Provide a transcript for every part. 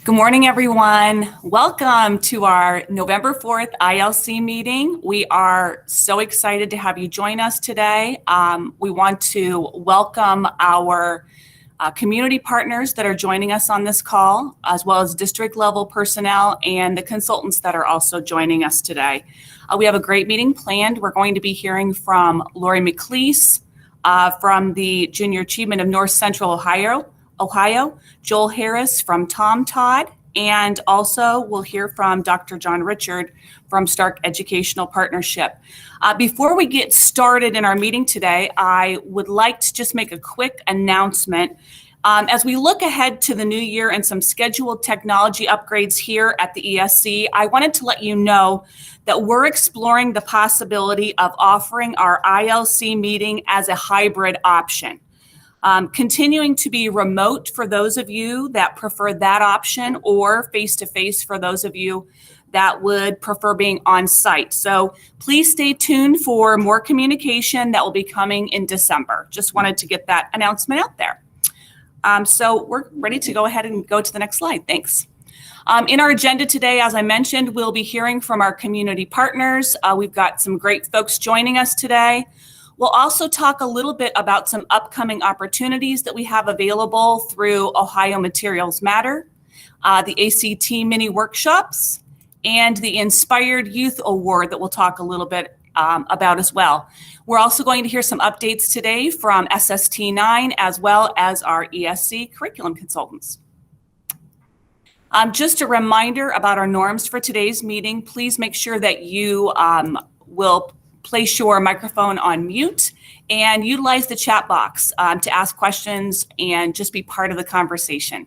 Good morning, everyone. Welcome to our November 4th ILC meeting. We are so excited to have you join us today. We want to welcome our community partners that are joining us on this call, as well as district level personnel and the consultants that are also joining us today. We have a great meeting planned. We're going to be hearing from Lori McLeese from the Junior Achievement of North Central Ohio, Joel Harris from Tom Todd, and also we'll hear from Dr. John Richard from Stark Educational Partnership. Before we get started in our meeting today, I would like to just make a quick announcement. As we look ahead to the new year and some scheduled technology upgrades here at the ESC, I wanted to let you know that we're exploring the possibility of offering our ILC meeting as a hybrid option. Continuing to be remote for those of you that prefer that option, or face-to-face for those of you that would prefer being on site. So please stay tuned for more communication that will be coming in December. Just wanted to get that announcement out there. So we're ready to go ahead and go to the next slide. Thanks. In our agenda today, as I mentioned, we'll be hearing from our community partners. We've got some great folks joining us today. We'll also talk a little bit about some upcoming opportunities that we have available through Ohio Materials Matter, the ACT mini workshops, and the Inspired Youth Award that we'll talk a little bit about as well. We're also going to hear some updates today from SST9 as well as our ESC curriculum consultants. Just a reminder about our norms for today's meeting. Please make sure that you will place your microphone on mute and utilize the chat box to ask questions and just be part of the conversation.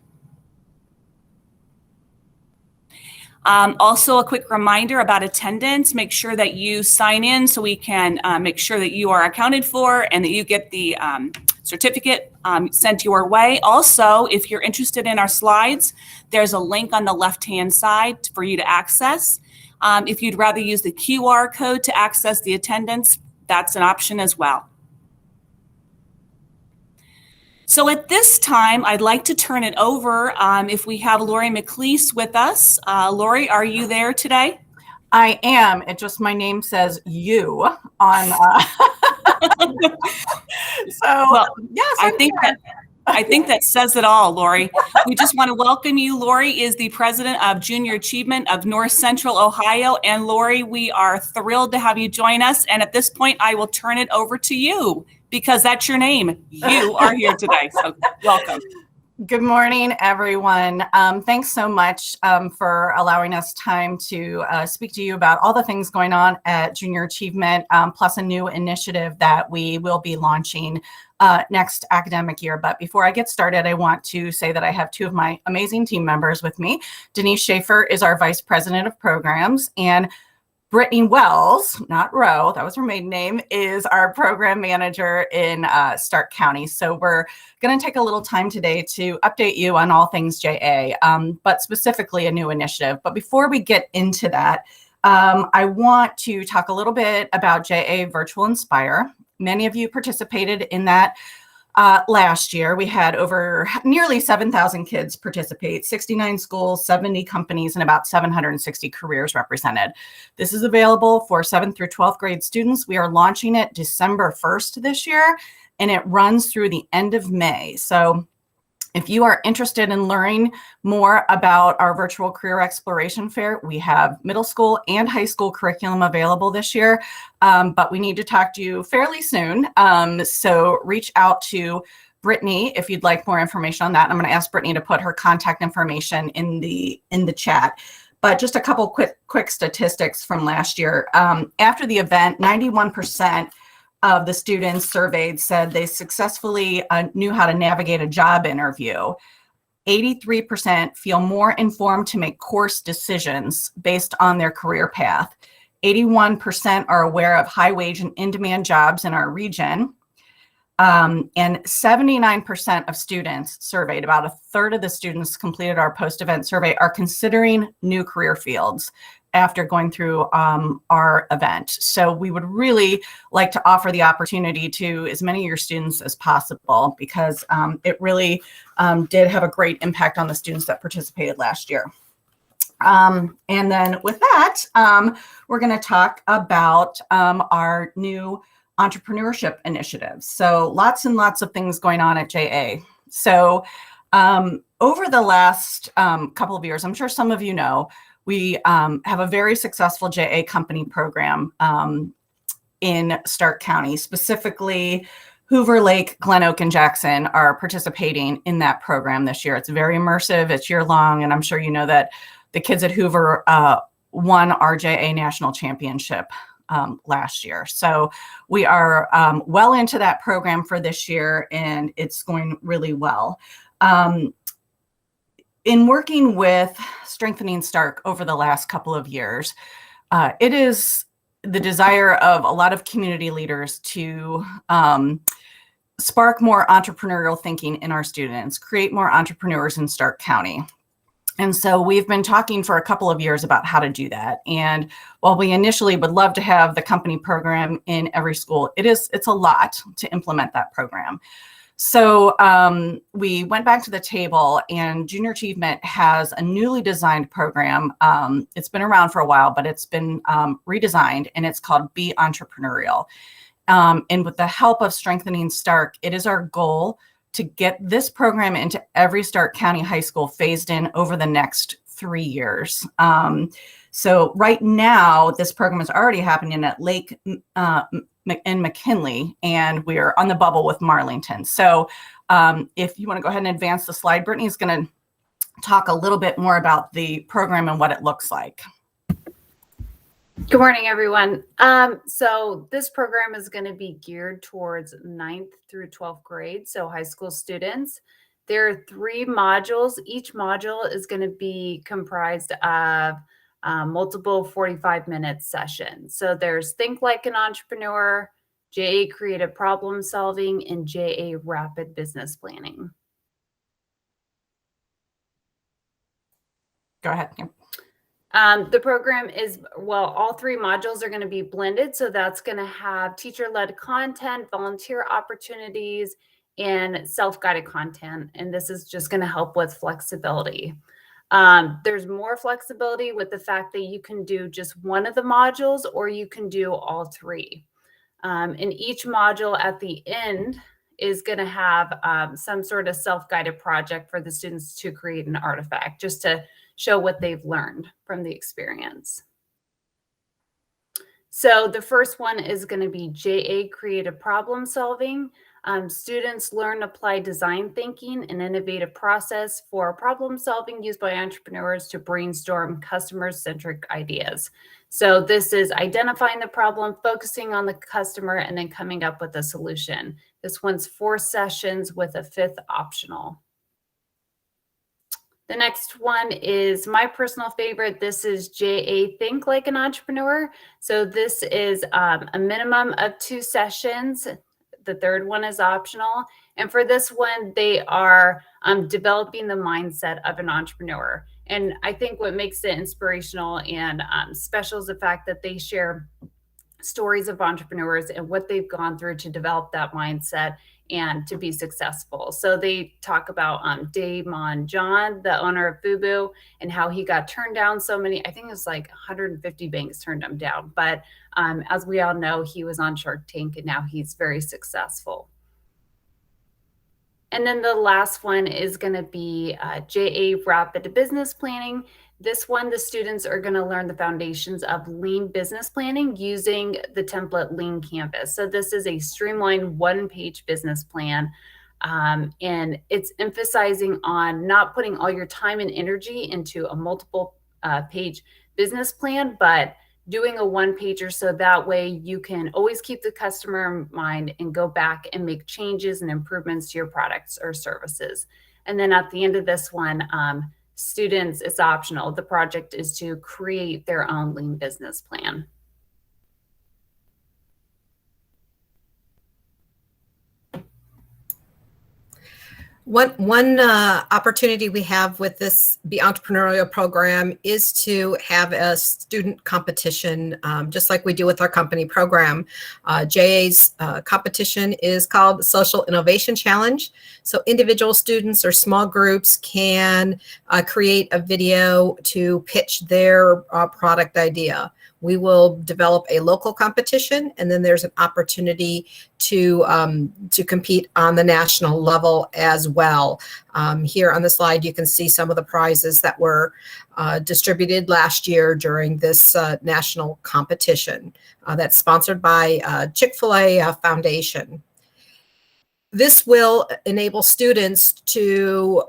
Also, a quick reminder about attendance. Make sure that you sign in so we can make sure that you are accounted for and that you get the certificate sent your way. Also, if you're interested in our slides, there's a link on the left-hand side for you to access. If you'd rather use the QR code to access the attendance, that's an option as well. So at this time, I'd like to turn it over if we have Lori McLeese with us. Lori, are you there today? I am. It just, my name says you on. Well, yes, I think that says it all, Lori. We just want to welcome you. Lori is the president of Junior Achievement of North Central Ohio. And Lori, we are thrilled to have you join us. And at this point, I will turn it over to you because that's your name. You are here today. So welcome. Good morning, everyone. Thanks so much for allowing us time to speak to you about all the things going on at Junior Achievement, plus a new initiative that we will be launching next academic year. But before I get started, I want to say that I have two of my amazing team members with me. Denise Schaefer is our Vice President of Programs, and Brittany Wells, not Rowe, that was her maiden name, is our program manager in Stark County. So we're going to take a little time today to update you on all things JA, but specifically a new initiative. But before we get into that, I want to talk a little bit about JA Virtual Inspire. Many of you participated in that last year. We had over nearly 7,000 kids participate, 69 schools, 70 companies, and about 760 careers represented. This is available for 7th through 12th grade students. We are launching it December 1st this year, and it runs through the end of May. So if you are interested in learning more about our virtual career exploration fair, we have middle school and high school curriculum available this year, but we need to talk to you fairly soon. So reach out to Brittany if you'd like more information on that. I'm going to ask Brittany to put her contact information in the chat. But just a couple quick statistics from last year. After the event, 91% of the students surveyed said they successfully knew how to navigate a job interview. 83% feel more informed to make course decisions based on their career path. 81% are aware of high wage and in-demand jobs in our region. And 79% of students surveyed, about a third of the students completed our post-event survey, are considering new career fields. after going through our event. So we would really like to offer the opportunity to as many of your students as possible, because it really did have a great impact on the students that participated last year. And then with that, we're going to talk about our new entrepreneurship initiatives. So lots and lots of things going on at JA. So over the last couple of years, I'm sure some of you know, we have a very successful JA company program in Stark County. Specifically, Hoover, Lake, Glen Oak, and Jackson are participating in that program this year. It's very immersive, it's year-long, and I'm sure you know that the kids at Hoover won our JA National Championship last year. So we are well into that program for this year, and it's going really well. In working with Strengthening Stark over the last couple of years, it is the desire of a lot of community leaders to spark more entrepreneurial thinking in our students, create more entrepreneurs in Stark County. And so we've been talking for a couple of years about how to do that. And while we initially would love to have the company program in every school, it's a lot to implement that program. So we went back to the table, and Junior Achievement has a newly designed program. It's been around for a while, but it's been redesigned, and it's called Be Entrepreneurial. And with the help of Strengthening Stark, it is our goal to get this program into every Stark County high school phased in over the next 3 years. So right now, this program is already happening at Lake and McKinley, and we're on the bubble with Marlington. So if you want to go ahead and advance the slide, Brittany's going to talk a little bit more about the program and what it looks like. Good morning, everyone. So this program is going to be geared towards 9th through 12th grade, so high school students. There are 3 modules. Each module is going to be comprised of multiple 45-minute sessions. So there's Think Like an Entrepreneur, JA Creative Problem Solving, and JA Rapid Business Planning. Go ahead. Yeah. The program is, well, all 3 modules are going to be blended. So that's going to have teacher-led content, volunteer opportunities, and self-guided content. And this is just going to help with flexibility. There's more flexibility with the fact that you can do just one of the modules, or you can do all 3. And each module at the end is going to have some sort of self-guided project for the students to create an artifact, just to show what they've learned from the experience. So the first one is going to be JA Creative Problem Solving. Students learn apply design thinking and innovative process for problem solving used by entrepreneurs to brainstorm customer-centric ideas. So this is identifying the problem, focusing on the customer, and then coming up with a solution. This one's 4 sessions with a 5th optional. The next one is my personal favorite. This is JA Think Like an Entrepreneur. So this is a minimum of 2 sessions. The 3rd one is optional. And for this one, they are developing the mindset of an entrepreneur. And I think what makes it inspirational and special is the fact that they share stories of entrepreneurs and what they've gone through to develop that mindset and to be successful. So they talk about Damon John, the owner of FUBU, and how he got turned down so many, I think it was like 150 banks turned him down. But as we all know, he was on Shark Tank, and now he's very successful. And then the last one is going to be JA Rapid Business Planning. This one, the students are going to learn the foundations of lean business planning using the template Lean Canvas. So this is a streamlined 1-page business plan. And it's emphasizing on not putting all your time and energy into a multiple page business plan, but doing a 1-pager so that way you can always keep the customer in mind and go back and make changes and improvements to your products or services. And then at the end of this one, students, it's optional. The project is to create their own lean business plan. One opportunity we have with this Be Entrepreneurial program is to have a student competition, just like we do with our company program. JA's competition is called Social Innovation Challenge. So individual students or small groups can create a video to pitch their product idea. We will develop a local competition, and then there's an opportunity to compete on the national level as well. Here on the slide, you can see some of the prizes that were distributed last year during this national competition that's sponsored by Chick-fil-A Foundation. This will enable students to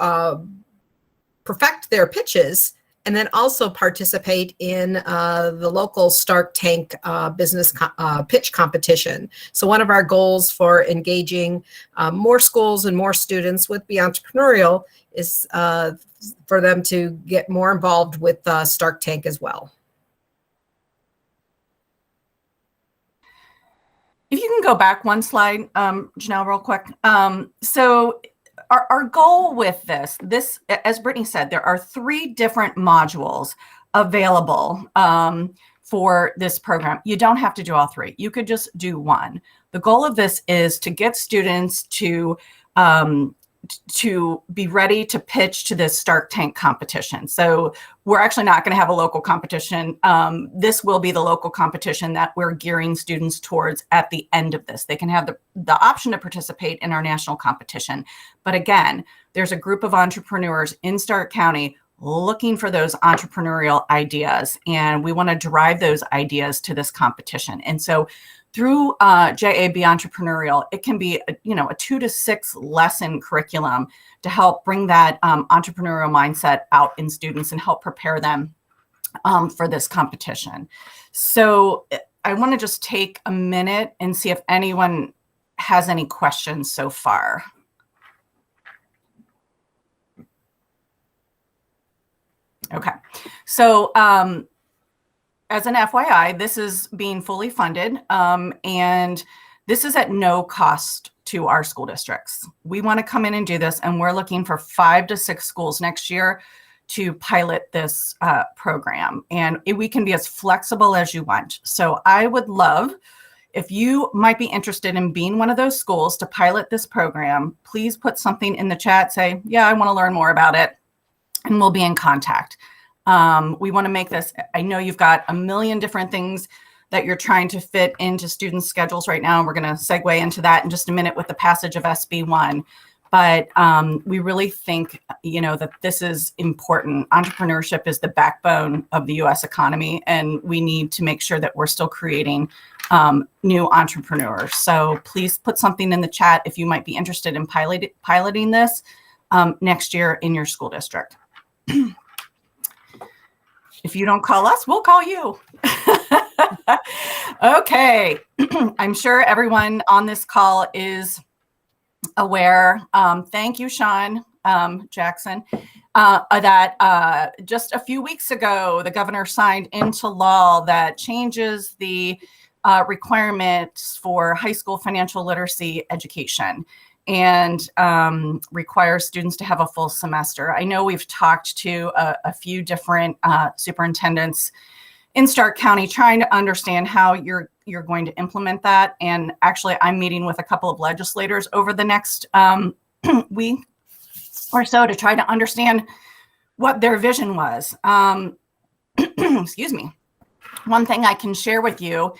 perfect their pitches and then also participate in the local Stark Tank business pitch competition. So one of our goals for engaging more schools and more students with Be Entrepreneurial is for them to get more involved with Stark Tank as well. If you can go back one slide, Janelle, real quick. So our goal with this, as Brittany said, there are 3 different modules available for this program. You don't have to do all 3. You could just do one. The goal of this is to get students to be ready to pitch to this Stark Tank competition. So we're actually not going to have a local competition. This will be the local competition that we're gearing students towards at the end of this. They can have the option to participate in our national competition. But again, there's a group of entrepreneurs in Stark County looking for those entrepreneurial ideas, and we want to drive those ideas to this competition. And so through JA Be Entrepreneurial, it can be a 2 to 6 lesson curriculum to help bring that entrepreneurial mindset out in students and help prepare them for this competition. So I want to just take a minute and see if anyone has any questions so far. Okay, so as an FYI, this is being fully funded, and this is at no cost to our school districts. We want to come in and do this, and we're looking for 5 to 6 schools next year to pilot this program, and we can be as flexible as you want. So I would love, if you might be interested in being one of those schools to pilot this program, please put something in the chat, say, yeah, I want to learn more about it, and we'll be in contact. We want to make this, I know you've got a million different things that you're trying to fit into students' schedules right now. And we're going to segue into that in just a minute with the passage of SB1. But we really think, that this is important. Entrepreneurship is the backbone of the U.S. economy, and we need to make sure that we're still creating new entrepreneurs. So please put something in the chat if you might be interested in piloting this next year in your school district. If you don't call us, we'll call you. Okay. I'm sure everyone on this call is aware. Thank you, Sean Jackson, that just a few weeks ago, the governor signed into law that changes the requirements for high school financial literacy education and requires students to have a full semester. I know we've talked to a few different superintendents in Stark County trying to understand how you're going to implement that. And actually, I'm meeting with a couple of legislators over the next week or so to try to understand what their vision was. Excuse me. One thing I can share with you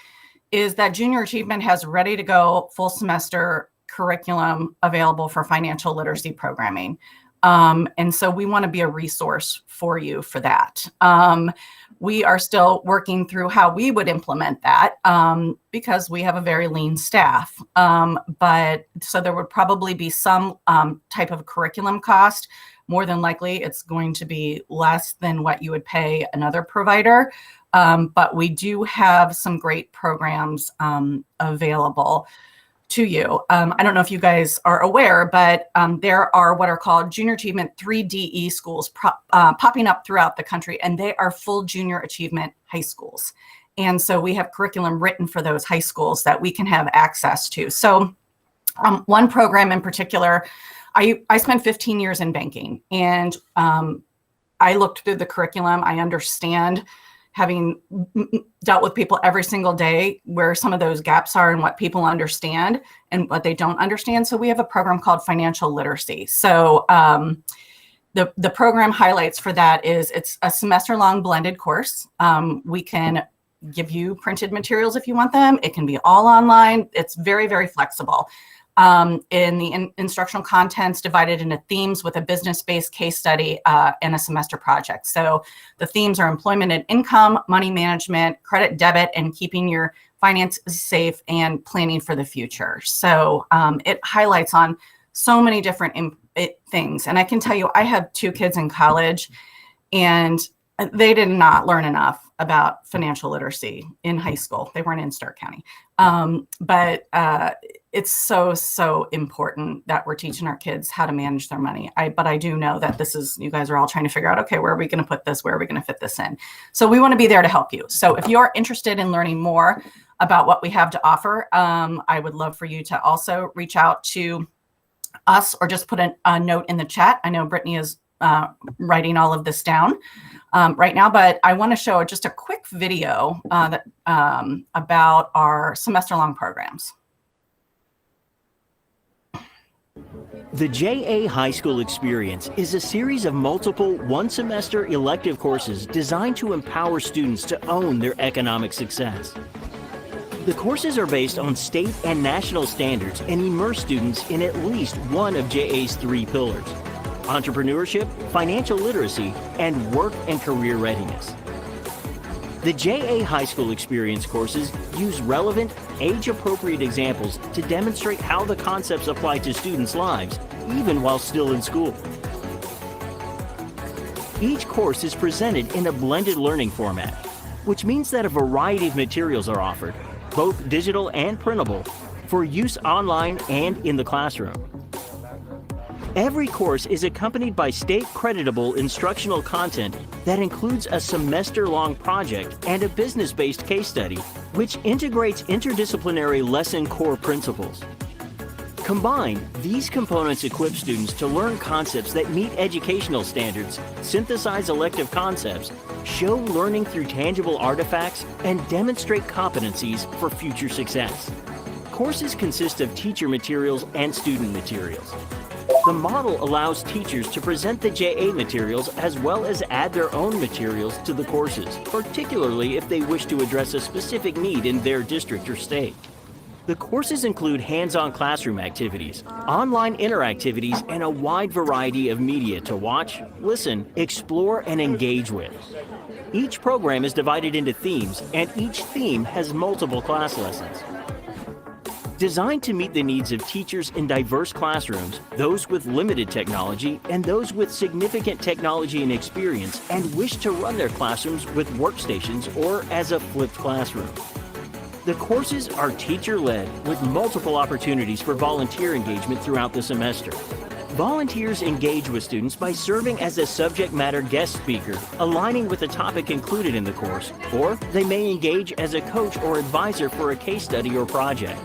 is that Junior Achievement has ready to go full semester curriculum available for financial literacy programming. And so we want to be a resource for you for that. We are still working through how we would implement that because we have a very lean staff. But so there would probably be some type of curriculum cost. More than likely, it's going to be less than what you would pay another provider. But we do have some great programs available to you. I don't know if you guys are aware, but there are what are called Junior Achievement 3DE schools popping up throughout the country, and they are full Junior Achievement high schools. And so we have curriculum written for those high schools that we can have access to. So one program in particular I spent 15 years in banking, and I looked through the curriculum. I understand, having dealt with people every single day, where some of those gaps are and what people understand and what they don't understand. So we have a program called Financial Literacy. So the program highlights for that is it's a semester-long blended course. We can give you printed materials if you want them. It can be all online. It's very, very flexible. In the instructional contents, divided into themes with a business-based case study and a semester project. So the themes are employment and income, money management, credit, debit, and keeping your finances safe, and planning for the future. So it highlights on so many different things. And I can tell you, I have 2 kids in college, and they did not learn enough about financial literacy in high school. They weren't in Stark County. But it's so important that we're teaching our kids how to manage their money. But I do know that you guys are all trying to figure out, okay, where are we going to put this? Where are we going to fit this in? So we want to be there to help you. So if you're interested in learning more about what we have to offer, I would love for you to also reach out to us, or just put a note in the chat. I know Brittany is writing all of this down right now, but I want to show just a quick video about our semester-long programs. The JA High School Experience is a series of multiple one-semester elective courses designed to empower students to own their economic success. The courses are based on state and national standards and immerse students in at least one of JA's 3 pillars: entrepreneurship, financial literacy, and work and career readiness. The JA High School Experience courses use relevant, age-appropriate examples to demonstrate how the concepts apply to students' lives, even while still in school. Each course is presented in a blended learning format, which means that a variety of materials are offered, both digital and printable, for use online and in the classroom. Every course is accompanied by state-creditable instructional content that includes a semester-long project and a business-based case study, which integrates interdisciplinary lesson core principles. Combined, these components equip students to learn concepts that meet educational standards, synthesize elective concepts, show learning through tangible artifacts, and demonstrate competencies for future success. Courses consist of teacher materials and student materials. The model allows teachers to present the JA materials as well as add their own materials to the courses, particularly if they wish to address a specific need in their district or state. The courses include hands-on classroom activities, online interactivities, and a wide variety of media to watch, listen, explore, and engage with. Each program is divided into themes, and each theme has multiple class lessons. Designed to meet the needs of teachers in diverse classrooms, those with limited technology and those with significant technology and experience and wish to run their classrooms with workstations or as a flipped classroom. The courses are teacher-led with multiple opportunities for volunteer engagement throughout the semester. Volunteers engage with students by serving as a subject matter guest speaker, aligning with the topic included in the course, or they may engage as a coach or advisor for a case study or project.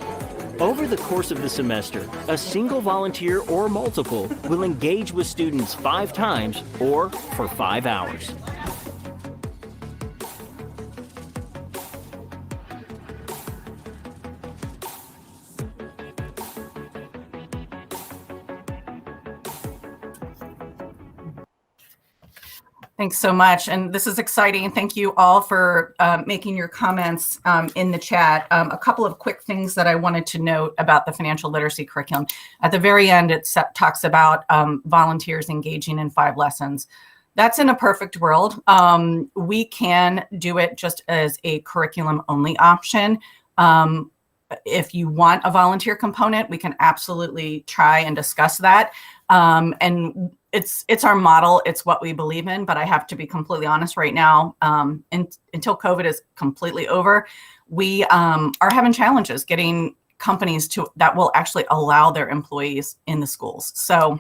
Over the course of the semester, a single volunteer or multiple will engage with students 5 times or for 5 hours. Thanks so much. And this is exciting. Thank you all for making your comments in the chat. A couple of quick things that I wanted to note about the financial literacy curriculum. At the very end, it talks about volunteers engaging in 5 lessons. That's in a perfect world. We can do it just as a curriculum only option. If you want a volunteer component, we can absolutely try and discuss that. And it's our model. It's what we believe in. But I have to be completely honest right now, until COVID is completely over, we are having challenges getting companies that will actually allow their employees in the schools. So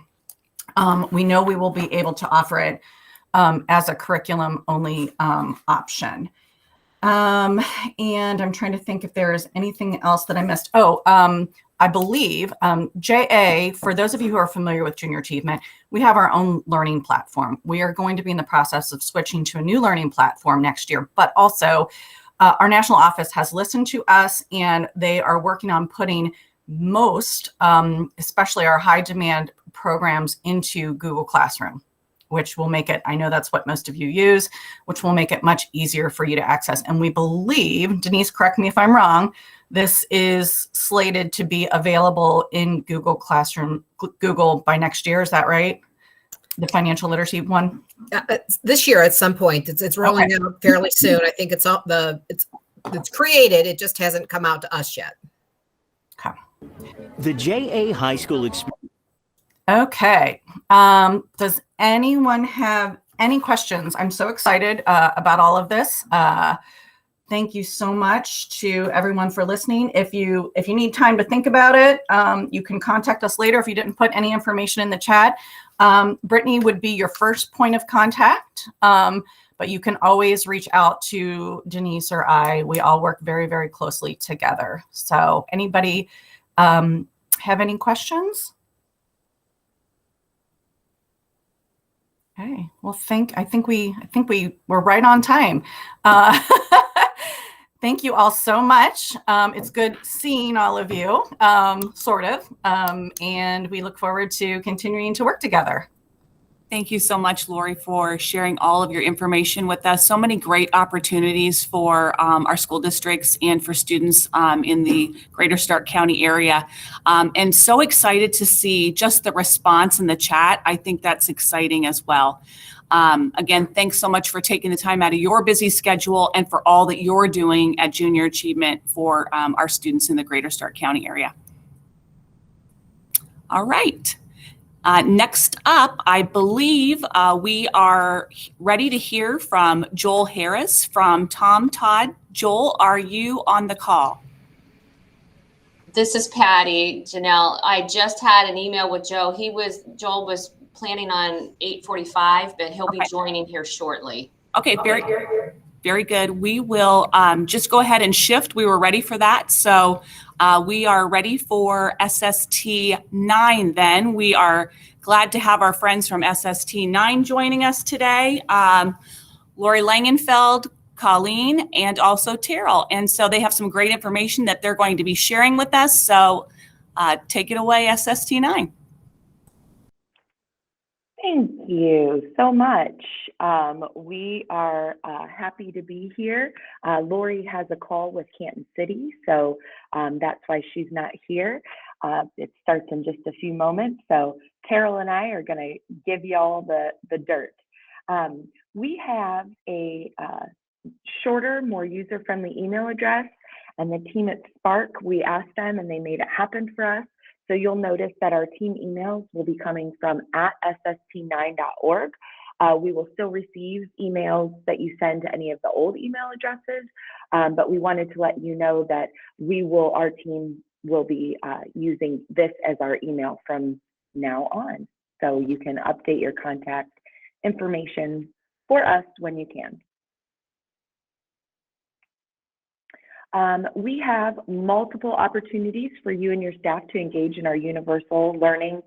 we know we will be able to offer it as a curriculum only option. And I'm trying to think if there is anything else that I missed. I believe, JA, for those of you who are familiar with Junior Achievement, we have our own learning platform. We are going to be in the process of switching to a new learning platform next year, but also our national office has listened to us, and they are working on putting most, especially our high demand programs, into Google Classroom, which will make it, I know that's what most of you use, which will make it much easier for you to access. And we believe, Denise, correct me if I'm wrong, this is slated to be available in Google Classroom, Google by next year. Is that right? The financial literacy one? This year at some point. It's rolling out fairly soon. I think it's created. It just hasn't come out to us yet. Okay. The JA High School experience. Okay. Does anyone have any questions? I'm so excited about all of this. Thank you so much to everyone for listening. If you need time to think about it, you can contact us later if you didn't put any information in the chat. Brittany would be your first point of contact, but you can always reach out to Denise or I. We all work very, very closely together. So anybody have any questions? Okay, well, I think we were right on time. Thank you all so much. It's good seeing all of you, sort of, and we look forward to continuing to work together. Thank you so much, Lori, for sharing all of your information with us. So many great opportunities for our school districts and for students in the greater Stark County area. And so excited to see just the response in the chat. I think that's exciting as well. Again, thanks so much for taking the time out of your busy schedule and for all that you're doing at Junior Achievement for our students in the greater Stark County area. All right. Next up, I believe we are ready to hear from Joel Harris from Tom Todd. Joel, are you on the call? This is Patty, Janelle. I just had an email with Joel was planning on 8:45, but he'll be joining here shortly. Okay, very good. We will just go ahead and shift. We were ready for that. So we are ready for SST 9 then. We are glad to have our friends from SST 9 joining us today. Lori Langenfeld, Colleen, and also Terrell. And so they have some great information that they're going to be sharing with us. So take it away, SST 9. Thank you so much. We are happy to be here. Lori has a call with Canton City, so that's why she's not here. It starts in just a few moments, so Carol and I are going to give you all the dirt. We have a shorter, more user-friendly email address, and the team at Spark, we asked them and they made it happen for us. So you'll notice that our team emails will be coming from @sst9.org. We will still receive emails that you send to any of the old email addresses, but we wanted to let you know that our team will be using this as our email from now on. So you can update your contact information for us when you can. We have multiple opportunities for you and your staff to engage in our universal learning,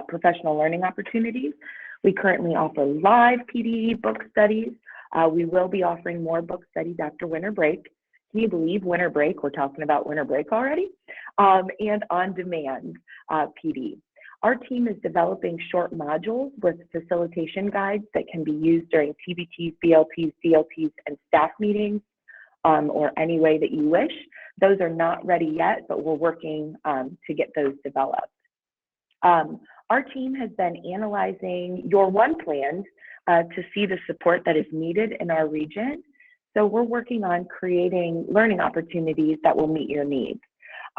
professional learning opportunities. We currently offer live PD book studies. We will be offering more book studies after winter break. Can you believe winter break? We're talking about winter break already. And on-demand PD. Our team is developing short modules with facilitation guides that can be used during TBTs, BLTs, DLTs, and staff meetings. Or any way that you wish. Those are not ready yet, but we're working to get those developed. Our team has been analyzing your one plans to see the support that is needed in our region. So we're working on creating learning opportunities that will meet your needs.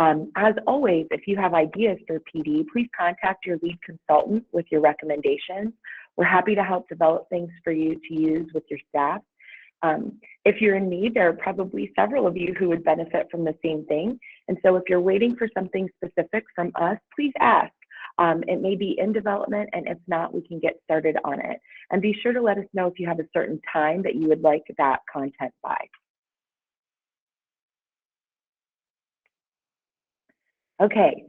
As always, if you have ideas for PD, please contact your lead consultant with your recommendations. We're happy to help develop things for you to use with your staff. If you're in need, there are probably several of you who would benefit from the same thing. And so if you're waiting for something specific from us, please ask. It may be in development, and if not, we can get started on it. And be sure to let us know if you have a certain time that you would like that content by. Okay,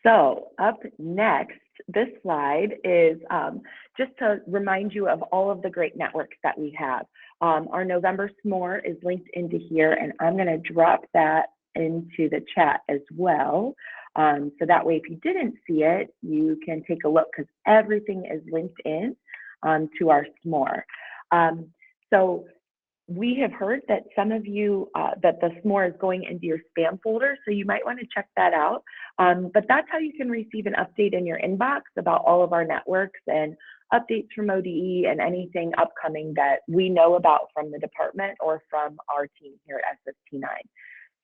So up next, this slide is just to remind you of all of the great networks that we have. Our November s'more is linked into here, and I'm going to drop that into the chat as well. So that way, if you didn't see it, you can take a look, because everything is linked in to our s'more. So we have heard that some of you, that the s'more is going into your spam folder, so you might want to check that out. But that's how you can receive an update in your inbox about all of our networks and updates from ODE and anything upcoming that we know about from the department or from our team here at SST9.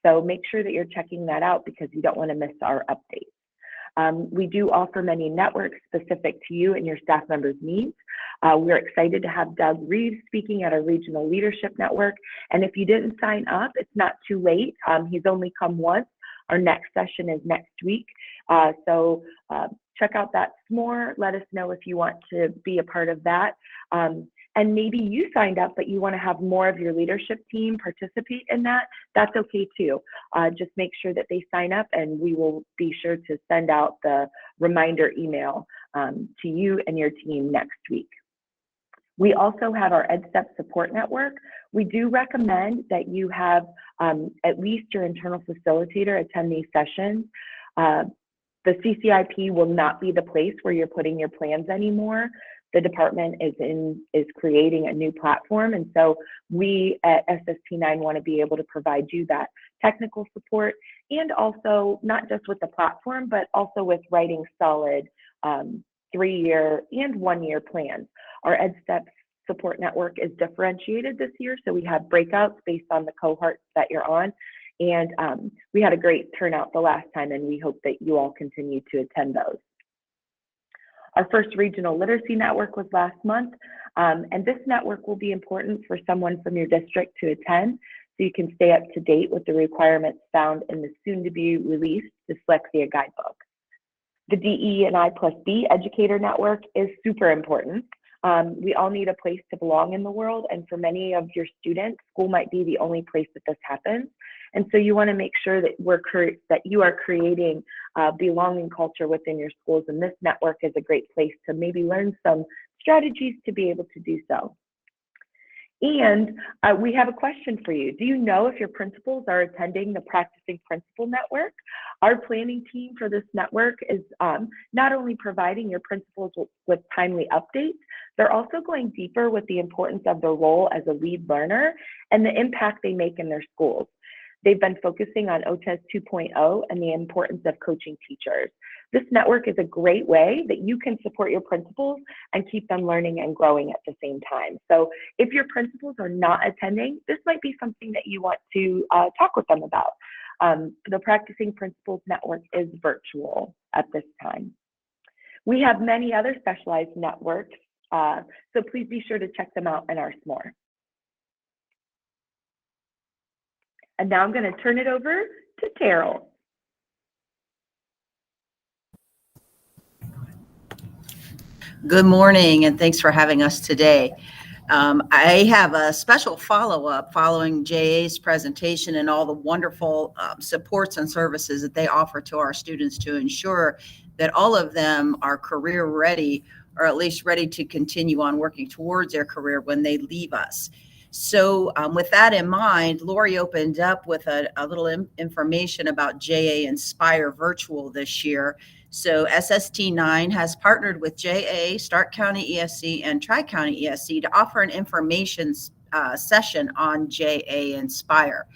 So make sure that you're checking that out, because you don't want to miss our updates. We do offer many networks specific to you and your staff members' needs. We're excited to have Doug Reeves speaking at our Regional Leadership Network. And if you didn't sign up, it's not too late. He's only come once. Our next session is next week. So check out that s'more. Let us know if you want to be a part of that. And maybe you signed up, but you want to have more of your leadership team participate in that. That's okay too. Just make sure that they sign up, and we will be sure to send out the reminder email to you and your team next week. We also have our Edstep support network. We do recommend that you have at least your internal facilitator attend these sessions. The CCIP will not be the place where you're putting your plans anymore. The department is creating a new platform, and so we at SST9 want to be able to provide you that technical support, and also not just with the platform, but also with writing solid 3-year and 1-year plans. Our Edstep support network is differentiated this year, so we have breakouts based on the cohorts that you're on, and we had a great turnout the last time, and we hope that you all continue to attend those. Our first regional literacy network was last month, and this network will be important for someone from your district to attend, so you can stay up to date with the requirements found in the soon-to-be-released Dyslexia Guidebook. The DE&I+B Educator Network is super important. We all need a place to belong in the world, and for many of your students, school might be the only place that this happens. And so you want to make sure that that you are creating a belonging culture within your schools, and this network is a great place to maybe learn some strategies to be able to do so. And we have a question for you. Do you know if your principals are attending the Practicing Principal Network? Our planning team for this network is not only providing your principals with timely updates, they're also going deeper with the importance of their role as a lead learner and the impact they make in their schools. They've been focusing on OTES 2.0 and the importance of coaching teachers. This network is a great way that you can support your principals and keep them learning and growing at the same time. So if your principals are not attending, this might be something that you want to talk with them about. The Practicing Principals Network is virtual at this time. We have many other specialized networks, so please be sure to check them out in our s'more. And now I'm going to turn it over to Terrell. Good morning, and thanks for having us today. I have a special follow-up following JA's presentation and all the wonderful supports and services that they offer to our students to ensure that all of them are career ready, or at least ready to continue on working towards their career when they leave us. So with that in mind, Lori opened up with a little information about JA Inspire Virtual this year. So SST9 has partnered with JA, Stark County ESC, and Tri-County ESC to offer an information session on JA Inspire.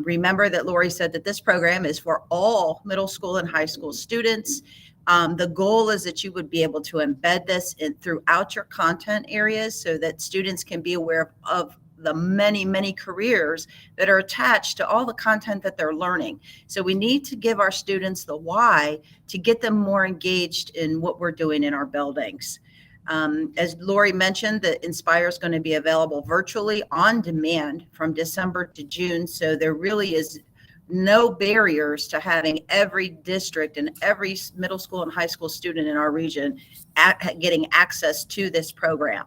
Remember that Lori said that this program is for all middle school and high school students. The goal is that you would be able to embed this throughout your content areas so that students can be aware of the many, many careers that are attached to all the content that they're learning. So we need to give our students the why to get them more engaged in what we're doing in our buildings. As Lori mentioned, the Inspire is going to be available virtually on demand from December to June. So there really is no barriers to having every district and every middle school and high school student in our region getting access to this program.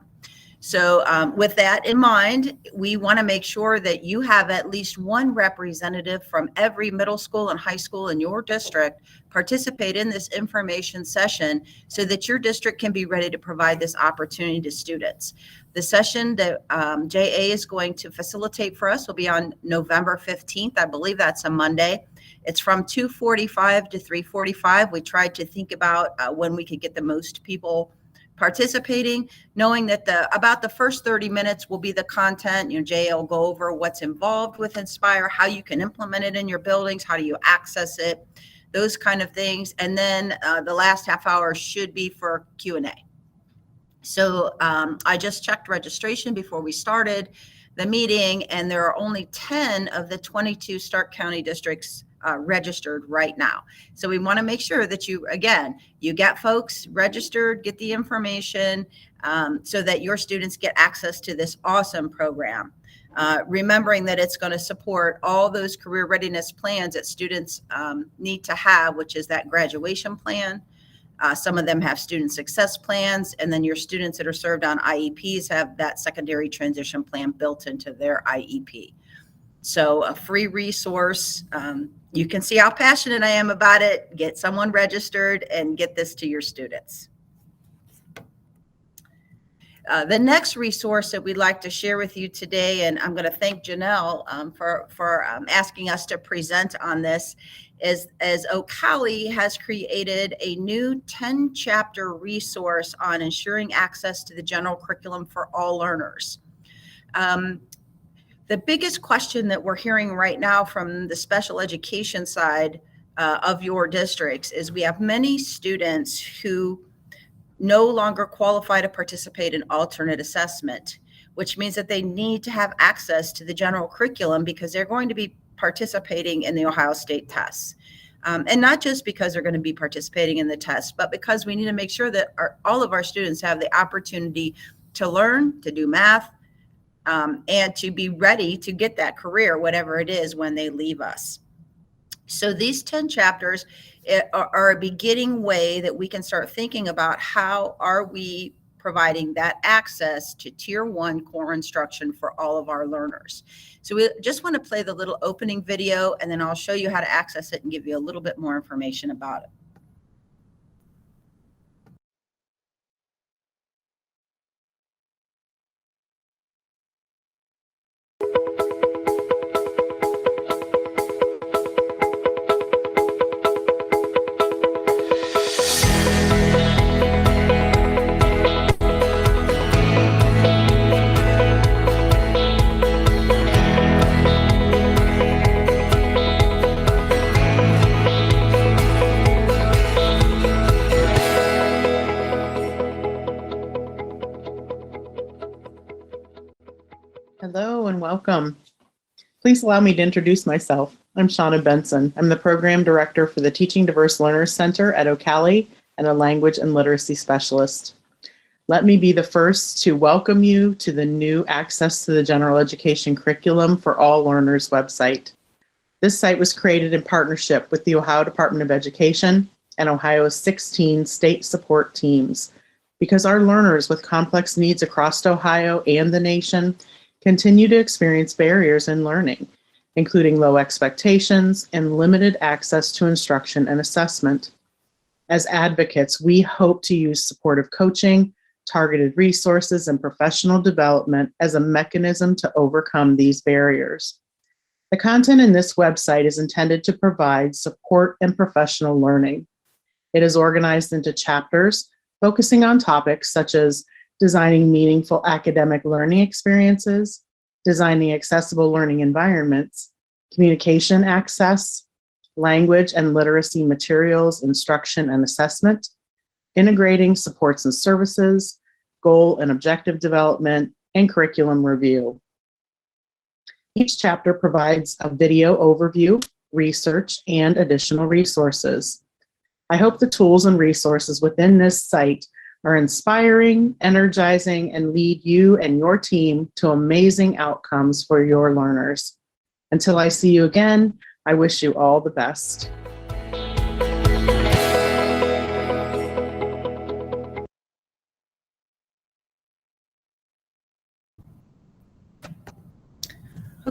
So with that in mind, we want to make sure that you have at least one representative from every middle school and high school in your district participate in this information session so that your district can be ready to provide this opportunity to students. The session that JA is going to facilitate for us will be on November 15th. I believe that's a Monday. It's from 2:45 to 3:45. We tried to think about when we could get the most people participating, knowing that about the first 30 minutes will be the content. JA will go over what's involved with Inspire, how you can implement it in your buildings, how do you access it, those kind of things. And then the last half hour should be for Q&A. So I just checked registration before we started the meeting, and there are only 10 of the 22 Stark County districts registered right now. So we want to make sure that you get folks registered, get the information so that your students get access to this awesome program. Remembering that it's going to support all those career readiness plans that students need to have, which is that graduation plan. Some of them have student success plans, and then your students that are served on IEPs have that secondary transition plan built into their IEP. So a free resource. You can see how passionate I am about it. Get someone registered and get this to your students. The next resource that we'd like to share with you today, and I'm going to thank Janelle for asking us to present on this, is as Ocali has created a new 10-chapter resource on ensuring access to the general curriculum for all learners. The biggest question that we're hearing right now from the special education side of your districts is we have many students who no longer qualify to participate in alternate assessment, which means that they need to have access to the general curriculum because they're going to be participating in the Ohio State tests. And not just because they're going to be participating in the test, but because we need to make sure that all of our students have the opportunity to learn, to do math, and to be ready to get that career, whatever it is, when they leave us. So these 10 chapters are a beginning way that we can start thinking about how are we providing that access to Tier 1 core instruction for all of our learners. So we just want to play the little opening video, and then I'll show you how to access it and give you a little bit more information about it. Hello and welcome. Please allow me to introduce myself. I'm Shauna Benson. I'm the Program Director for the Teaching Diverse Learners Center at Ocali and a Language and Literacy Specialist. Let me be the first to welcome you to the new Access to the General Education Curriculum for All Learners website. This site was created in partnership with the Ohio Department of Education and Ohio's 16 state support teams because our learners with complex needs across Ohio and the nation continue to experience barriers in learning, including low expectations and limited access to instruction and assessment. As advocates, we hope to use supportive coaching, targeted resources, and professional development as a mechanism to overcome these barriers. The content in this website is intended to provide support and professional learning. It is organized into chapters focusing on topics such as designing meaningful academic learning experiences, designing accessible learning environments, communication access, language and literacy materials, instruction and assessment, integrating supports and services, goal and objective development, and curriculum review. Each chapter provides a video overview, research, and additional resources. I hope the tools and resources within this site are inspiring, energizing, and lead you and your team to amazing outcomes for your learners. Until I see you again, I wish you all the best.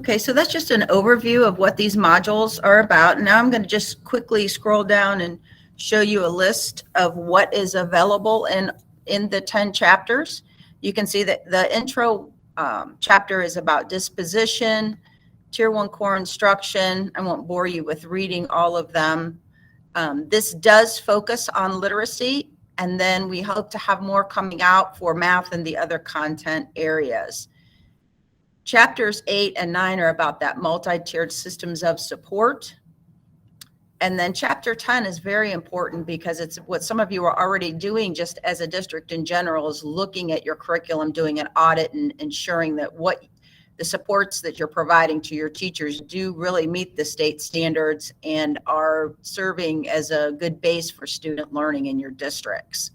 Okay, so that's just an overview of what these modules are about. Now I'm going to just quickly scroll down and show you a list of what is available in the 10 chapters. You can see that the intro chapter is about disposition, Tier 1 core instruction. I won't bore you with reading all of them. This does focus on literacy, and then we hope to have more coming out for math and the other content areas. Chapters 8 and 9 are about that multi-tiered systems of support. And then chapter 10 is very important because it's what some of you are already doing just as a district in general, is looking at your curriculum, doing an audit and ensuring that what the supports that you're providing to your teachers do really meet the state standards and are serving as a good base for student learning in your districts.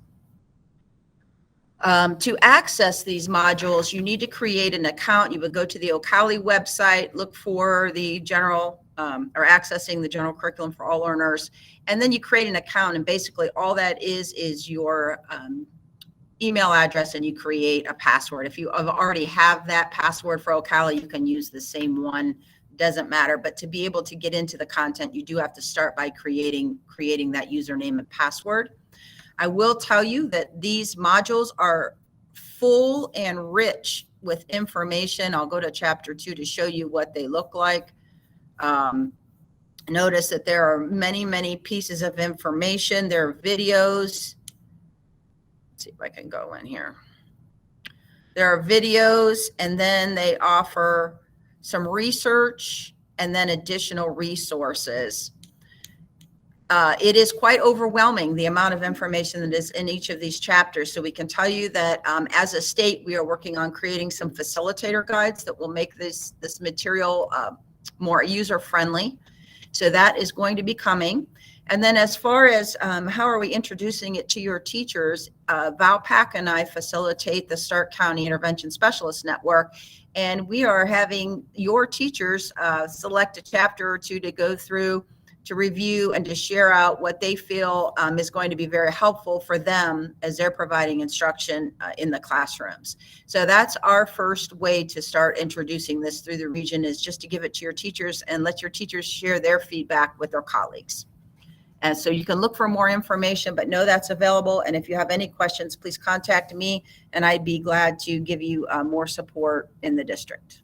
To access these modules, you need to create an account. You would go to the Ocali website, look for the general or accessing the general curriculum for all learners, and then you create an account, and basically all that is your email address, and you create a password. If you already have that password for Ocali, you can use the same one, doesn't matter. But to be able to get into the content, you do have to start by creating that username and password. I will tell you that these modules are full and rich with information. I'll go to chapter 2 to show you what they look like. Notice that there are many pieces of information. There are videos. Let's see if I can go in here. There are videos, and then they offer some research and then additional resources. It is quite overwhelming, the amount of information that is in each of these chapters. So we can tell you that as a state, we are working on creating some facilitator guides that will make this material more user-friendly. So that is going to be coming. And then as far as how are we introducing it to your teachers, Val Pack and I facilitate the Stark County Intervention Specialist Network, and we are having your teachers select a chapter or two to go through, to review, and to share out what they feel is going to be very helpful for them as they're providing instruction in the classrooms. So that's our first way to start introducing this through the region, is just to give it to your teachers and let your teachers share their feedback with their colleagues. And so you can look for more information, but know that's available. And if you have any questions, please contact me, and I'd be glad to give you more support in the district.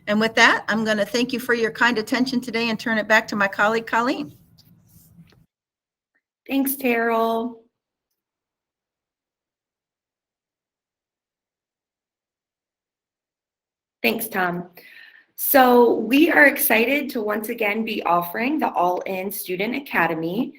And with that, I'm going to thank you for your kind attention today and turn it back to my colleague, Colleen. Thanks, Terrell. Thanks, Tom. So we are excited to once again be offering the All-In Student Academy.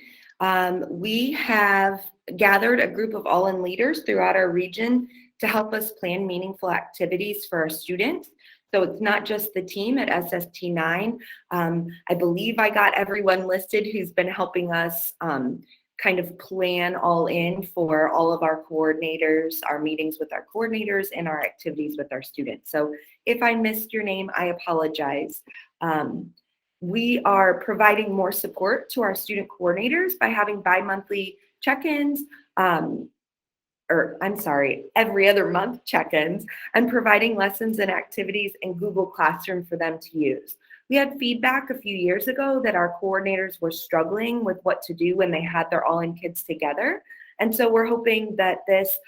We have gathered a group of All-In leaders throughout our region to help us plan meaningful activities for our students. So it's not just the team at SST9. I believe I got everyone listed who's been helping us kind of plan all in for all of our coordinators, our meetings with our coordinators, and our activities with our students. So if I missed your name, I apologize. We are providing more support to our student coordinators by having bi-monthly check-ins, every other month check-ins, and providing lessons and activities in Google Classroom for them to use. We had feedback a few years ago that our coordinators were struggling with what to do when they had their All-In kids together. And so we're hoping that this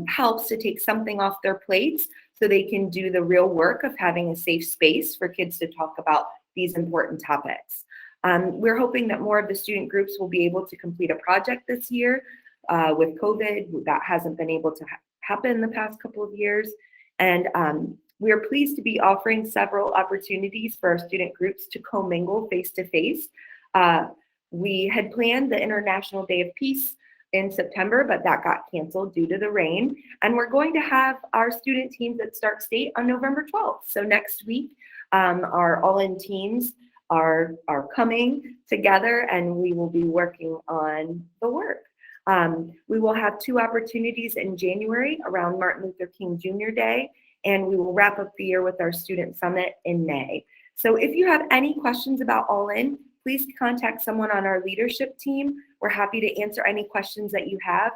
helps to take something off their plates so they can do the real work of having a safe space for kids to talk about these important topics. We're hoping that more of the student groups will be able to complete a project this year. With COVID, that hasn't been able to happen in the past couple of years. And we are pleased to be offering several opportunities for our student groups to commingle face-to-face. We had planned the International Day of Peace in September, but that got canceled due to the rain. And we're going to have our student teams at Stark State on November 12th. So next week, our All-In teams are coming together, and we will be working on the work. We will have 2 opportunities in January around Martin Luther King Jr. Day, and we will wrap up the year with our Student Summit in May. So if you have any questions about All-In, please contact someone on our leadership team. We're happy to answer any questions that you have.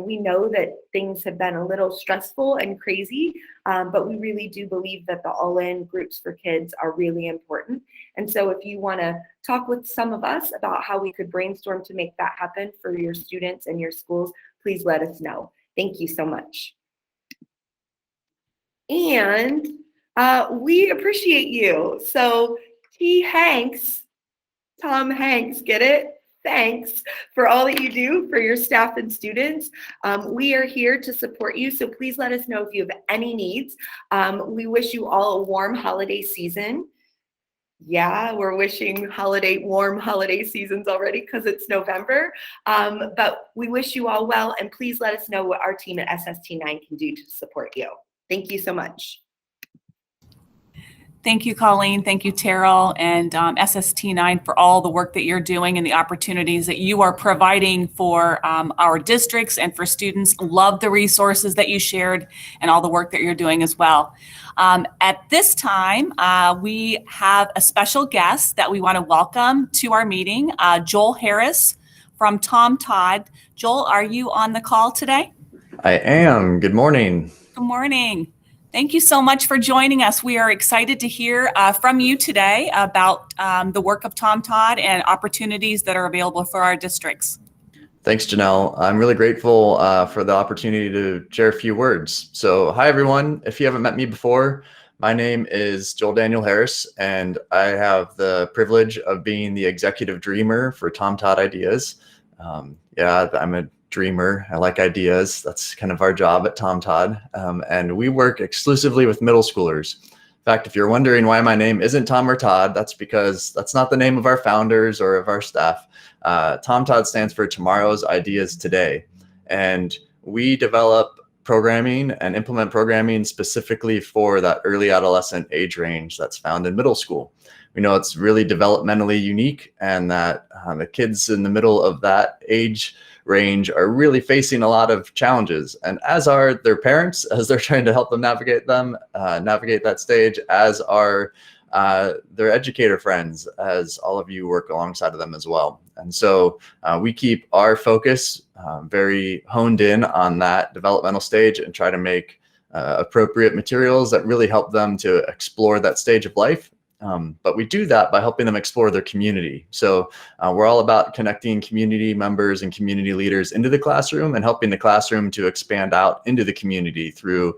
We know that things have been a little stressful and crazy, but we really do believe that the all-in groups for kids are really important. And so if you want to talk with some of us about how we could brainstorm to make that happen for your students and your schools, please let us know. Thank you so much. And we appreciate you. So Tom Hanks, get it? Thanks for all that you do for your staff and students. We are here to support you, so please let us know if you have any needs. We wish you all a warm holiday season. Yeah, we're wishing warm holiday seasons already because it's November. But we wish you all well, and please let us know what our team at SST9 can do to support you. Thank you so much. Thank you, Colleen. Thank you, Terrell, and SST9 for all the work that you're doing and the opportunities that you are providing for our districts and for students. Love the resources that you shared and all the work that you're doing as well. At this time, we have a special guest that we want to welcome to our meeting, Joel Harris from Tom Todd. Joel, are you on the call today? I am. Good morning. Good morning. Thank you so much for joining us. We are excited to hear from you today about the work of Tom Todd and opportunities that are available for our districts. Thanks, Janelle. I'm really grateful for the opportunity to share a few words. So, hi, everyone. If you haven't met me before, my name is Joel Daniel Harris, and I have the privilege of being the executive dreamer for Tom Todd Ideas. Yeah, I'm a dreamer. I like ideas. That's kind of our job at Tom Todd. And we work exclusively with middle schoolers. In fact, if you're wondering why my name isn't Tom or Todd, that's because that's not the name of our founders or of our staff. Tom Todd stands for Tomorrow's Ideas Today. And we develop programming and implement programming specifically for that early adolescent age range that's found in middle school. We know it's really developmentally unique, and that the kids in the middle of that age range are really facing a lot of challenges, and as are their parents as they're trying to help them navigate that stage, as are their educator friends, as all of you work alongside of them as well. And so we keep our focus very honed in on that developmental stage and try to make appropriate materials that really help them to explore that stage of life. But we do that by helping them explore their community. So we're all about connecting community members and community leaders into the classroom and helping the classroom to expand out into the community through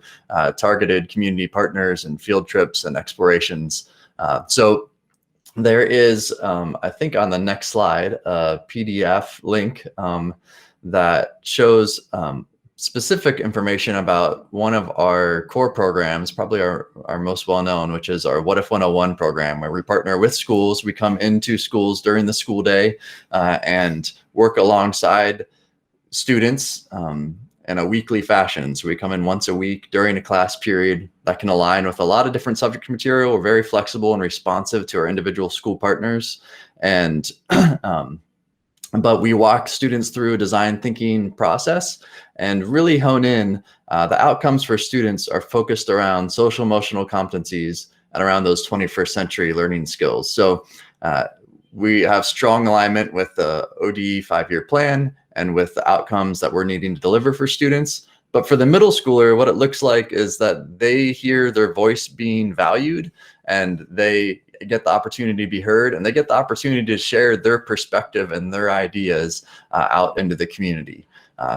targeted community partners and field trips and explorations. So there is, I think on the next slide, a PDF link that shows specific information about one of our core programs, probably our most well-known, which is our What If 101 program, where we partner with schools. We come into schools during the school day and work alongside students in a weekly fashion. So we come in once a week during a class period that can align with a lot of different subject material. We're very flexible and responsive to our individual school partners. And but we walk students through a design thinking process and really hone in. The outcomes for students are focused around social emotional competencies and around those 21st century learning skills. So we have strong alignment with the ODE 5-year plan and with the outcomes that we're needing to deliver for students. But for the middle schooler, what it looks like is that they hear their voice being valued, and they get the opportunity to be heard, and they get the opportunity to share their perspective and their ideas out into the community.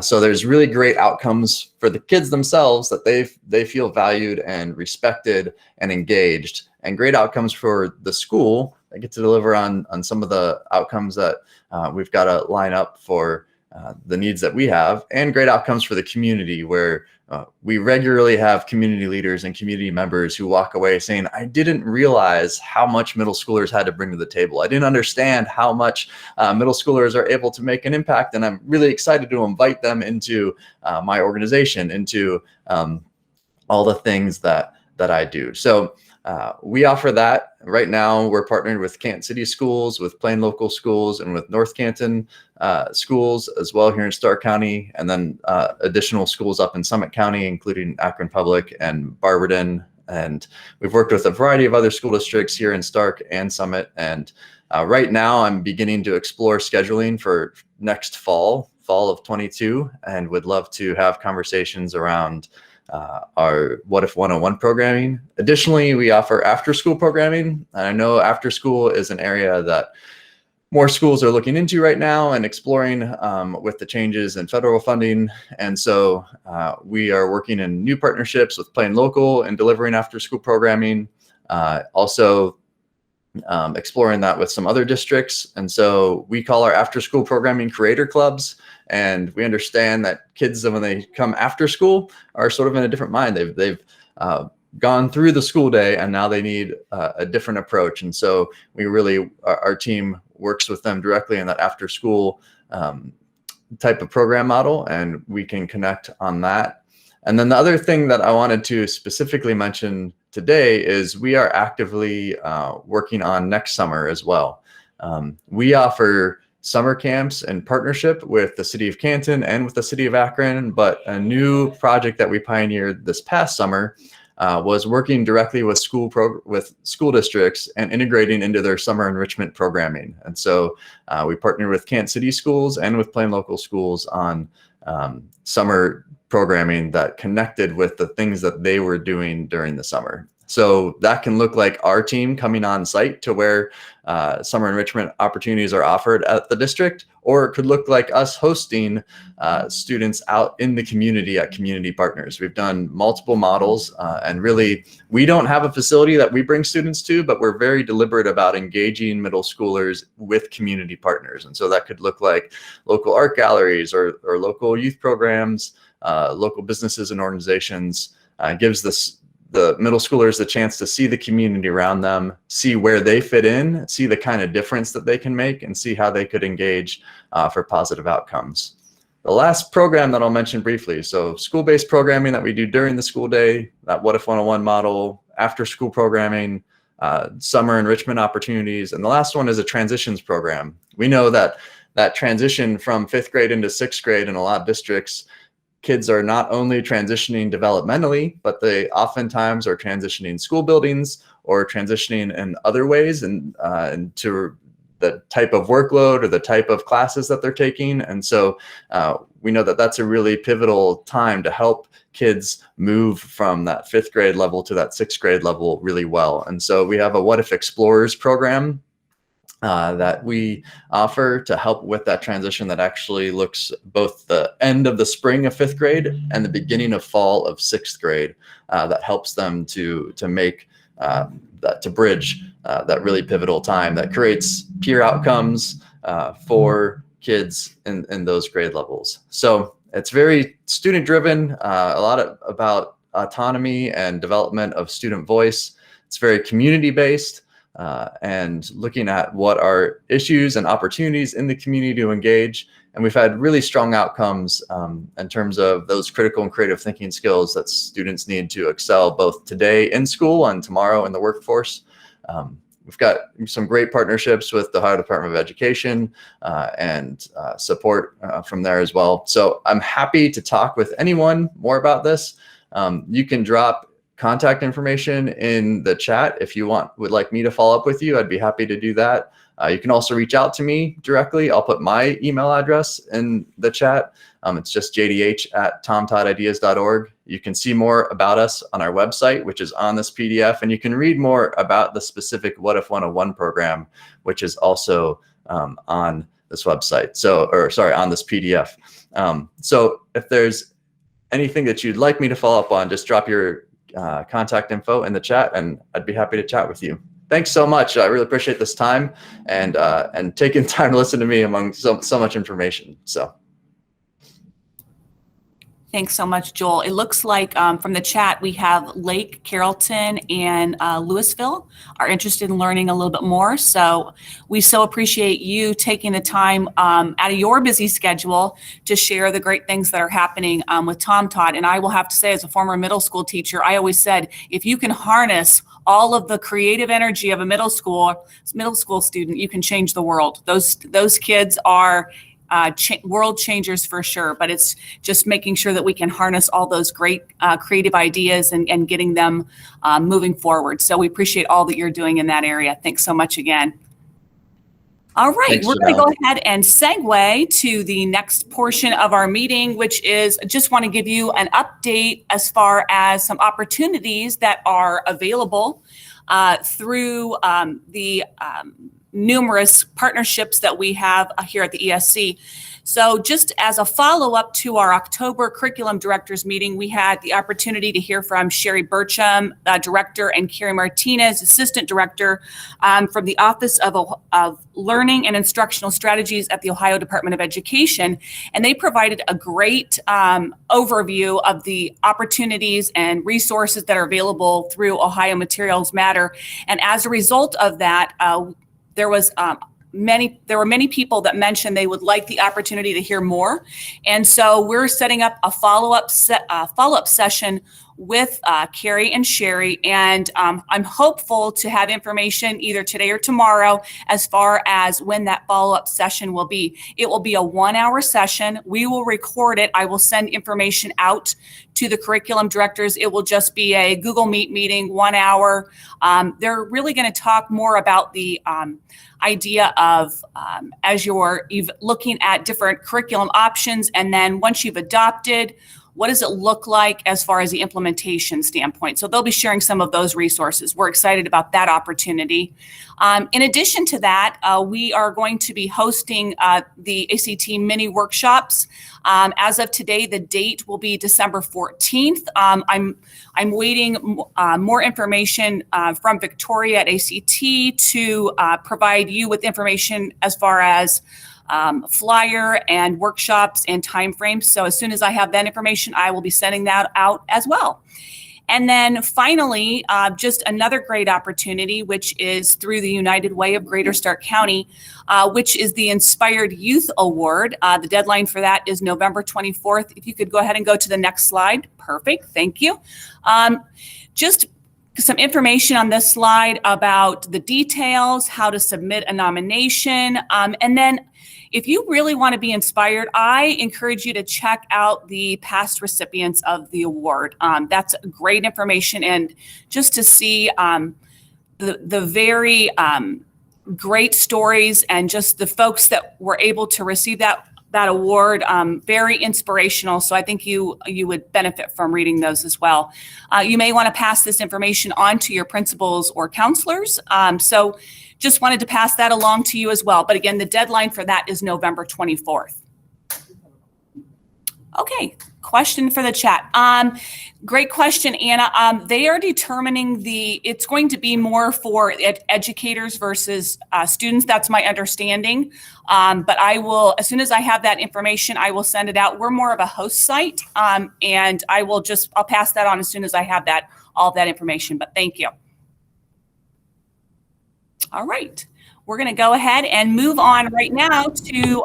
So there's really great outcomes for the kids themselves, that they feel valued and respected and engaged, and great outcomes for the school. They get to deliver on some of the outcomes that we've got to line up for the needs that we have, and great outcomes for the community, where we regularly have community leaders and community members who walk away saying, I didn't realize how much middle schoolers had to bring to the table. I didn't understand how much middle schoolers are able to make an impact, and I'm really excited to invite them into my organization, into all the things that I do. So we offer that. Right now, we're partnered with Canton City Schools, with Plain Local Schools, and with North Canton Schools as well here in Stark County, and then additional schools up in Summit County, including Akron Public and Barberton. And we've worked with a variety of other school districts here in Stark and Summit. And Right now, I'm beginning to explore scheduling for next fall of 22, and would love to have conversations around our What If 101 programming. Additionally, we offer after-school programming, and I know after-school is an area that more schools are looking into right now and exploring with the changes in federal funding. And so we are working in new partnerships with Plain Local and delivering after-school programming. Also exploring that with some other districts. And so we call our after-school programming creator clubs. And we understand that kids, when they come after school, are sort of in a different mind. They've gone through the school day, and now they need a different approach. And so we really, our team works with them directly in that after school type of program model, and we can connect on that. And then the other thing that I wanted to specifically mention today is we are actively working on next summer as well. We offer summer camps in partnership with the City of Canton and with the City of Akron, but a new project that we pioneered this past summer was working directly with school districts and integrating into their summer enrichment programming. And so we partnered with Kent City Schools and with Plain Local Schools on summer programming that connected with the things that they were doing during the summer. So that can look like our team coming on site to where summer enrichment opportunities are offered at the district, or it could look like us hosting students out in the community at community partners. We've done multiple models, and really we don't have a facility that we bring students to, but we're very deliberate about engaging middle schoolers with community partners. And so that could look like local art galleries or local youth programs, local businesses and organizations. Gives the middle schoolers the chance to see the community around them, see where they fit in, see the kind of difference that they can make, and see how they could engage for positive outcomes. The last program that I'll mention briefly, so school-based programming that we do during the school day, that What If 101 model, after-school programming, summer enrichment opportunities, and the last one is a transitions program. We know that transition from 5th grade into 6th grade in a lot of districts, kids are not only transitioning developmentally, but they oftentimes are transitioning school buildings or transitioning in other ways and to the type of workload or the type of classes that they're taking. And so we know that that's a really pivotal time to help kids move from that 5th grade level to that 6th grade level really well. And so we have a What If Explorers program that we offer to help with that transition that actually looks both the end of the spring of 5th grade and the beginning of fall of 6th grade, that helps them to make that, to bridge that really pivotal time that creates peer outcomes for kids in those grade levels. So it's very student driven, a lot about autonomy and development of student voice. It's very community based. And looking at what are issues and opportunities in the community to engage. And we've had really strong outcomes in terms of those critical and creative thinking skills that students need to excel both today in school and tomorrow in the workforce. We've got some great partnerships with the Ohio Department of Education and support from there as well. So I'm happy to talk with anyone more about this. You can drop contact information in the chat if you would like me to follow up with you. I'd be happy to do that. You can also reach out to me directly. I'll put my email address in the chat. It's just jdh@tomtoddideas.org. You can see more about us on our website, which is on this PDF, and you can read more about the specific What If 101 program, which is also on this website. On this PDF. So if there's anything that you'd like me to follow up on, just drop your contact info in the chat, and I'd be happy to chat with you. Thanks so much. I really appreciate this time and taking time to listen to me among so much information. So. Thanks so much, Joel. It looks like from the chat, we have Lake, Carrollton, and Louisville are interested in learning a little bit more. So we so appreciate you taking the time out of your busy schedule to share the great things that are happening with Tom Todd. And I will have to say, as a former middle school teacher, I always said, if you can harness all of the creative energy of a middle school student, you can change the world. Those kids are world changers for sure, but it's just making sure that we can harness all those great creative ideas and getting them moving forward. So we appreciate all that you're doing in that area. Thanks so much again. All right, Thanks, we're going to Janelle. go ahead and segue to the next portion of our meeting, which is just want to give you an update as far as some opportunities that are available through the numerous partnerships that we have here at the ESC. So just as a follow-up to our October curriculum directors meeting, we had the opportunity to hear from Sherry Burcham, director, and Carrie Martinez, assistant director, from the Office of Learning and Instructional Strategies at the Ohio Department of Education. And they provided a great overview of the opportunities and resources that are available through Ohio Materials Matter. And as a result of that, there were many people that mentioned they would like the opportunity to hear more. And so we're setting up a follow-up session with Carrie and Sherry. And I'm hopeful to have information either today or tomorrow as far as when that follow-up session will be. It will be a 1-hour session. We will record it. I will send information out to the curriculum directors. It will just be a Google Meet meeting, 1 hour. They're really going to talk more about the idea of as you're looking at different curriculum options, and then once you've adopted, what does it look like as far as the implementation standpoint? So they'll be sharing some of those resources. We're excited about that opportunity. In addition to that, we are going to be hosting the ACT mini workshops. As of today, the date will be December 14th. I'm waiting more information from Victoria at ACT to provide you with information as far as flyer and workshops and timeframes. So as soon as I have that information, I will be sending that out as well. And then finally, just another great opportunity, which is through the United Way of Greater Stark County, which is the Inspired Youth Award. The deadline for that is November 24th. If you could go ahead and go to the next slide. Perfect. Thank you. Just some information on this slide about the details, how to submit a nomination, and then if you really want to be inspired, I encourage you to check out the past recipients of the award. That's great information, and just to see the very great stories and just the folks that were able to receive that award, very inspirational. So I think you would benefit from reading those as well. You may want to pass this information on to your principals or counselors. So just wanted to pass that along to you as well. But again, the deadline for that is November 24th. Okay, question for the chat. Great question, Anna. They are determining it's going to be more for educators versus students. That's my understanding. But I will, as soon as I have that information, I will send it out. We're more of a host site, and I'll pass that on as soon as I have all of that information. But thank you. All right. We're going to go ahead and move on right now to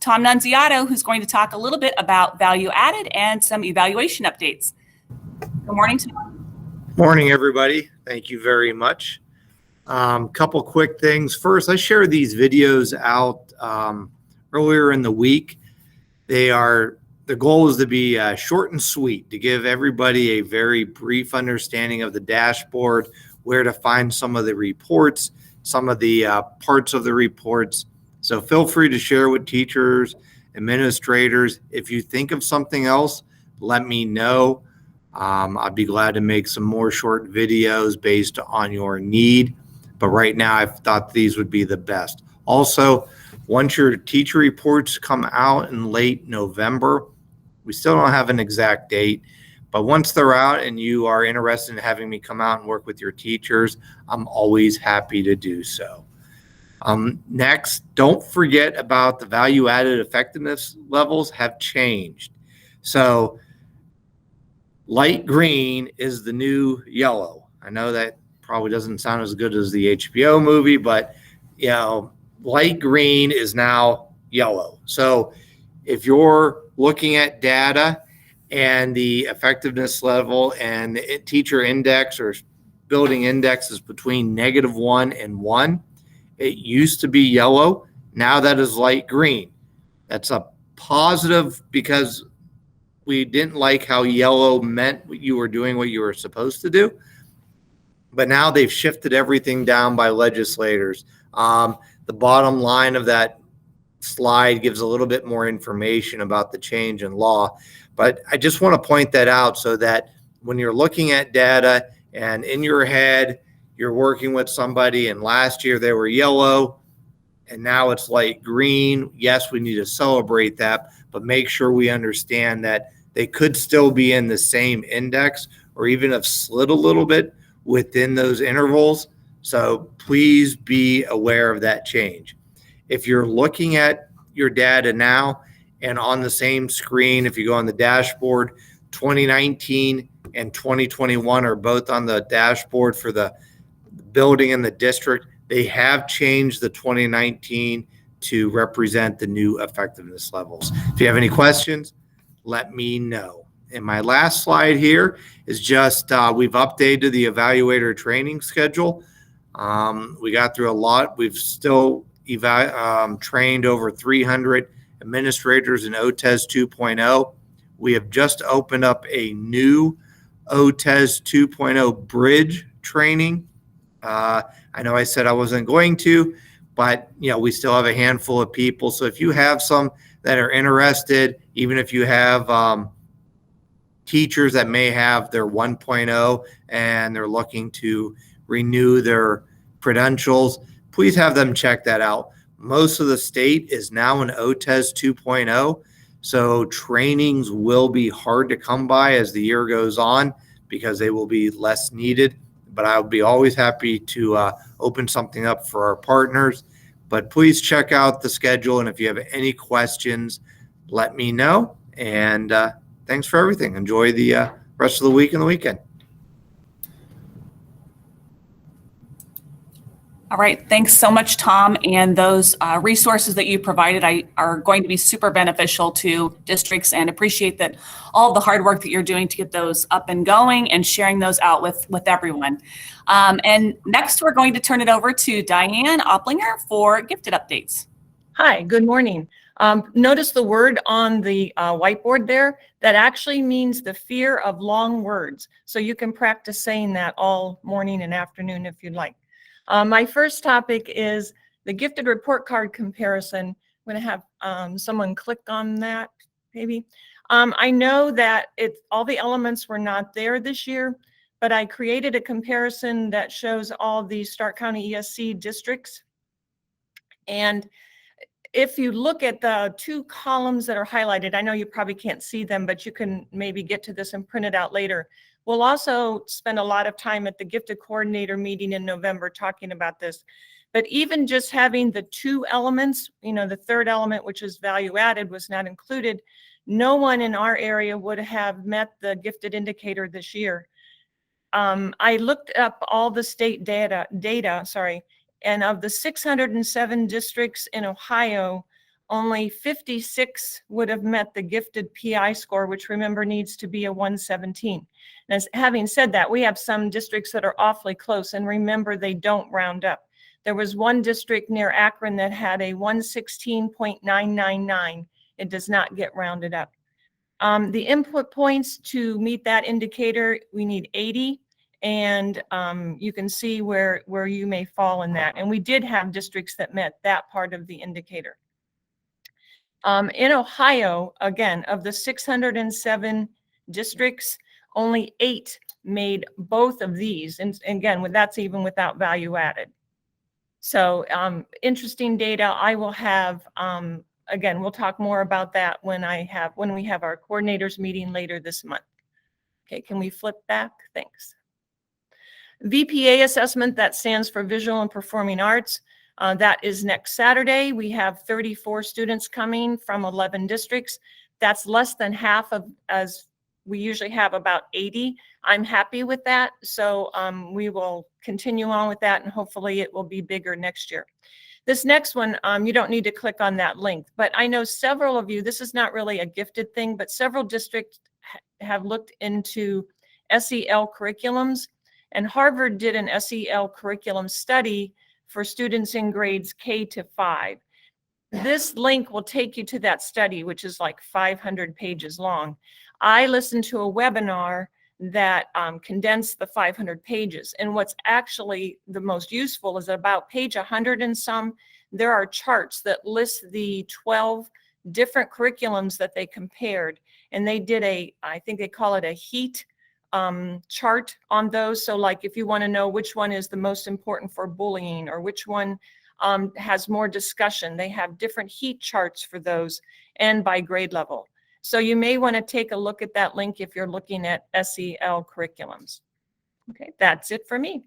Tom Nunziato, who's going to talk a little bit about value added and some evaluation updates. Good morning, Tom. Morning, everybody. Thank you very much. Couple quick things. First, I shared these videos out earlier in the week. The goal is to be short and sweet, to give everybody a very brief understanding of the dashboard, where to find some of the reports, some of the parts of the reports. So feel free to share with teachers, administrators. If you think of something else, let me know. I'd be glad to make some more short videos based on your need. But right now, I thought these would be the best. Also, once your teacher reports come out in late November, we still don't have an exact date, but once they're out and you are interested in having me come out and work with your teachers, I'm always happy to do so. Next, don't forget about the value-added effectiveness levels have changed. So light green is the new yellow. I know that probably doesn't sound as good as the HBO movie, but light green is now yellow. So if you're looking at data and the effectiveness level and the teacher index or building index is between -1 and 1, it used to be yellow. Now that is light green. That's a positive because we didn't like how yellow meant you were doing what you were supposed to do. But now they've shifted everything down by legislators The bottom line of that slide gives a little bit more information about the change in law, but I just want to point that out so that when you're looking at data and in your head, you're working with somebody and last year they were yellow and now it's light green. Yes, we need to celebrate that, but make sure we understand that they could still be in the same index or even have slid a little bit within those intervals. So please be aware of that change. If you're looking at your data now and on the same screen, if you go on the dashboard, 2019 and 2021 are both on the dashboard for the building and the district. They have changed the 2019 to represent the new effectiveness levels. If you have any questions, let me know. And my last slide here is just we've updated the Evaluator training schedule. We got through a lot. We've still trained over 300 administrators in OTES 2.0. We have just opened up a new OTES 2.0 bridge training. I know I said I wasn't going to, but we still have a handful of people. So if you have some that are interested, even if you have teachers that may have their 1.0 and they're looking to renew their credentials, please have them check that out. Most of the state is now in OTES 2.0, so trainings will be hard to come by as the year goes on because they will be less needed. But I would be always happy to open something up for our partners. But please check out the schedule, and if you have any questions, let me know. And thanks for everything. Enjoy the rest of the week and the weekend. All right, thanks so much, Tom. And those resources that you provided are going to be super beneficial to districts, and appreciate that all the hard work that you're doing to get those up and going and sharing those out with everyone. And next, we're going to turn it over to Diane Opplinger for gifted updates. Hi, good morning. Notice the word on the whiteboard there. That actually means the fear of long words. So you can practice saying that all morning and afternoon if you'd like. My first topic is the gifted report card comparison. I'm going to have someone click on that, maybe. I know that all the elements were not there this year, but I created a comparison that shows all the Stark County ESC districts. And if you look at the two columns that are highlighted, I know you probably can't see them, but you can maybe get to this and print it out later. We'll also spend a lot of time at the gifted coordinator meeting in November talking about this. But even just having the two elements, the third element, which is value added, was not included. No one in our area would have met the gifted indicator this year. I looked up all the state data, and of the 607 districts in Ohio, only 56 would have met the gifted PI score, which remember needs to be a 117. And having said that, we have some districts that are awfully close, and remember, they don't round up. There was one district near Akron that had a 116.999. It does not get rounded up. The input points to meet that indicator, we need 80. And you can see where you may fall in that. And we did have districts that met that part of the indicator. In Ohio, again, of the 607 districts, only 8 made both of these. And again, that's even without value added. So interesting data. I will have, again, we'll talk more about that when we have our coordinators meeting later this month. Okay, can we flip back? Thanks. VPA assessment, that stands for Visual and Performing Arts. That is next Saturday. We have 34 students coming from 11 districts. That's less than half of, as we usually have about 80. I'm happy with that. So we will continue on with that, and hopefully it will be bigger next year. This next one, you don't need to click on that link, but I know several of you, this is not really a gifted thing, but several districts have looked into SEL curriculums. And Harvard did an SEL curriculum study for students in grades K to 5. This link will take you to that study, which is like 500 pages long. I listened to a webinar that condense the 500 pages. And what's actually the most useful is about page 100 and some, there are charts that list the 12 different curriculums that they compared. And they did I think they call it a heat chart on those. So like if you want to know which one is the most important for bullying or which one has more discussion, they have different heat charts for those and by grade level. So you may want to take a look at that link if you're looking at SEL curriculums. Okay, that's it for me.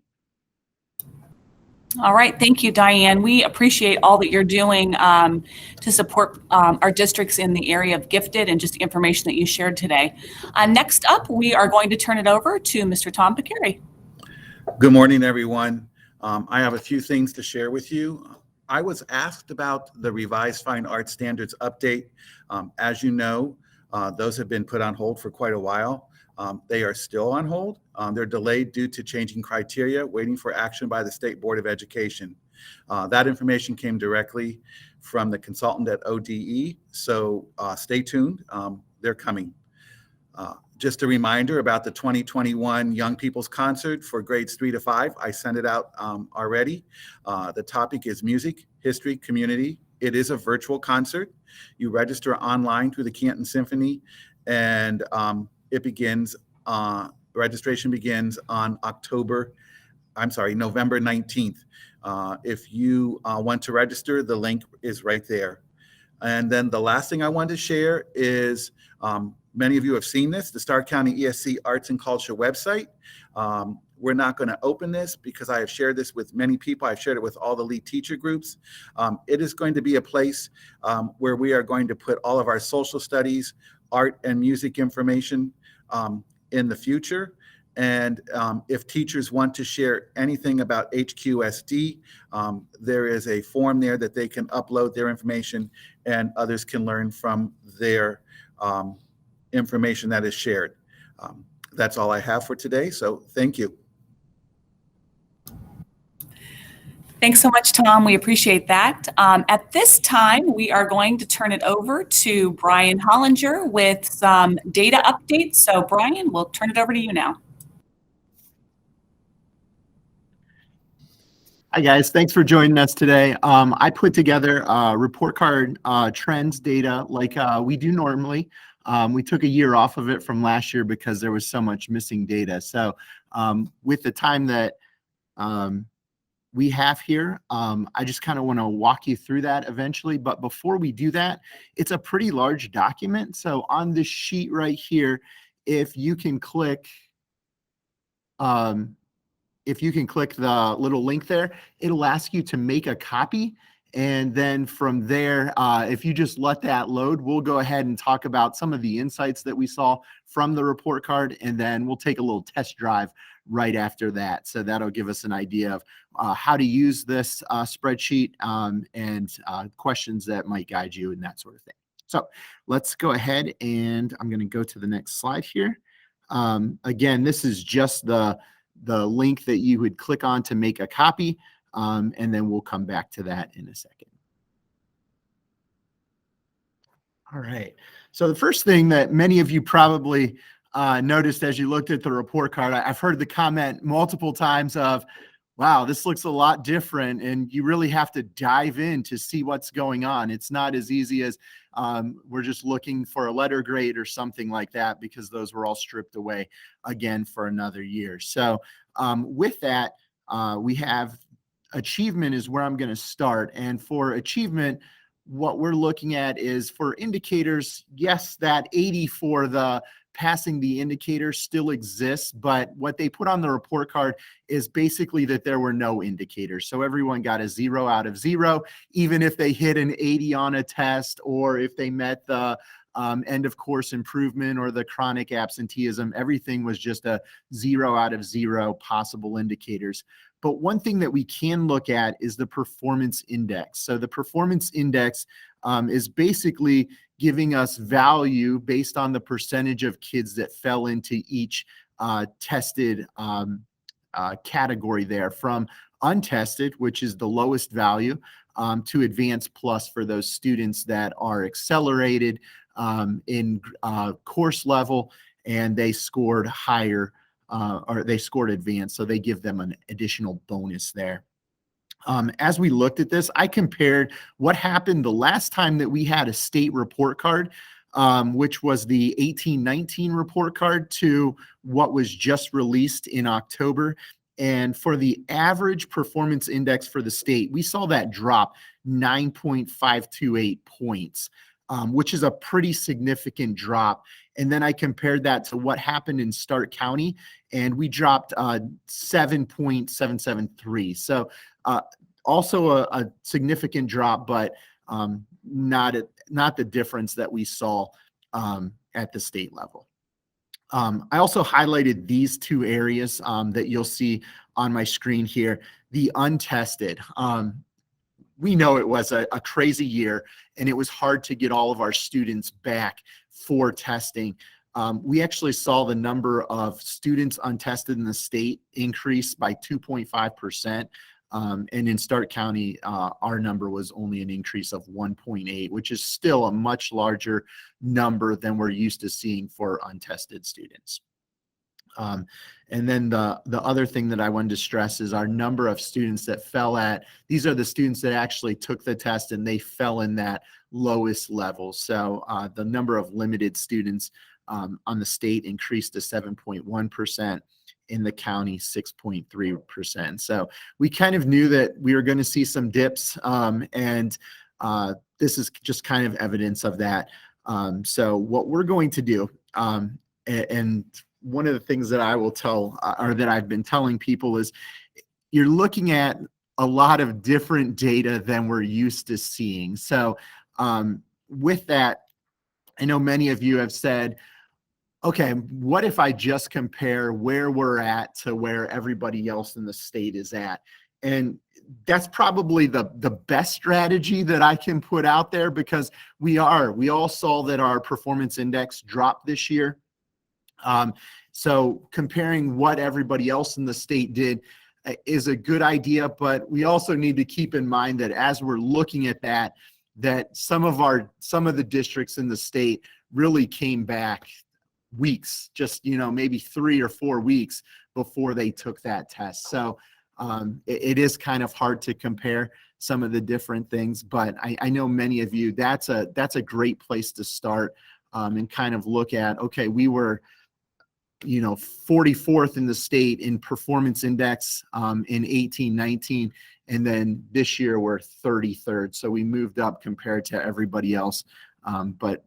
All right, thank you, Diane. We appreciate all that you're doing to support our districts in the area of gifted and just the information that you shared today. Next up, we are going to turn it over to Mr. Tom Picari. Good morning, everyone. I have a few things to share with you. I was asked about the revised fine arts standards update. As you know, those have been put on hold for quite a while. They are still on hold. They're delayed due to changing criteria, waiting for action by the State Board of Education. That information came directly from the consultant at ODE, so stay tuned. They're coming. Just a reminder about the 2021 Young People's Concert for grades 3 to 5. I sent it out already. The topic is music, history, community. It is a virtual concert. You register online through the Canton Symphony, and registration begins on November 19th. If you want to register, the link is right there. And then the last thing I wanted to share is, many of you have seen this, the Stark County ESC Arts and Culture website. We're not going to open this because I have shared this with many people. I've shared it with all the lead teacher groups. It is going to be a place where we are going to put all of our social studies, art and music information in the future. And if teachers want to share anything about HQSD, there is a form there that they can upload their information and others can learn from their information that is shared. That's all I have for today, so thank you. Thanks so much, Tom. We appreciate that. At this time, we are going to turn it over to Brian Hollinger with some data updates. So Brian, we'll turn it over to you now. Hi guys, thanks for joining us today. I put together a report card trends data like we do normally. We took a year off of it from last year because there was so much missing data. So with the time that we have here, I just kind of want to walk you through that eventually. But before we do that, it's a pretty large document. So on this sheet right here, if you can click the little link there, it'll ask you to make a copy. And then from there, if you just let that load, we'll go ahead and talk about some of the insights that we saw from the report card. And then we'll take a little test drive right after that. So that'll give us an idea of how to use this spreadsheet and questions that might guide you and that sort of thing. So let's go ahead and I'm going to go to the next slide here. Again, this is just the link that you would click on to make a copy, and then we'll come back to that in a second. All right. So the first thing that many of you probably noticed as you looked at the report card, I've heard the comment multiple times of, wow, this looks a lot different, and you really have to dive in to see what's going on. It's not as easy as we're just looking for a letter grade or something like that, because those were all stripped away again for another year. So with that, we have achievement is where I'm going to start. And for achievement, what we're looking at is for indicators, yes, that 80 for the passing the indicator still exists, but what they put on the report card is basically that there were no indicators. So everyone got a 0 out of 0, even if they hit an 80 on a test, or if they met the end of course improvement or the chronic absenteeism, everything was just a 0 out of 0 possible indicators. But one thing that we can look at is the performance index. So the performance index is basically giving us value based on the percentage of kids that fell into each tested category there, from untested, which is the lowest value, to advanced plus for those students that are accelerated in course level. and they scored higher, or they scored advanced, so they give them an additional bonus there. As we looked at this, I compared what happened the last time that we had a state report card, which was the 18-19 report card, to what was just released in October. And for the average performance index for the state, we saw that drop 9.528 points, which is a pretty significant drop. And then I compared that to what happened in Stark County, and we dropped 7.773. So also a significant drop, but not the difference that we saw at the state level. I also highlighted these two areas that you'll see on my screen here. The untested. We know it was a crazy year, and it was hard to get all of our students back for testing. We actually saw the number of students untested in the state increase by 2.5%. And in Stark County, our number was only an increase of 1.8, which is still a much larger number than we're used to seeing for untested students. And then the other thing that I wanted to stress is our number of students that fell at, these are the students that actually took the test and they fell in that lowest level. So the number of limited students on the state increased to 7.1%. In the county, 6.3%. So we kind of knew that we were going to see some dips, and this is just kind of evidence of that. So what we're going to do, and one of the things that I will tell, or that I've been telling people, is you're looking at a lot of different data than we're used to seeing. So with that, I know many of you have said, okay, what if I just compare where we're at to where everybody else in the state is at? And that's probably the best strategy that I can put out there, because we all saw that our performance index dropped this year. So comparing what everybody else in the state did is a good idea, but we also need to keep in mind that as we're looking at that some of the districts in the state really came back weeks, just, maybe 3 or 4 weeks before they took that test. So it is kind of hard to compare some of the different things, but I know many of you, that's a great place to start and kind of look at, okay, we were 44th in the state in performance index in 18-19, and then this year we're 33rd. So we moved up compared to everybody else, but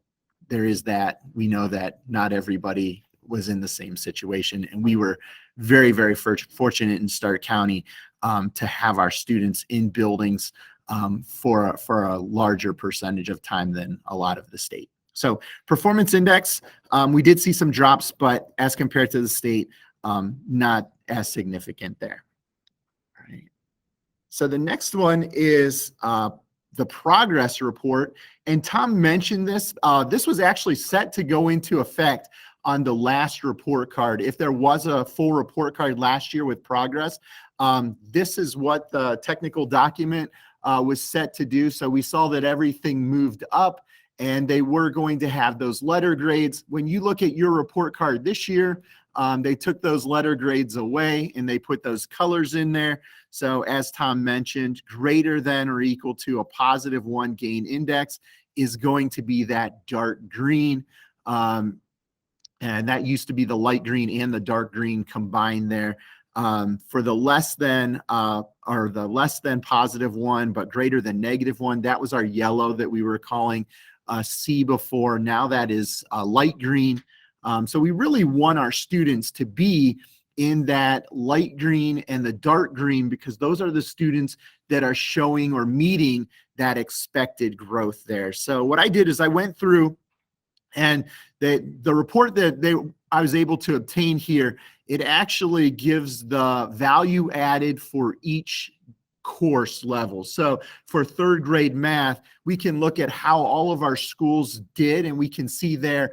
there is that. We know that not everybody was in the same situation, and we were very, very fortunate in Stark County to have our students in buildings for a larger percentage of time than a lot of the state. So performance index, we did see some drops, but as compared to the state, not as significant there. All right. So the next one is the progress report. And Tom mentioned this. This was actually set to go into effect on the last report card. If there was a full report card last year with progress, this is what the technical document was set to do. So we saw that everything moved up, and they were going to have those letter grades. When you look at your report card this year, they took those letter grades away and they put those colors in there. So as Tom mentioned, greater than or equal to a +1 gain index is going to be that dark green. And that used to be the light green and the dark green combined there. For the less than or the less than +1 but greater than -1, that was our yellow that we were calling C before. Now that is light green. So we really want our students to be in that light green and the dark green, because those are the students that are showing or meeting that expected growth there. So what I did is I went through, and the report that I was able to obtain here, it actually gives the value added for each course level. So for 3rd grade math, we can look at how all of our schools did, and we can see their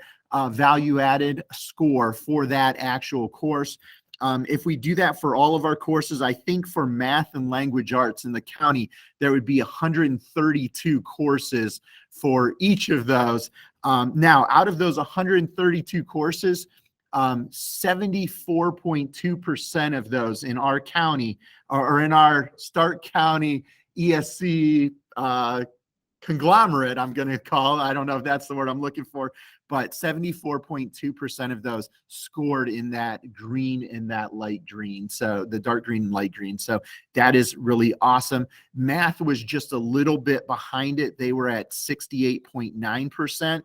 value added score for that actual course. If we do that for all of our courses, I think for math and language arts in the county, there would be 132 courses for each of those. Now, out of those 132 courses, 74.2% of those in our county or in our Stark County ESC conglomerate, I'm going to call it. I don't know if that's the word I'm looking for, but 74.2% of those scored in that green and that light green. So the dark green and light green. So that is really awesome. Math was just a little bit behind it. They were at 68.9%.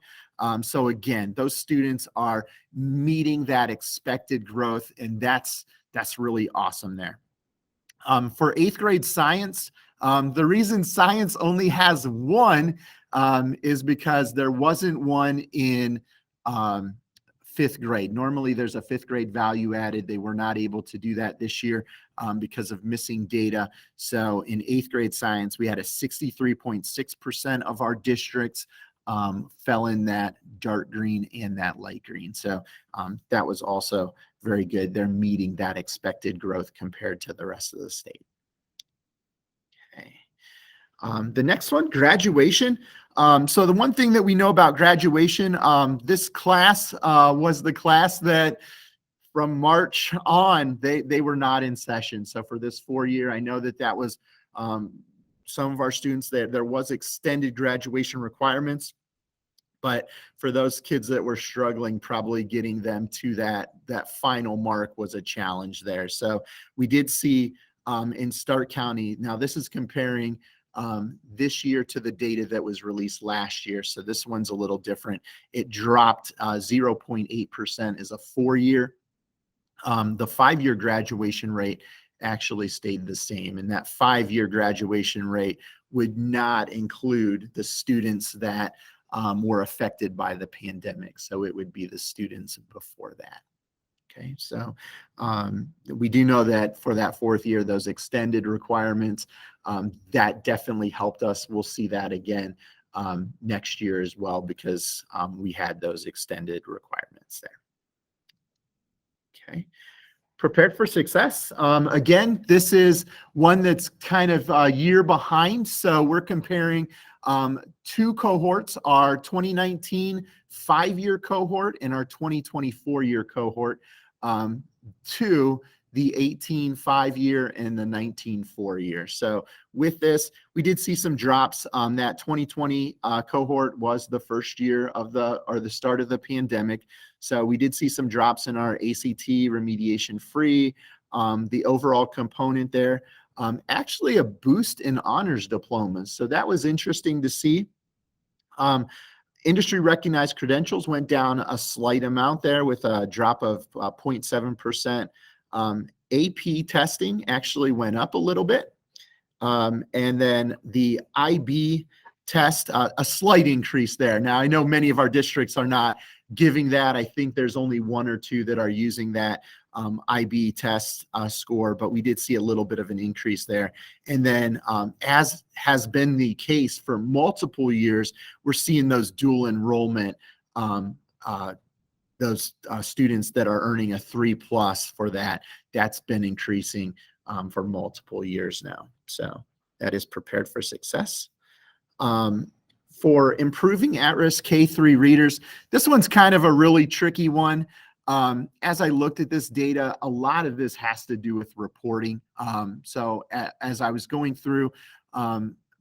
So again, those students are meeting that expected growth, and that's really awesome there. For 8th grade science, the reason science only has one is because there wasn't one in 5th grade. Normally there's a 5th grade value added. They were not able to do that this year because of missing data. So in 8th grade science, we had a 63.6% of our districts fell in that dark green and that light green. So that was also very good. They're meeting that expected growth compared to the rest of the state. Okay. The next one, graduation. So the one thing that we know about graduation, this class was the class that from March on, they were not in session. So for this 4-year, I know that was some of our students, there was extended graduation requirements. But for those kids that were struggling, probably getting them to that final mark was a challenge there. So we did see in Stark County, now this is comparing this year to the data that was released last year. So this one's a little different. It dropped 0.8% as a 4-year. The 5-year graduation rate actually stayed the same. And that 5-year graduation rate would not include the students that were affected by the pandemic. So it would be the students before that. Okay, so we do know that for that 4th year, those extended requirements, that definitely helped us. We'll see that again next year as well, because we had those extended requirements there. Okay. Prepared for success. Again, this is one that's kind of a year behind. So we're comparing 2 cohorts, our 2019 5-year cohort and our 2020 4-year cohort, to the 18 5-year and the 19 4-year. So with this, we did see some drops. That 2020 cohort was the first year of the start of the pandemic. So we did see some drops in our ACT remediation free, the overall component there, actually a boost in honors diplomas. So that was interesting to see. Industry recognized credentials went down a slight amount there with a drop of 0.7%. AP testing actually went up a little bit. And then the IB test, a slight increase there. Now, I know many of our districts are not giving that. I think there's only 1 or 2 that are using that IB test score, but we did see a little bit of an increase there. And then as has been the case for multiple years, we're seeing those dual enrollment, those students that are earning a 3+ for that. That's been increasing for multiple years now. So that is prepared for success. For improving at-risk K-3 readers, this one's kind of a really tricky one. As I looked at this data, a lot of this has to do with reporting. So as I was going through,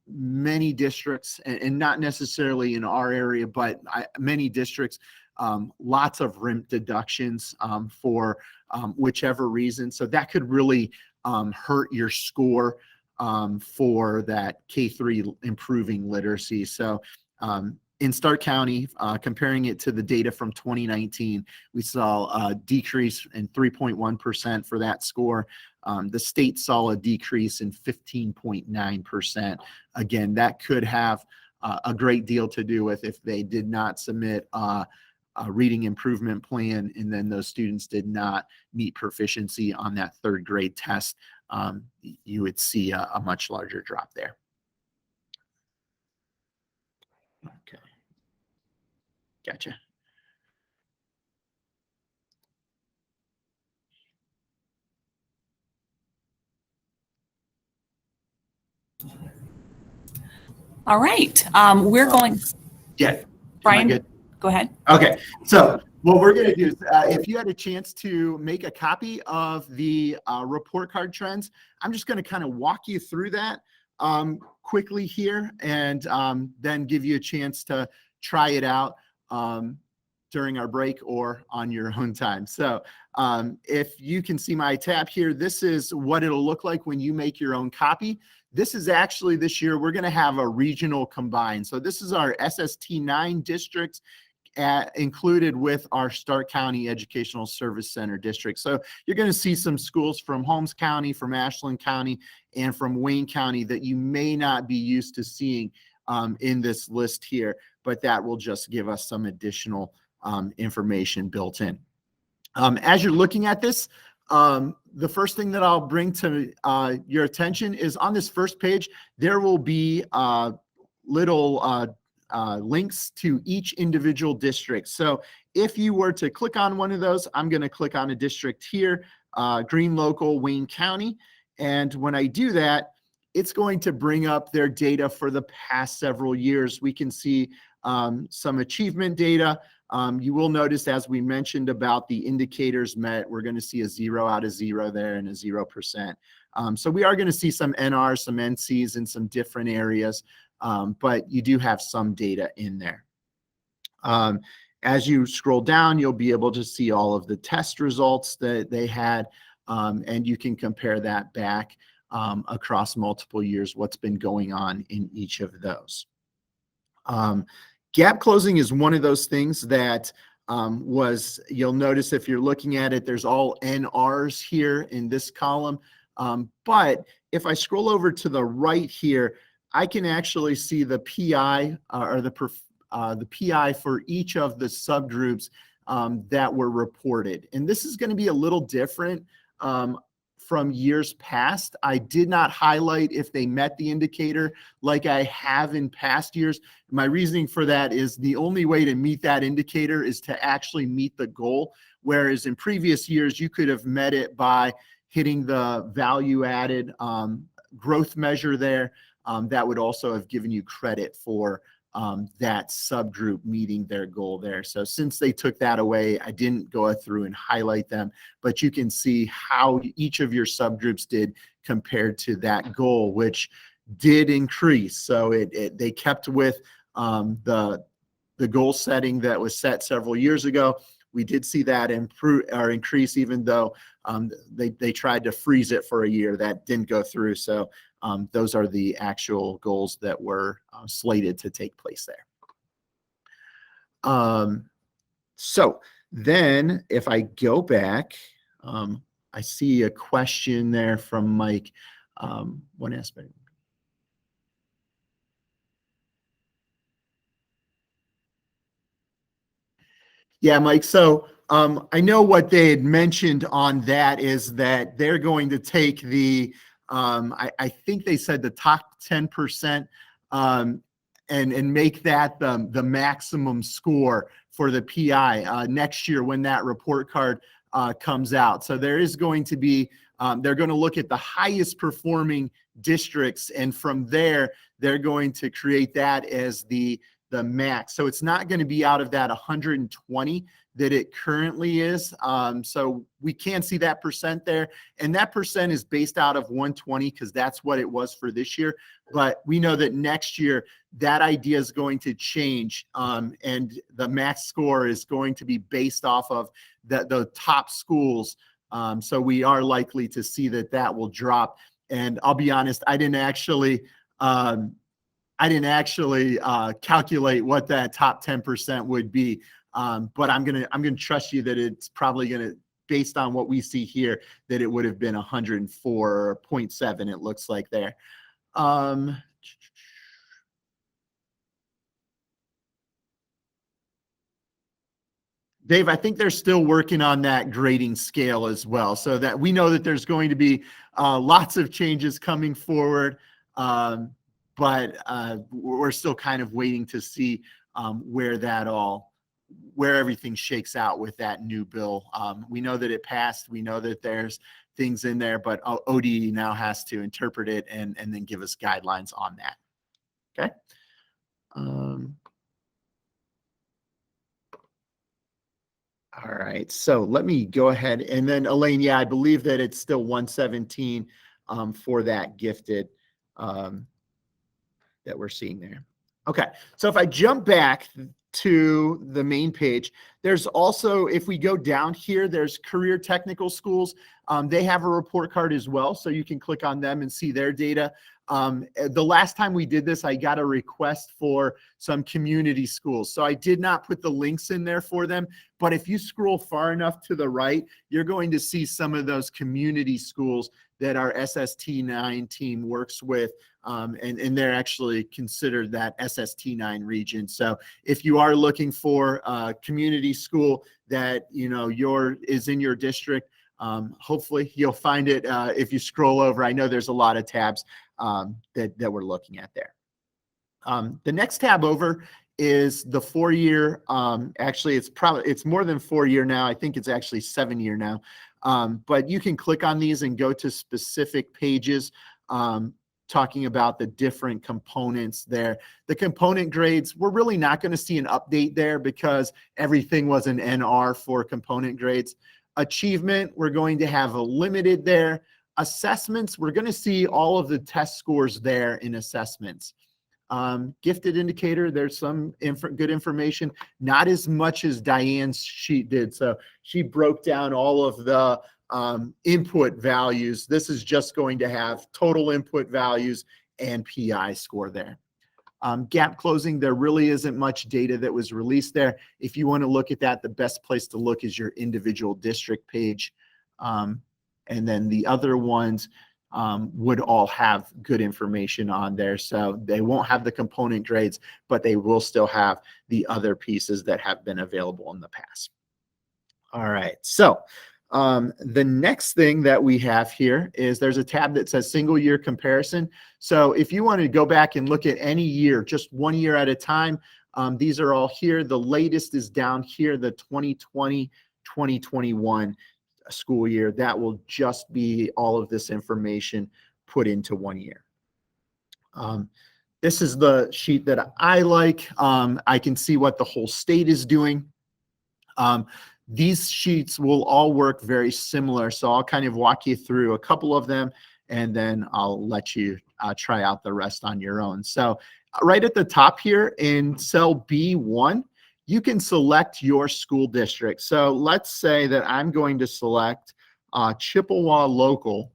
many districts, and not necessarily in our area, but many districts, lots of RIMP deductions for whichever reason. So that could really hurt your score for that K-3 improving literacy. So in Stark County, comparing it to the data from 2019, we saw a decrease in 3.1% for that score. The state saw a decrease in 15.9%. Again, that could have a great deal to do with if they did not submit a reading improvement plan, and then those students did not meet proficiency on that 3rd grade test. You would see a much larger drop there. Okay. Gotcha. All right. We're going. Yeah. Brian, go ahead. Okay. So What we're going to do is, if you had a chance to make a copy of the report card trends, I'm just going to kind of walk you through that quickly here, and then give you a chance to try it out during our break or on your own time. So if you can see my tab here, this is what it'll look like when you make your own copy. This is actually, this year, we're going to have a regional combine. So this is our SST9 districts included with our Stark County Educational Service Center district. So you're going to see some schools from Holmes County, from Ashland County, and from Wayne County that you may not be used to seeing in this list here, but that will just give us some additional information built in. As you're looking at this, the first thing that I'll bring to your attention is on this first page, there will be little links to each individual district. So if you were to click on one of those, I'm going to click on a district here, Green Local, Wayne County. And when I do that, it's going to bring up their data for the past several years. We can see some achievement data. You will notice, as we mentioned about the indicators met, we're going to see a 0 out of 0 there and a 0%. So we are going to see some NRs, some NCs in some different areas, but you do have some data in there. As you scroll down, you'll be able to see all of the test results that they had, and you can compare that back across multiple years, what's been going on in each of those. Gap closing is one of those things that you'll notice if you're looking at it, there's all NRs here in this column. But if I scroll over to the right here, I can actually see the PI or the PI for each of the subgroups that were reported. And this is going to be a little different from years past. I did not highlight if they met the indicator like I have in past years. My reasoning for that is the only way to meet that indicator is to actually meet the goal, whereas in previous years, you could have met it by hitting the value added growth measure there. That would also have given you credit for that subgroup meeting their goal there. So since they took that away, I didn't go through and highlight them, but you can see how each of your subgroups did compared to that goal, which did increase. So they kept with the goal setting that was set several years ago. We did see that improve or increase, even though they tried to freeze it for a year. That didn't go through. So those are the actual goals that were slated to take place there. So then if I go back, I see a question there from Mike. One aspect. Yeah, Mike. So I know what they had mentioned on that is that they're going to take the, I think they said the top 10% and make that the maximum score for the PI next year when that report card comes out. So there is going to be, they're going to look at the highest performing districts, and from there, they're going to create that as the max. So it's not going to be out of that 120 that it currently is. So we can see that percent there. And that percent is based out of 120 because that's what it was for this year. But we know that next year, that idea is going to change. And the max score is going to be based off of the top schools. So we are likely to see that will drop. And I'll be honest, I didn't actually calculate what that top 10% would be. But I'm gonna trust you that it's probably gonna, based on what we see here, that it would have been 104.7. It looks like there. Dave, I think they're still working on that grading scale as well, so that we know that there's going to be lots of changes coming forward. But we're still kind of waiting to see where everything shakes out with that new bill. We know that it passed. We know that there's things in there, but ODE now has to interpret it and then give us guidelines on that. Okay. right, so let me go ahead, and then Elaine, yeah, I believe that it's still 117 for that gifted that we're seeing there. Okay, so if I jump back to the main page, there's also, if we go down here, there's career technical schools. They have a report card as well, so you can click on them and see their data. The last time we did this, I got a request for some community schools. So I did not put the links in there for them, but if you scroll far enough to the right, you're going to see some of those community schools that our SST9 team works with, and they're actually considered that SST9 region. So if you are looking for a community school that is in your district, hopefully you'll find it if you scroll over. I know there's a lot of tabs that we're looking at there. The next tab over is the 4-year. Actually, it's more than 4-year now. I think it's actually 7-year now. But you can click on these and go to specific pages talking about the different components there. The component grades, we're really not going to see an update there because everything was an NR for component grades. Achievement, we're going to have a limited there. Assessments, we're going to see all of the test scores there in assessments. Gifted indicator, there's some good information, not as much as Diane's sheet did. So she broke down all of the input values. This is just going to have total input values and PI score there. Gap closing, there really isn't much data that was released there. If you want to look at that, the best place to look is your individual district page. And then the other ones would all have good information on there. So they won't have the component grades, but they will still have the other pieces that have been available in the past. All right, so the next thing that we have here is there's a tab that says single year comparison. So if you want to go back and look at any year, just 1 year at a time, these are all here. The latest is down here, the 2020-2021 school year. That will just be all of this information put into 1 year. This is the sheet that I like. I can see what the whole state is doing. These sheets will all work very similar. So I'll kind of walk you through a couple of them, and then I'll let you try out the rest on your own. So right at the top here in cell B1, you can select your school district. So let's say that I'm going to select Chippewa Local.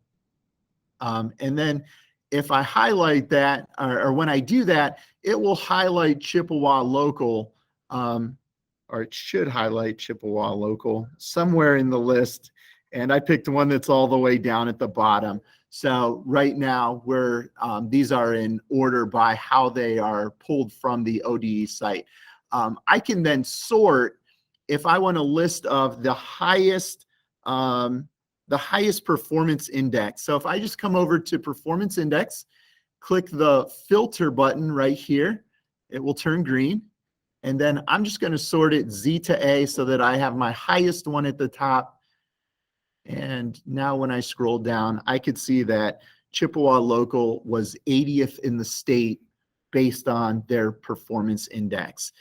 And then if I highlight that, or when I do that, it will highlight Chippewa Local, or it should highlight Chippewa Local somewhere in the list. And I picked one that's all the way down at the bottom. So right now these are in order by how they are pulled from the ODE site. I can then sort if I want a list of the highest performance index. So if I just come over to performance index, click the filter button right here, it will turn green. And then I'm just going to sort it Z to A so that I have my highest one at the top. And now when I scroll down, I could see that Chippewa Local was 80th in the state based on their performance index.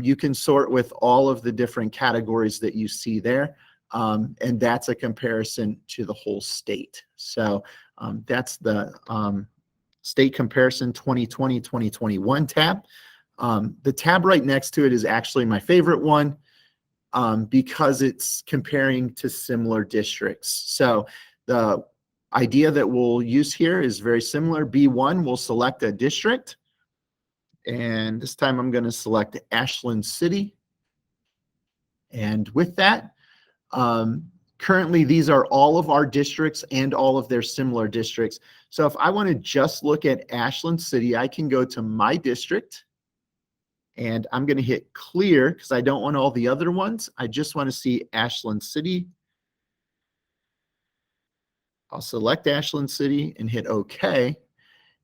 You can sort with all of the different categories that you see there, and that's a comparison to the whole state. So that's the state comparison 2020-2021 tab. The tab right next to it is actually my favorite one because it's comparing to similar districts. So the idea that we'll use here is very similar. B1 will select a district. And this time I'm going to select Ashland City. And with that, currently these are all of our districts and all of their similar districts. So if I want to just look at Ashland City, I can go to my district and I'm going to hit clear because I don't want all the other ones. I just want to see Ashland City. I'll select Ashland City and hit OK.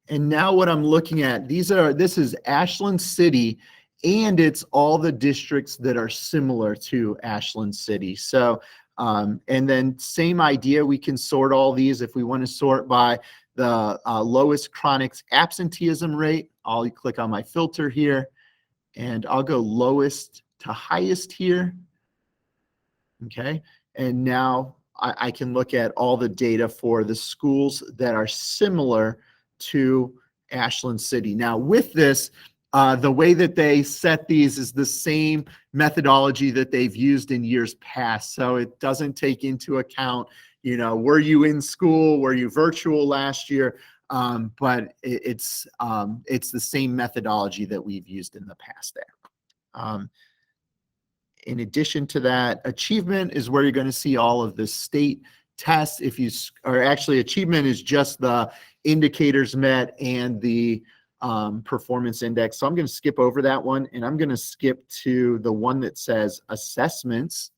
And now what I'm looking at, this is Ashland City, and it's all the districts that are similar to Ashland City. So, and then same idea, we can sort all these. If we want to sort by the lowest chronic absenteeism rate, I'll click on my filter here, and I'll go lowest to highest here. Okay. And now I can look at all the data for the schools that are similar to Ashland City. Now with this, the way that they set these is the same methodology that they've used in years past. So it doesn't take into account, were you in school? Were you virtual last year? But it's the same methodology that we've used in the past there. In addition to that, achievement is where you're going to see all of the state tests. Actually achievement is just the indicators met and the performance index. So I'm going to skip over that one, and I'm going to skip to the one that says assessments.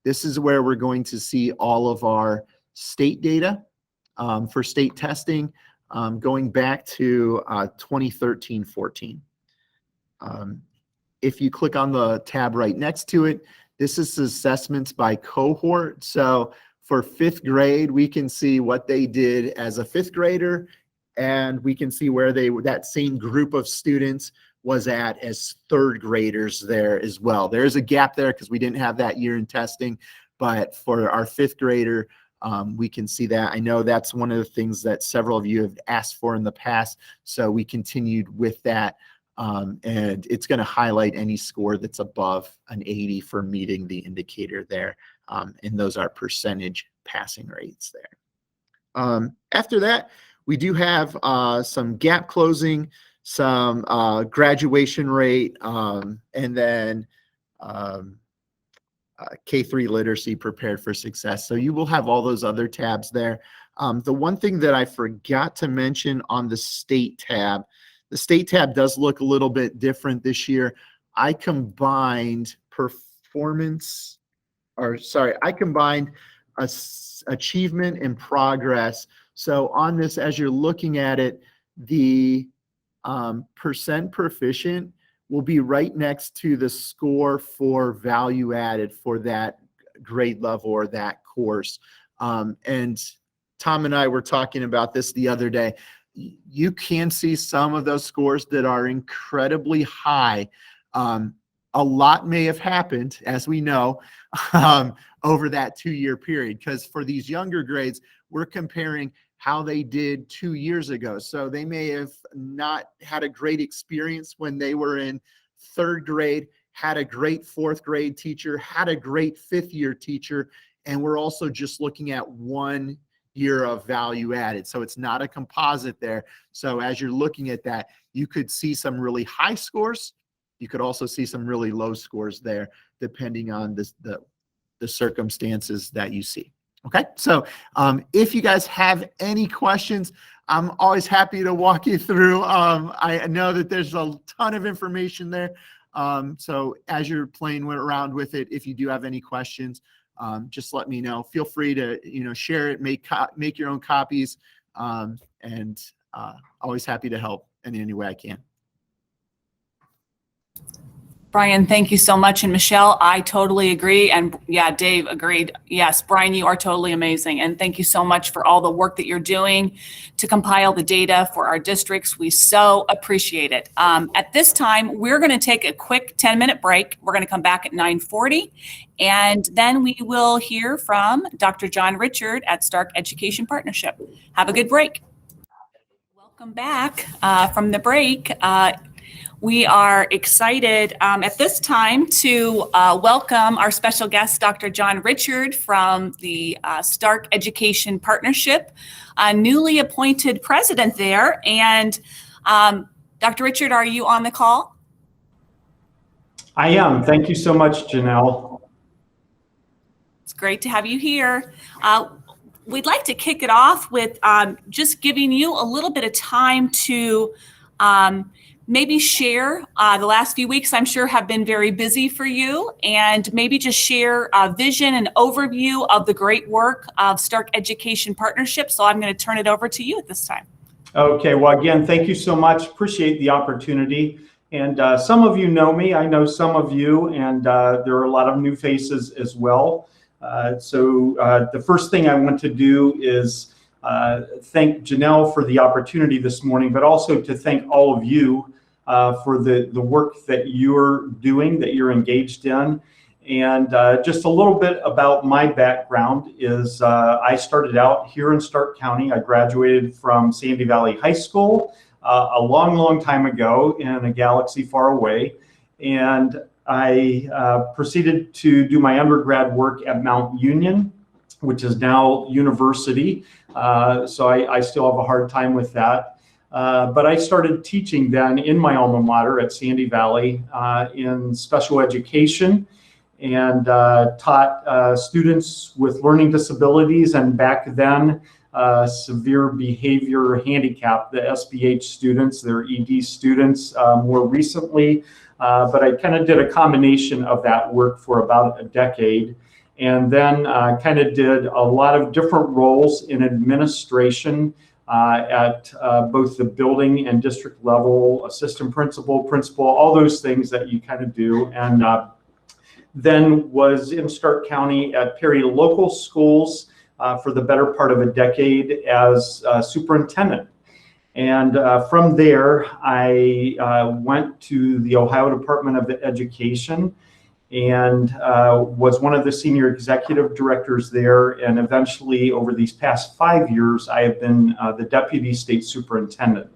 This is where we're going to see all of our state data for state testing going back to 2013-14. If you click on the tab right next to it, this is assessments by cohort. So for 5th grade, we can see what they did as a 5th grader, and we can see where that same group of students was at as 3rd graders there as well. There's a gap there because we didn't have that year in testing, but for our 5th grader, we can see that. I know that's one of the things that several of you have asked for in the past, so we continued with that. And it's going to highlight any score that's above an 80 for meeting the indicator there. And those are percentage passing rates there. After that, we do have some gap closing, some graduation rate, and then K3 literacy prepared for success. So you will have all those other tabs there. The one thing that I forgot to mention on the state tab, the state tab does look a little bit different this year. I combined achievement and progress. So on this, as you're looking at it, the percent proficient will be right next to the score for value added for that grade level or that course. And Tom and I were talking about this the other day. You can see some of those scores that are incredibly high. A lot may have happened, as we know, over that 2-year period, because for these younger grades, we're comparing how they did 2 years ago. So they may have not had a great experience when they were in 3rd grade, had a great 4th grade teacher, had a great 5th year teacher, and we're also just looking at 1 year of value added. So it's not a composite there. So as you're looking at that, you could see some really high scores. You could also see some really low scores there, depending on the circumstances that you see. Okay, so if you guys have any questions, I'm always happy to walk you through. I know that there's a ton of information there. So as you're playing around with it, if you do have any questions, just let me know. Feel free to share it, make your own copies, and always happy to help in any way I can. Brian, thank you so much. And Michelle, I totally agree. And yeah, Dave agreed. Yes, Brian, you are totally amazing. And thank you so much for all the work that you're doing to compile the data for our districts. We so appreciate it. At this time, we're going to take a quick 10-minute break. We're going to come back at 9:40. And then we will hear from Dr. John Richard at Stark Education Partnership. Have a good break. Welcome back from the break. We are excited at this time to welcome our special guest, Dr. John Richard from the Stark Education Partnership, newly appointed president there. And Dr. Richard, are you on the call? I am. Thank you so much, Janelle. It's great to have you here. We'd like to kick it off with just giving you a little bit of time to maybe share the last few weeks, I'm sure, have been very busy for you, and maybe just share a vision and overview of the great work of Stark Education Partnership. So I'm going to turn it over to you at this time. Okay, well, again, thank you so much. Appreciate the opportunity. And some of you know me, I know some of you, and there are a lot of new faces as well. So the first thing I want to do is thank Janelle for the opportunity this morning, but also to thank all of you for the work that you're doing, that you're engaged in. And just a little bit about my background is I started out here in Stark County. I graduated from Sandy Valley High School a long, long time ago in a galaxy far away. And I proceeded to do my undergrad work at Mount Union, which is now university. So I still have a hard time with that. But I started teaching then in my alma mater at Sandy Valley in special education, and taught students with learning disabilities, and back then severe behavior handicap, the SBH students, they're ED students more recently. But I kind of did a combination of that work for about a decade, and then kind of did a lot of different roles in administration at both the building and district level, assistant principal, all those things that you kind of do. And then was in Stark County at Perry Local Schools for the better part of a decade as superintendent. And from there, I went to the Ohio Department of Education and was one of the senior executive directors there. And eventually, over these past 5 years, I have been the deputy state superintendent.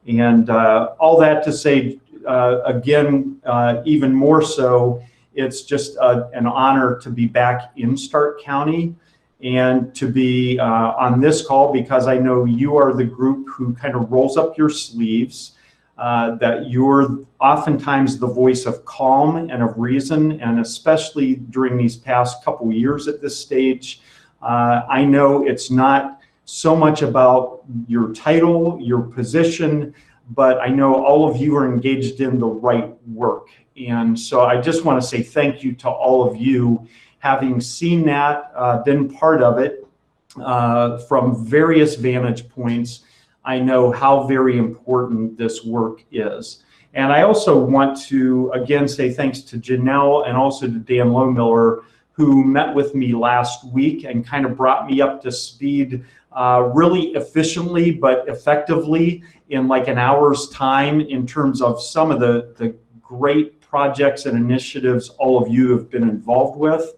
And all that to say, again, even more so, it's just an honor to be back in Stark County and to be on this call, because I know you are the group who kind of rolls up your sleeves, that you're oftentimes the voice of calm and of reason, and especially during these past couple years at this stage. I know it's not so much about your title, your position, but I know all of you are engaged in the right work. And so I just want to say thank you to all of you, having seen that, been part of it from various vantage points. I know how very important this work is. And I also want to, again, say thanks to Janelle and also to Dan Lowmiller, who met with me last week and kind of brought me up to speed really efficiently but effectively in like an hour's time in terms of some of the great projects and initiatives all of you have been involved with.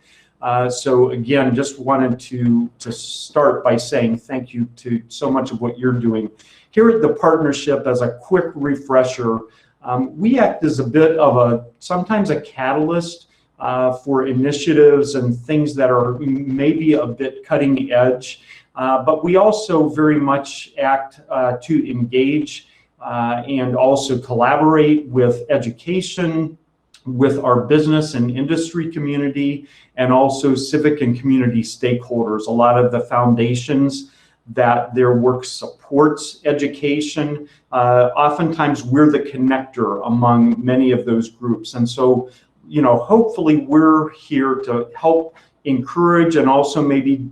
So again, just wanted to start by saying thank you to so much of what you're doing. Here at the partnership, as a quick refresher, we act as a bit of sometimes a catalyst for initiatives and things that are maybe a bit cutting edge, but we also very much act to engage and also collaborate with education, with our business and industry community, and also civic and community stakeholders. A lot of the foundations that their work supports education, oftentimes we're the connector among many of those groups. And so, you know, hopefully we're here to help encourage and also maybe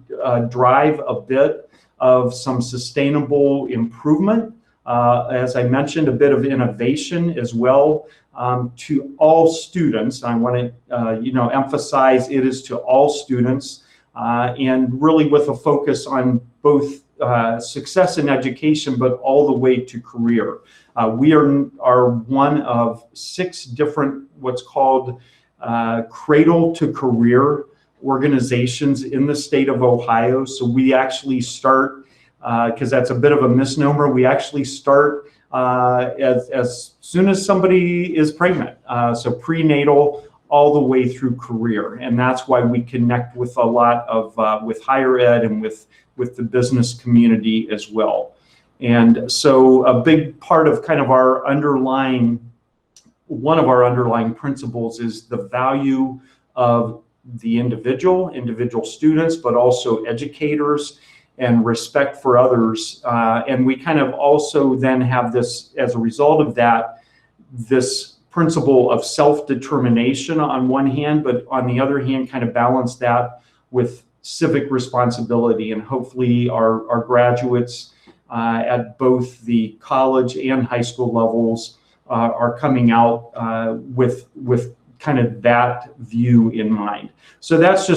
drive a bit of some sustainable improvement. As I mentioned, a bit of innovation as well. To all students. I want to, emphasize it is to all students, and really with a focus on both success in education, but all the way to career. We are one of 6 different what's called cradle to career organizations in the state of Ohio. So we actually start, because that's a bit of a misnomer, we actually start as soon as somebody is pregnant, so prenatal all the way through career, and that's why we connect with a lot of with higher ed and with the business community as well. And so a big part of kind of one of our underlying principles is the value of the individual students, but also educators, and respect for others. And we kind of also then have this, as a result of that, this principle of self-determination on one hand, but on the other hand, kind of balance that with civic responsibility. And hopefully our graduates at both the college and high school levels are coming out with kind of that view in mind. So that's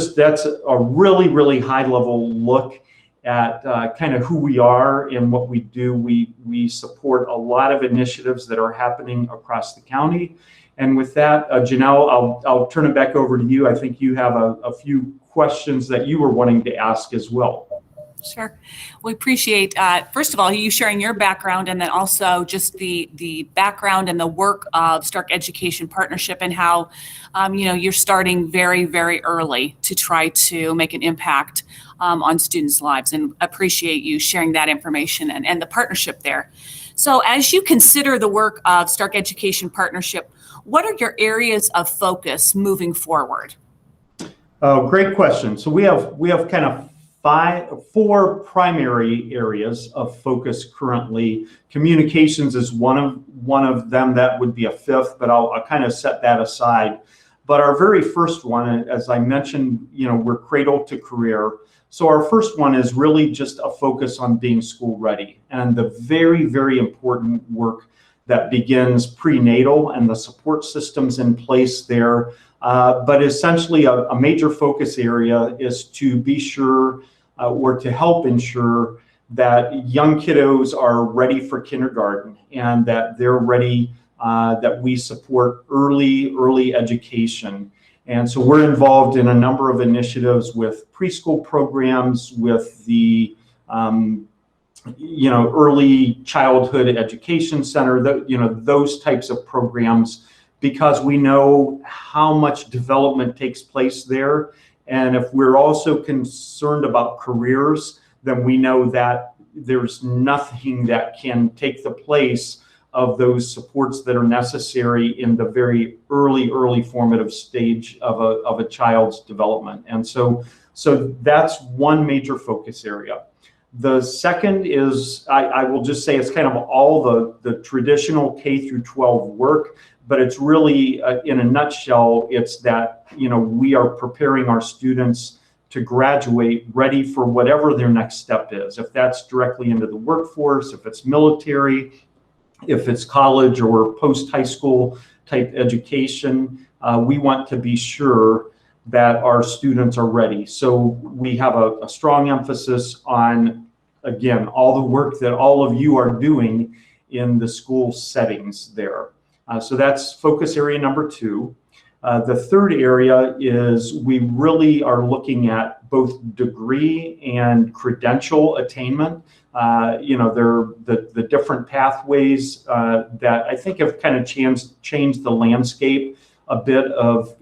a really, really high level look at kind of who we are and what we do. We support a lot of initiatives that are happening across the county. And with that, Janelle, I'll turn it back over to you. I think you have a few questions that you were wanting to ask as well. Sure. We appreciate, first of all, you sharing your background, and then also just the background and the work of Stark Education Partnership, and how, you're starting very, very early to try to make an impact on students' lives, and appreciate you sharing that information and the partnership there. So as you consider the work of Stark Education Partnership, what are your areas of focus moving forward? Oh, great question. So we have kind of four primary areas of focus currently. Communications is one of them. That would be a fifth, but I'll kind of set that aside. But our very first one, as I mentioned, we're cradle to career. So our first one is really just a focus on being school ready, and the very, very important work that begins prenatal and the support systems in place there. But essentially a major focus area is to be sure or to help ensure that young kiddos are ready for kindergarten, and that they're ready, that we support early education. And so we're involved in a number of initiatives with preschool programs, with the early childhood education center, those types of programs, because we know how much development takes place there. And if we're also concerned about careers, then we know that there's nothing that can take the place of those supports that are necessary in the very early formative stage of a child's development. And so that's one major focus area. The second is, I will just say, it's kind of all the traditional K through 12 work, but it's really, in a nutshell, it's that, we are preparing our students to graduate ready for whatever their next step is. If that's directly into the workforce, if it's military, if it's college or post-high school type education, we want to be sure that our students are ready. So we have a strong emphasis on, again, all the work that all of you are doing in the school settings there. So that's focus area number two. The third area is we really are looking at both degree and credential attainment. They're the different pathways that I think have kind of changed the landscape a bit of,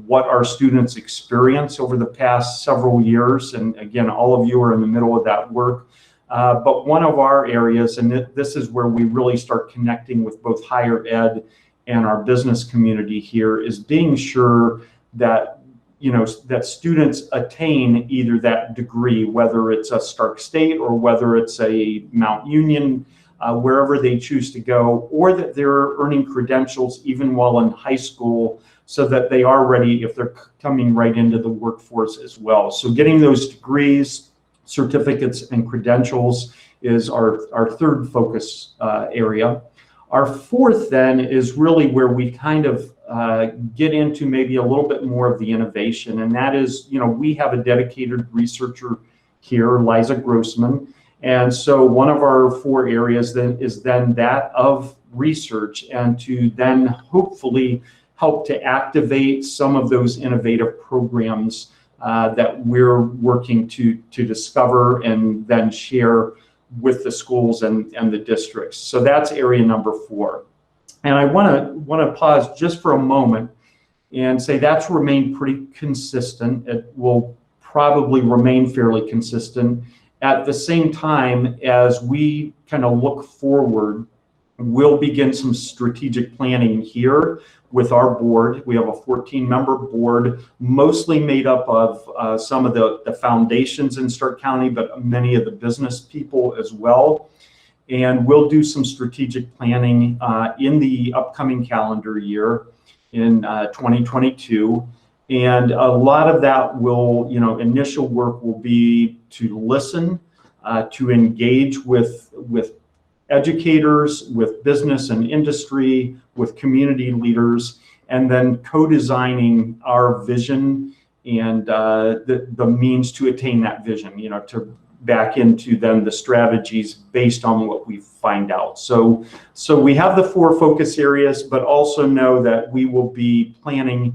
what our students experience over the past several years. And again, all of you are in the middle of that work. But one of our areas, and this is where we really start connecting with both higher ed and our business community here, is being sure that that students attain either that degree, whether it's a Stark State or whether it's a Mount Union, wherever they choose to go, or that they're earning credentials even while in high school, so that they are ready if they're coming right into the workforce as well. So getting those degrees, certificates, and credentials is our third focus area. Our fourth then is really where we kind of get into maybe a little bit more of the innovation, and that is, we have a dedicated researcher here, Liza Grossman, and so one of our four areas then is that of research, and to then hopefully help to activate some of those innovative programs that we're working to discover and then share with the schools and the districts. So that's area number four. And I want to pause just for a moment and say that's remained pretty consistent. It will probably remain fairly consistent. At the same time, as we kind of look forward, we'll begin some strategic planning here with our board. We have a 14-member board, mostly made up of some of the foundations in Stark County, but many of the business people as well. And we'll do some strategic planning in the upcoming calendar year in 2022. And a lot of that will, initial work will be to listen, to engage with educators, with business and industry, with community leaders, and then co-designing our vision and the means to attain that vision, to back into then the strategies based on what we find out. So we have the 4 focus areas, but also know that we will be planning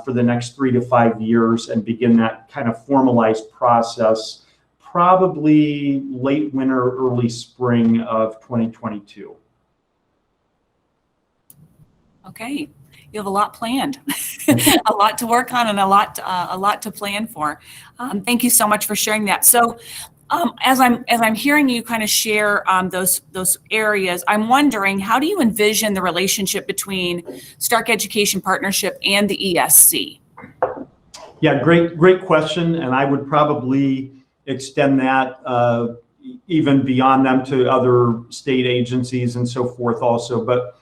for the next 3 to 5 years and begin that kind of formalized process probably late winter, early spring of 2022. Okay, you have a lot planned, a lot to work on, and a lot to plan for. Thank you so much for sharing that. So, as I'm hearing you kind of share those areas, I'm wondering, how do you envision the relationship between Stark Education Partnership and the ESC? Yeah, great question, and I would probably extend that even beyond them to other state agencies and so forth also. But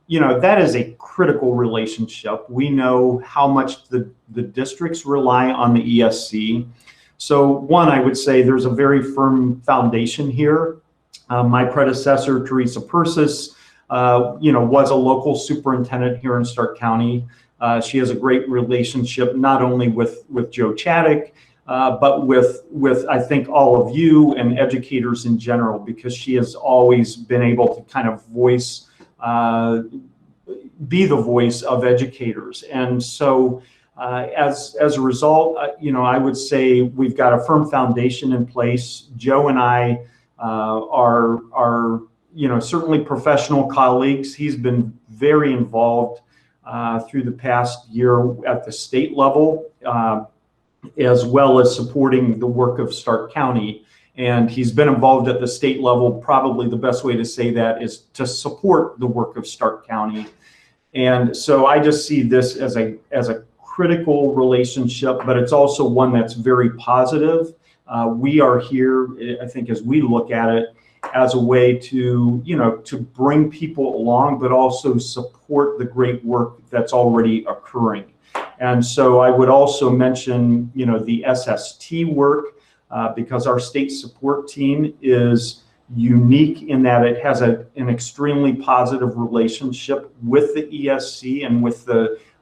that is a critical relationship. We know how much the districts rely on the ESC. So one, I would say there's a very firm foundation here. My predecessor, Teresa Persis, was a local superintendent here in Stark County. She has a great relationship not only with Joe Chaddick, but with I think all of you and educators in general, because she has always been able to kind of be the voice of educators. And so as a result, I would say we've got a firm foundation in place. Joe and I are certainly professional colleagues. He's been very involved through the past year at the state level, as well as supporting the work of Stark County. And he's been involved at the state level. Probably the best way to say that is to support the work of Stark County. And so I just see this as a critical relationship, but it's also one that's very positive. We are here, I think, as we look at it, as a way to bring people along, but also support the great work that's already occurring. And so I would also mention, the SST work, because our state support team is unique in that it has an extremely positive relationship with the ESC and with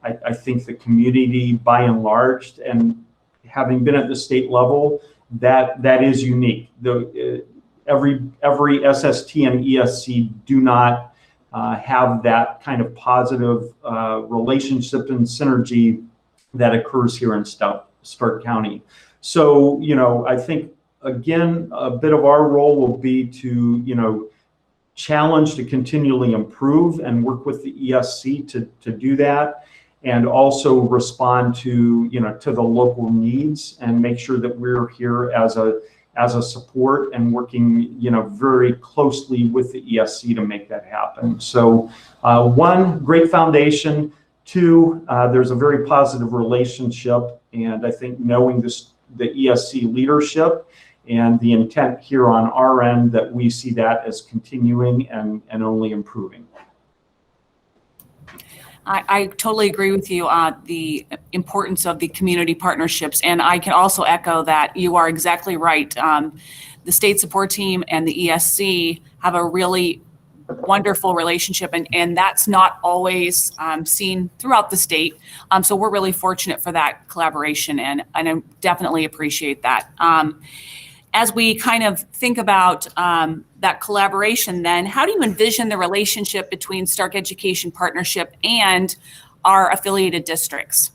I think the community by and large. And having been at the state level, that is unique. Every SST and ESC do not have that kind of positive relationship and synergy that occurs here in Stark County. So, I think, again, a bit of our role will be to, challenge to continually improve and work with the ESC to do that, and also respond to, to the local needs and make sure that we're here as a support and working, very closely with the ESC to make that happen. So one, great foundation. Two, there's a very positive relationship, and I think knowing the ESC leadership and the intent here on our end that we see that as continuing and only improving. I totally agree with you on the importance of the community partnerships, and I can also echo that you are exactly right. The state support team and the ESC have a really wonderful relationship, and that's not always seen throughout the state. So we're really fortunate for that collaboration, and I definitely appreciate that. As we kind of think about that collaboration, then how do you envision the relationship between Stark Education Partnership and our affiliated districts?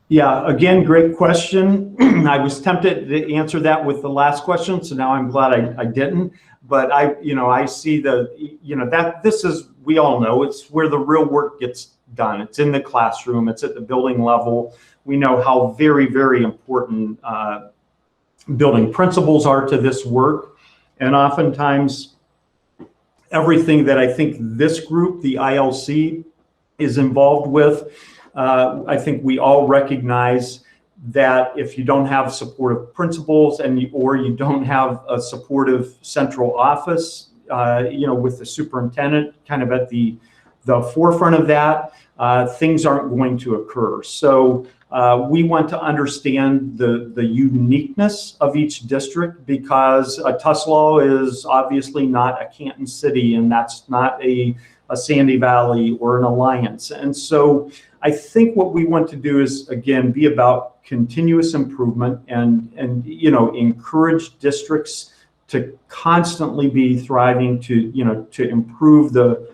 Yeah, again, great question. I was tempted to answer that with the last question, so now I'm glad I didn't. But I see that this is, we all know, it's where the real work gets done. It's in the classroom. It's at the building level. We know how very, very important building principles are to this work. And oftentimes, everything that I think this group, the ILC, is involved with, I think we all recognize that if you don't have supportive principals or you don't have a supportive central office, with the superintendent kind of at the forefront of that, things aren't going to occur. So we want to understand the uniqueness of each district, because Tuslaw is obviously not a Canton City, and that's not a a Sandy Valley or an Alliance. And so I think what we want to do is, again, be about continuous improvement and encourage districts to constantly be thriving to improve the,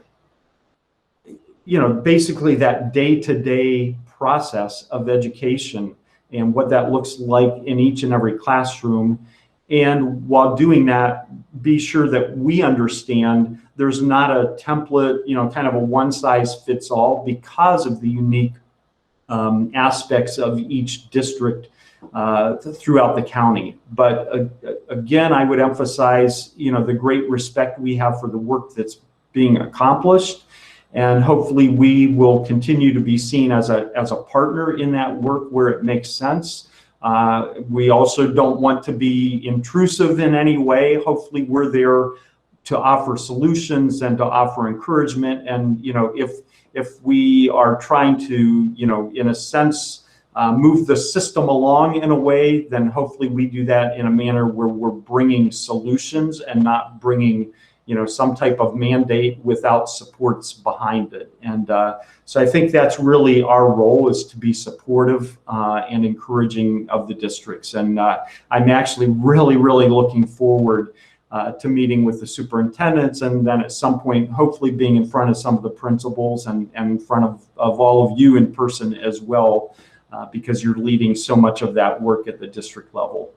basically that day-to-day process of education and what that looks like in each and every classroom. And while doing that, be sure that we understand there's not a template, kind of a one-size-fits-all because of the unique aspects of each district throughout the county. But again, I would emphasize, the great respect we have for the work that's being accomplished. And hopefully we will continue to be seen as a partner in that work where it makes sense. We also don't want to be intrusive in any way. Hopefully we're there to offer solutions and to offer encouragement. And, if we are trying to, in a sense, move the system along in a way, then hopefully we do that in a manner where we're bringing solutions and not bringing, some type of mandate without supports behind it. And so I think that's really our role, is to be supportive and encouraging of the districts. And I'm actually really, really looking forward to meeting with the superintendents, and then at some point, hopefully being in front of some of the principals and in front of all of you in person as well, because you're leading so much of that work at the district level.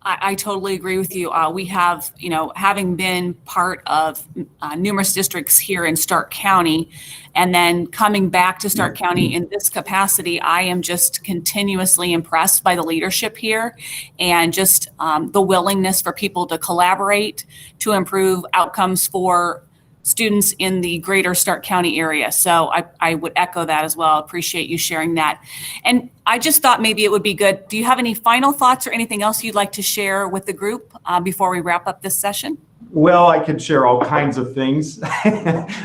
I totally agree with you. We have, having been part of numerous districts here in Stark County, and then coming back to Stark County in this capacity, I am just continuously impressed by the leadership here and just the willingness for people to collaborate to improve outcomes for students in the greater Stark County area. So I would echo that as well. Appreciate you sharing that. And I just thought maybe it would be good. Do you have any final thoughts or anything else you'd like to share with the group before we wrap up this session? Well, I could share all kinds of things.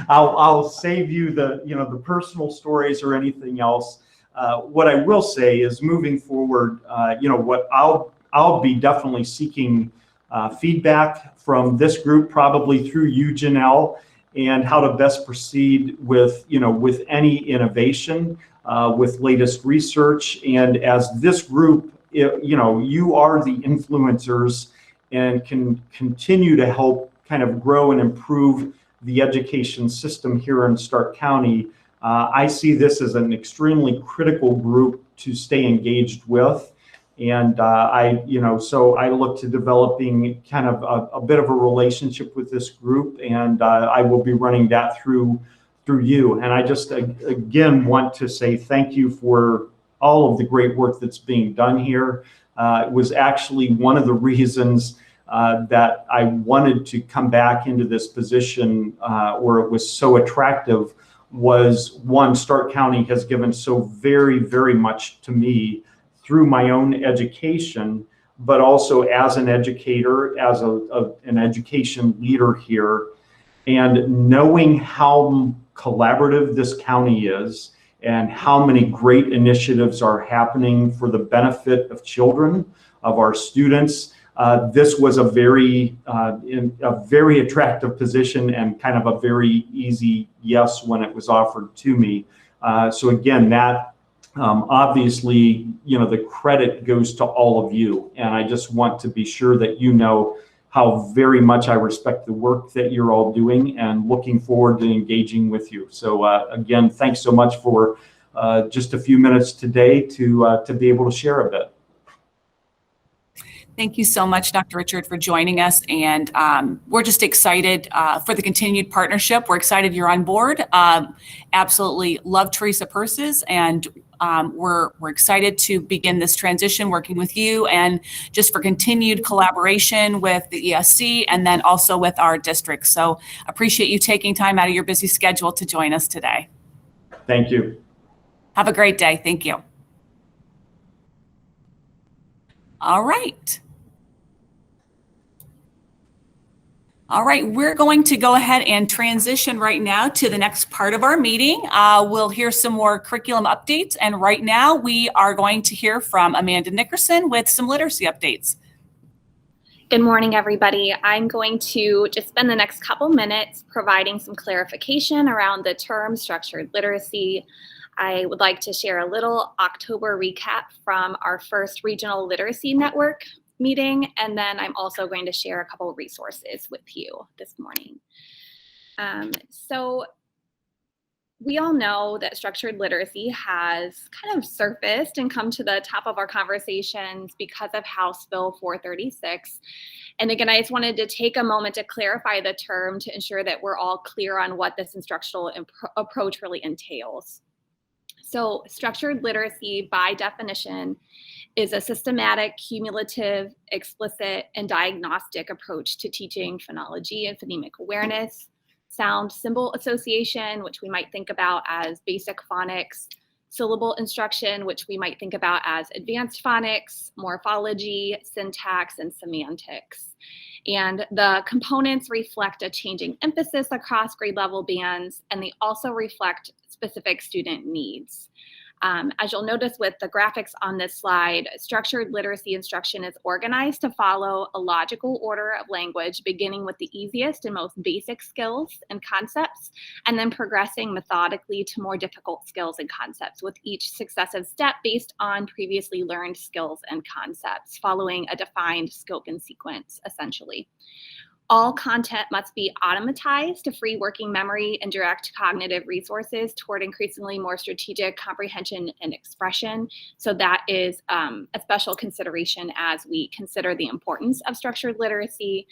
I'll save you the personal stories or anything else. What I will say is, moving forward, what I'll be definitely seeking feedback from this group, probably through you, Janelle, and how to best proceed with any innovation, with latest research. And as this group, you are the influencers and can continue to help kind of grow and improve the education system here in Stark County. I see this as an extremely critical group to stay engaged with. And so I look to developing kind of a bit of a relationship with this group, and I will be running that through you. And I just, again, want to say thank you for all of the great work that's being done here. It was actually one of the reasons that I wanted to come back into this position where it was so attractive was, one, Stark County has given so very, very much to me through my own education, but also as an educator, as an education leader here, and knowing how collaborative this county is and how many great initiatives are happening for the benefit of children, of our students. This was a very attractive position and kind of a very easy yes when it was offered to me. So again, that obviously, the credit goes to all of you. And I just want to be sure that you know how very much I respect the work that you're all doing, and looking forward to engaging with you. So again, thanks so much for just a few minutes today to be able to share a bit. Thank you so much, Dr. Richard, for joining us. And we're just excited for the continued partnership. We're excited you're on board. Absolutely love Teresa Purses, and we're excited to begin this transition working with you, and just for continued collaboration with the ESC and then also with our district. So appreciate you taking time out of your busy schedule to join us today. Thank you. Have a great day. Thank you. All right. All right, we're going to go ahead and transition right now to the next part of our meeting. We'll hear some more curriculum updates, and right now we are going to hear from Amanda Nickerson with some literacy updates. Good morning, everybody. I'm going to just spend the next couple minutes providing some clarification around the term structured literacy. I would like to share a little October recap from our first Regional Literacy Network meeting, and then I'm also going to share a couple of resources with you this morning. So we all know that structured literacy has kind of surfaced and come to the top of our conversations because of House Bill 436. And again, I just wanted to take a moment to clarify the term to ensure that we're all clear on what this instructional approach really entails. So structured literacy, by definition, is a systematic, cumulative, explicit, and diagnostic approach to teaching phonology and phonemic awareness, sound symbol association, which we might think about as basic phonics, syllable instruction, which we might think about as advanced phonics, morphology, syntax, and semantics. And the components reflect a changing emphasis across grade level bands, and they also reflect specific student needs. As you'll notice with the graphics on this slide, structured literacy instruction is organized to follow a logical order of language, beginning with the easiest and most basic skills and concepts, and then progressing methodically to more difficult skills and concepts, with each successive step based on previously learned skills and concepts, following a defined scope and sequence, essentially. All content must be automatized to free working memory and direct cognitive resources toward increasingly more strategic comprehension and expression. So that is a special consideration as we consider the importance of structured literacy.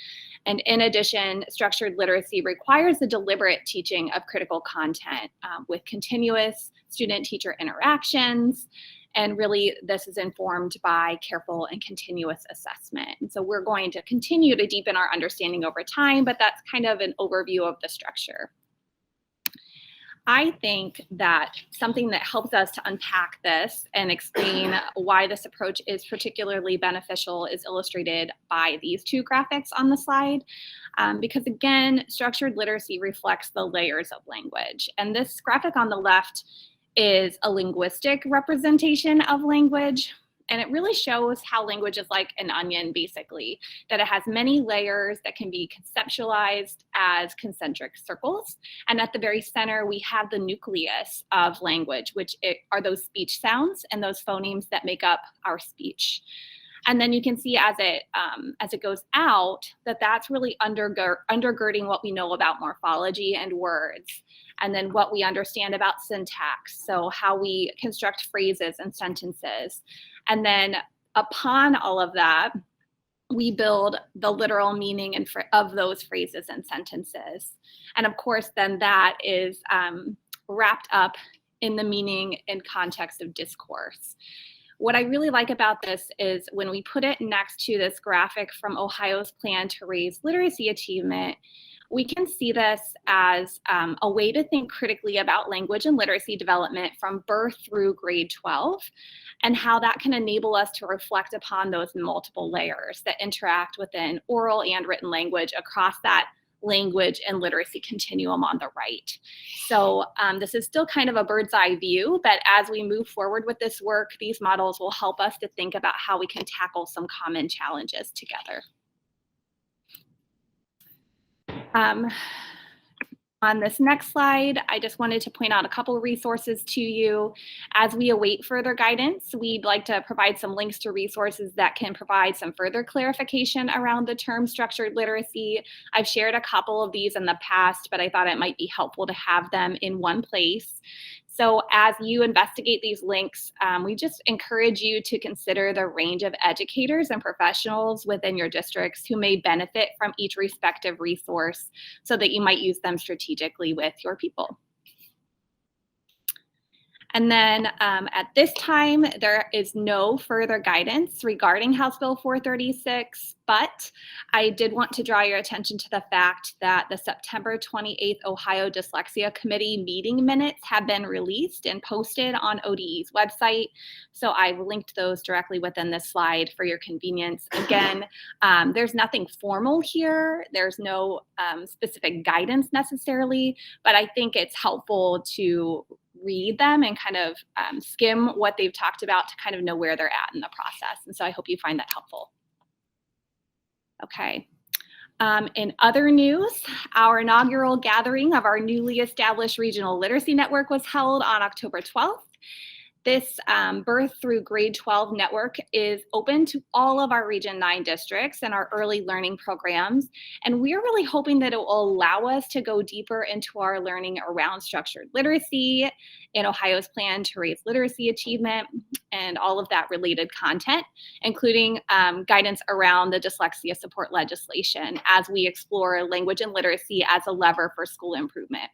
And in addition, structured literacy requires the deliberate teaching of critical content with continuous student-teacher interactions. And really, this is informed by careful and continuous assessment. And so we're going to continue to deepen our understanding over time, but that's kind of an overview of the structure. I think that something that helps us to unpack this and explain why this approach is particularly beneficial is illustrated by these two graphics on the slide. Because again, structured literacy reflects the layers of language. And this graphic on the left is a linguistic representation of language. And it really shows how language is like an onion, basically, that it has many layers that can be conceptualized as concentric circles. And at the very center, we have the nucleus of language, which are those speech sounds and those phonemes that make up our speech. And then you can see as it goes out that that's really undergirding what we know about morphology and words, and then what we understand about syntax, so how we construct phrases and sentences. And then upon all of that, we build the literal meaning of those phrases and sentences. And of course, then that is wrapped up in the meaning and context of discourse. What I really like about this is when we put it next to this graphic from Ohio's plan to raise literacy achievement, we can see this as a way to think critically about language and literacy development from birth through grade 12, and how that can enable us to reflect upon those multiple layers that interact within oral and written language across that language and literacy continuum on the right. So this is still kind of a bird's eye view, but as we move forward with this work, these models will help us to think about how we can tackle some common challenges together. On this next slide, I just wanted to point out a couple of resources to you. As we await further guidance, we'd like to provide some links to resources that can provide some further clarification around the term structured literacy. I've shared a couple of these in the past, but I thought it might be helpful to have them in one place. So as you investigate these links, we just encourage you to consider the range of educators and professionals within your districts who may benefit from each respective resource so that you might use them strategically with your people. And then at this time, there is no further guidance regarding House Bill 436, but I did want to draw your attention to the fact that the September 28th Ohio Dyslexia Committee meeting minutes have been released and posted on ODE's website. So I've linked those directly within this slide for your convenience. Again, there's nothing formal here. There's no specific guidance necessarily, but I think it's helpful to read them and kind of skim what they've talked about to kind of know where they're at in the process. And so I hope you find that helpful. Okay. In other news, our inaugural gathering of our newly established regional literacy network was held on October 12th. This birth through grade 12 network is open to all of our Region 9 districts and our early learning programs. And we're really hoping that it will allow us to go deeper into our learning around structured literacy in Ohio's plan to raise literacy achievement and all of that related content, including guidance around the dyslexia support legislation as we explore language and literacy as a lever for school improvement.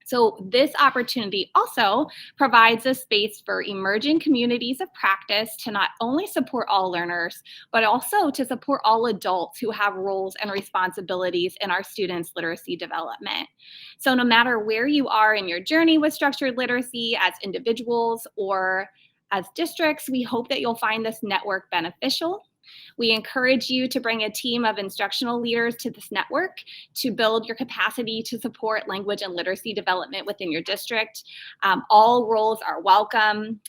So this opportunity also provides a space for emerging communities of practice to not only support all learners, but also to support all adults who have roles and responsibilities in our students' literacy development. So no matter where you are in your journey with structured literacy as individuals or as districts, we hope that you'll find this network beneficial. We encourage you to bring a team of instructional leaders to this network to build your capacity to support language and literacy development within your district. All roles are welcome,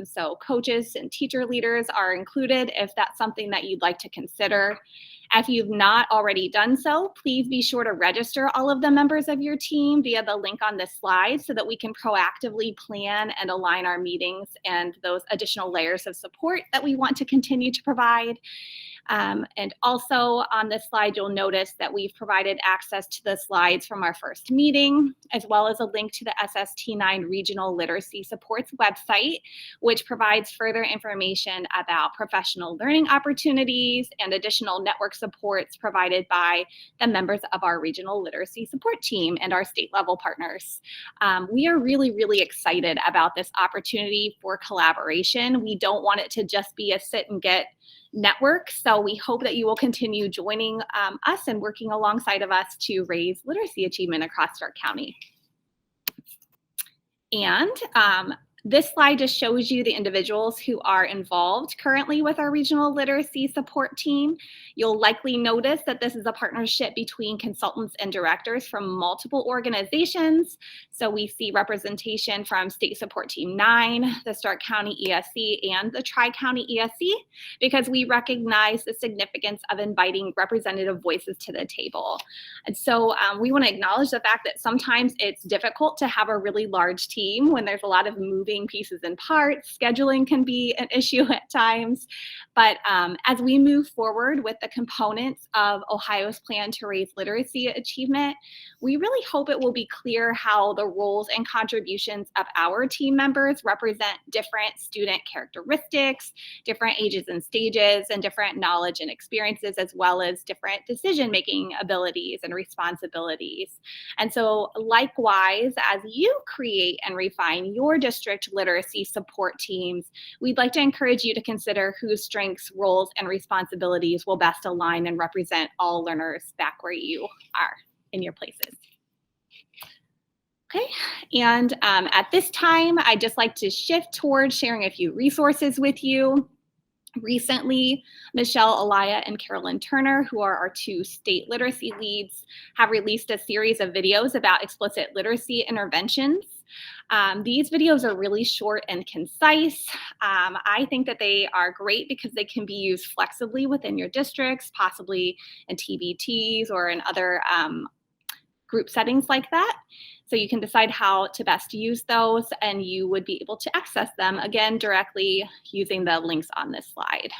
so coaches and teacher leaders are included if that's something that you'd like to consider. If you've not already done so, please be sure to register all of the members of your team via the link on this slide so that we can proactively plan and align our meetings and those additional layers of support that we want to continue to provide. And also on this slide, you'll notice that we've provided access to the slides from our first meeting, as well as a link to the SST9 Regional Literacy Supports website, which provides further information about professional learning opportunities and additional network supports provided by the members of our Regional Literacy Support Team and our state level partners. We are really, really excited about this opportunity for collaboration. We don't want it to just be a sit and get network. So we hope that you will continue joining us and working alongside of us to raise literacy achievement across Stark County. And this slide just shows you the individuals who are involved currently with our regional literacy support team. You'll likely notice that this is a partnership between consultants and directors from multiple organizations. So we see representation from State Support Team 9, the Stark County ESC, and the Tri-County ESC, because we recognize the significance of inviting representative voices to the table. And so we want to acknowledge the fact that sometimes it's difficult to have a really large team when there's a lot of moving pieces and parts. Scheduling can be an issue at times. But as we move forward with the components of Ohio's plan to raise literacy achievement, we really hope it will be clear how the roles and contributions of our team members represent different student characteristics, different ages and stages, and different knowledge and experiences, as well as different decision-making abilities and responsibilities. And so likewise, as you create and refine your district literacy support teams, we'd like to encourage you to consider whose strengths, roles, and responsibilities will best align and represent all learners back where you are in your places. Okay, and at this time, I'd just like to shift towards sharing a few resources with you. Recently, Michelle Alaya and Carolyn Turner, who are our two state literacy leads, have released a series of videos about explicit literacy interventions. These videos are really short and concise. I think that they are great because they can be used flexibly within your districts, possibly in TBTs or in other group settings like that. So you can decide how to best use those, and you would be able to access them, again, directly using the links on this slide.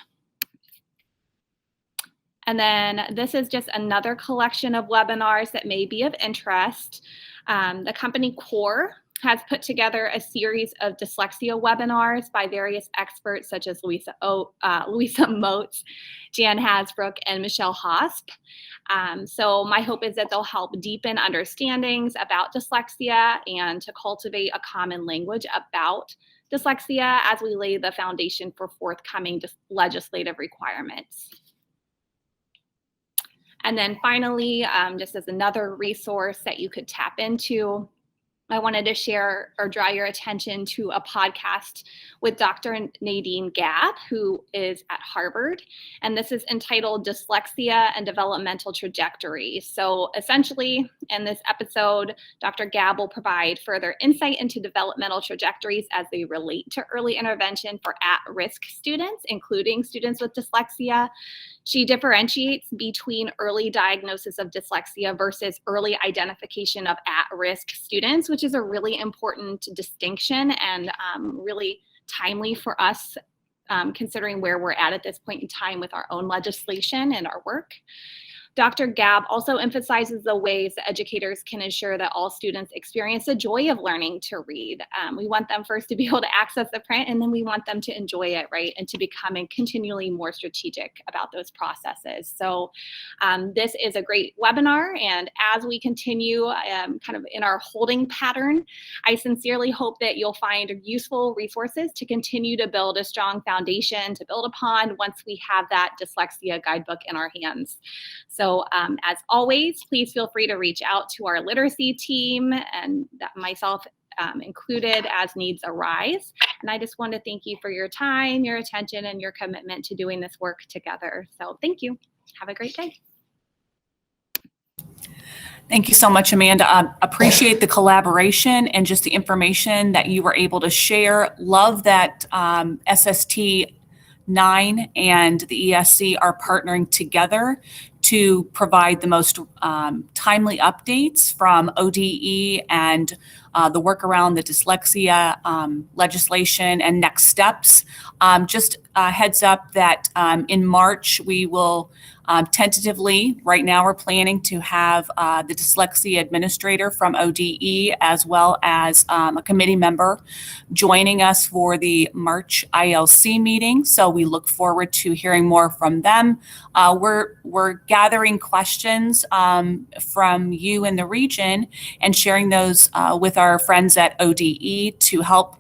And then this is just another collection of webinars that may be of interest. The company Core has put together a series of dyslexia webinars by various experts such as Louisa Motes, Jan Hasbrook, and Michelle Hosp. So my hope is that they'll help deepen understandings about dyslexia and to cultivate a common language about dyslexia as we lay the foundation for forthcoming legislative requirements. And then finally, just as another resource that you could tap into, I wanted to share or draw your attention to a podcast with Dr. Nadine Gabb, who is at Harvard. And this is entitled Dyslexia and Developmental Trajectory. So essentially, in this episode, Dr. Gabb will provide further insight into developmental trajectories as they relate to early intervention for at-risk students, including students with dyslexia. She differentiates between early diagnosis of dyslexia versus early identification of at-risk students, which is a really important distinction and really timely for us, considering where we're at this point in time with our own legislation and our work. Dr. Gabb also emphasizes the ways that educators can ensure that all students experience the joy of learning to read. We want them first to be able to access the print, and then we want them to enjoy it, right? And to become continually more strategic about those processes. So this is a great webinar. And as we continue kind of in our holding pattern, I sincerely hope that you'll find useful resources to continue to build a strong foundation to build upon once we have that dyslexia guidebook in our hands. So as always, please feel free to reach out to our literacy team and myself included as needs arise. And I just want to thank you for your time, your attention, and your commitment to doing this work together. So thank you. Have a great day. Thank you so much, Amanda. Appreciate the collaboration and just the information that you were able to share. Love that SST 9 and the ESC are partnering together to provide the most timely updates from ODE and the work around the dyslexia legislation and next steps. Just a heads up that in March, we will tentatively, right now we're planning to have the dyslexia administrator from ODE as well as a committee member joining us for the March ILC meeting. So we look forward to hearing more from them. We're gathering questions from you in the region and sharing those with our friends at ODE to help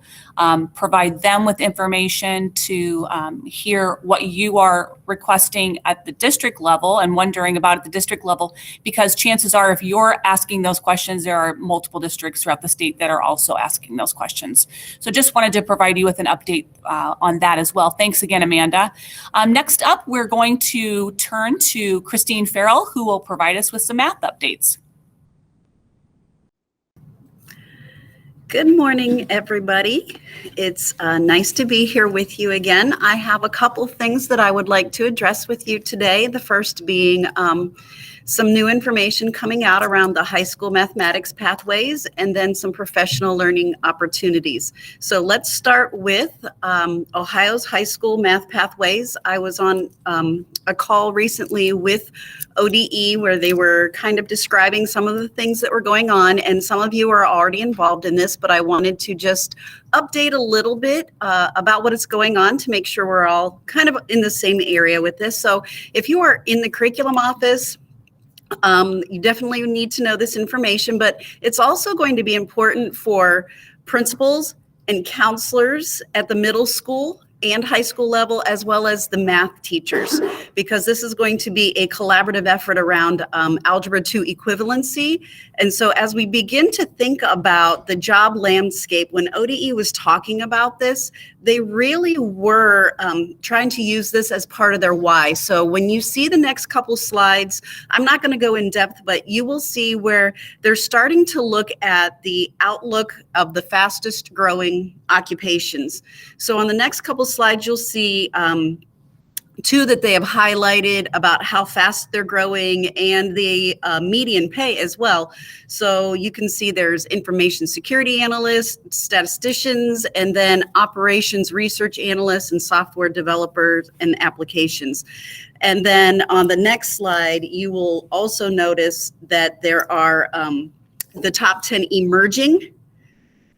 provide them with information to hear what you are requesting at the district level and wondering about at the district level, because chances are if you're asking those questions, there are multiple districts throughout the state that are also asking those questions. So just wanted to provide you with an update on that as well. Thanks again, Amanda. Next up, we're going to turn to Christine Farrell, who will provide us with some math updates. Good morning, everybody. It's nice to be here with you again. I have a couple things that I would like to address with you today. The first being some new information coming out around the high school mathematics pathways, and then some professional learning opportunities. So let's start with Ohio's high school math pathways. I was on a call recently with ODE where they were kind of describing some of the things that were going on, and some of you are already involved in this, but I wanted to just update a little bit about what is going on to make sure we're all kind of in the same area with this. So if you are in the curriculum office, you definitely need to know this information, but it's also going to be important for principals and counselors at the middle school and high school level, as well as the math teachers, because this is going to be a collaborative effort around Algebra 2 equivalency. And so as we begin to think about the job landscape, when ODE was talking about this, they really were trying to use this as part of their why. So when you see the next couple slides, I'm not going to go in depth, but you will see where they're starting to look at the outlook of the fastest growing occupations. So on the next couple slides, you'll see two that they have highlighted about how fast they're growing and the median pay as well. So you can see there's information security analysts, statisticians, and then operations research analysts and software developers and applications. And then on the next slide, you will also notice that there are the top 10 emerging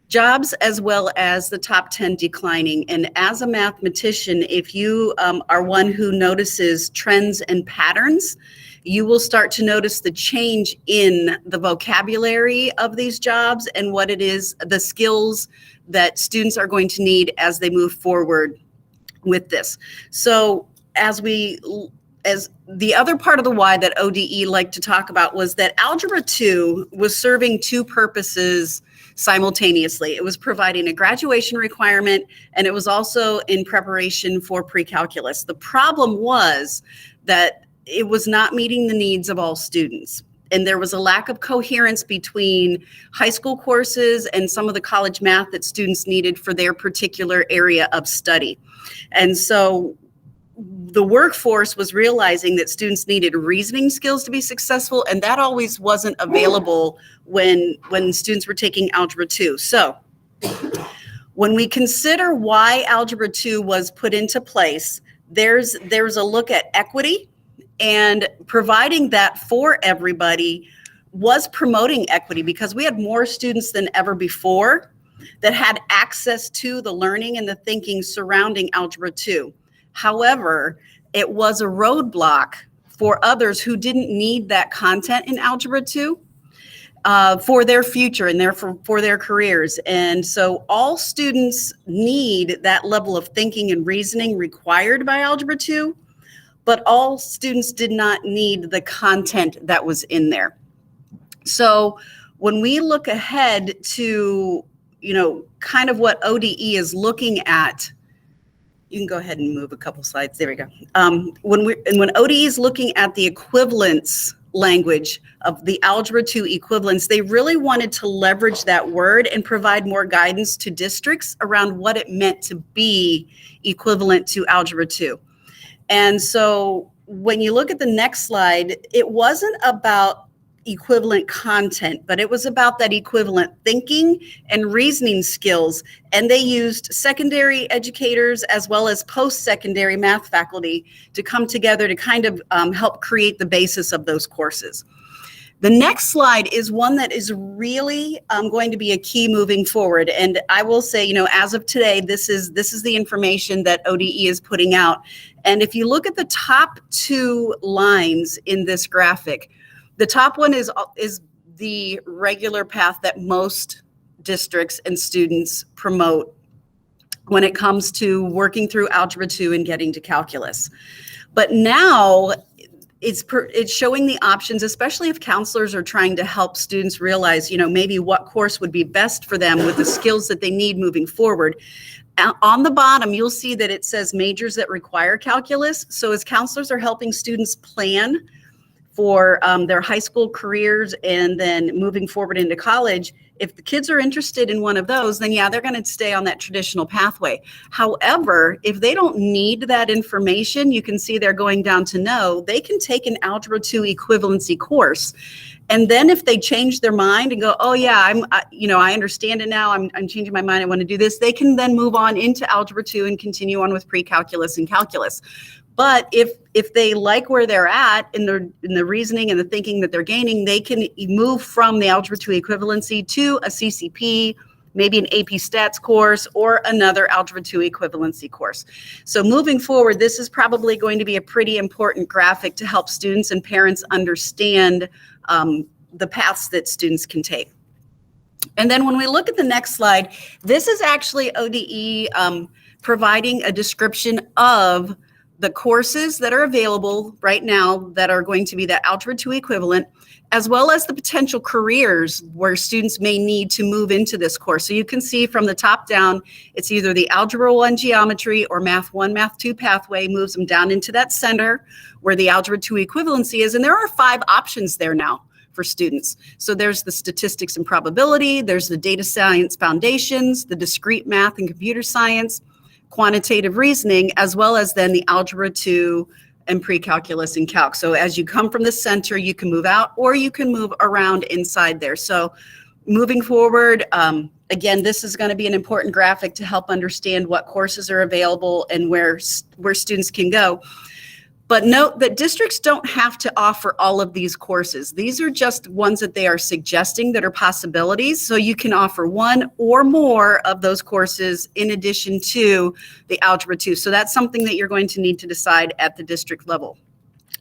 jobs as well as the top 10 declining. And as a mathematician, if you are one who notices trends and patterns, you will start to notice the change in the vocabulary of these jobs and what it is, the skills that students are going to need as they move forward with this. So as the other part of the why that ODE liked to talk about was that Algebra 2 was serving two purposes simultaneously. It was providing a graduation requirement, and it was also in preparation for pre-calculus. The problem was that it was not meeting the needs of all students. And there was a lack of coherence between high school courses and some of the college math that students needed for their particular area of study. And so the workforce was realizing that students needed reasoning skills to be successful, and that always wasn't available when students were taking Algebra 2. So when we consider why Algebra 2 was put into place, there's a look at equity, and providing that for everybody was promoting equity, because we had more students than ever before that had access to the learning and the thinking surrounding Algebra 2. However, it was a roadblock for others who didn't need that content in Algebra 2 for their future and therefore for their careers. And so all students need that level of thinking and reasoning required by Algebra 2, but all students did not need the content that was in there. So when we look ahead to, kind of what ODE is looking at, you can go ahead and move a couple slides. There we go. When ODE is looking at the equivalence language of the Algebra 2 equivalence, they really wanted to leverage that word and provide more guidance to districts around what it meant to be equivalent to Algebra 2. And so when you look at the next slide, it wasn't about equivalent content, but it was about that equivalent thinking and reasoning skills. And they used secondary educators as well as post-secondary math faculty to come together to kind of help create the basis of those courses. The next slide is one that is really going to be a key moving forward. And I will say, as of today, this is the information that ODE is putting out. And if you look at the top two lines in this graphic, the top one is the regular path that most districts and students promote when it comes to working through Algebra 2 and getting to calculus. But now it's showing the options, especially if counselors are trying to help students realize, maybe what course would be best for them with the skills that they need moving forward. On the bottom, you'll see that it says majors that require calculus. So as counselors are helping students plan for their high school careers and then moving forward into college, if the kids are interested in one of those, then yeah, they're going to stay on that traditional pathway. However, if they don't need that information, you can see they're going down to no, they can take an Algebra 2 equivalency course. And then if they change their mind and go, oh yeah, I understand it now, I'm changing my mind, I want to do this, they can then move on into Algebra 2 and continue on with pre-calculus and calculus. But if they like where they're at in the reasoning and the thinking that they're gaining, they can move from the Algebra 2 equivalency to a CCP, maybe an AP Stats course, or another Algebra 2 equivalency course. So moving forward, this is probably going to be a pretty important graphic to help students and parents understand the paths that students can take. And then when we look at the next slide, this is actually ODE providing a description of the courses that are available right now that are going to be that Algebra 2 equivalent, as well as the potential careers where students may need to move into this course. So you can see from the top down, it's either the Algebra 1 geometry or Math 1, Math 2 pathway moves them down into that center where the Algebra 2 equivalency is. And there are 5 options there now for students. So there's the statistics and probability, there's the data science foundations, the discrete math and computer science, quantitative reasoning, as well as then the Algebra 2 and pre-calculus and calc. So as you come from the center, you can move out or you can move around inside there. So moving forward, again, this is going to be an important graphic to help understand what courses are available and where students can go. But note that districts don't have to offer all of these courses. These are just ones that they are suggesting that are possibilities. So you can offer one or more of those courses in addition to the Algebra 2. So that's something that you're going to need to decide at the district level.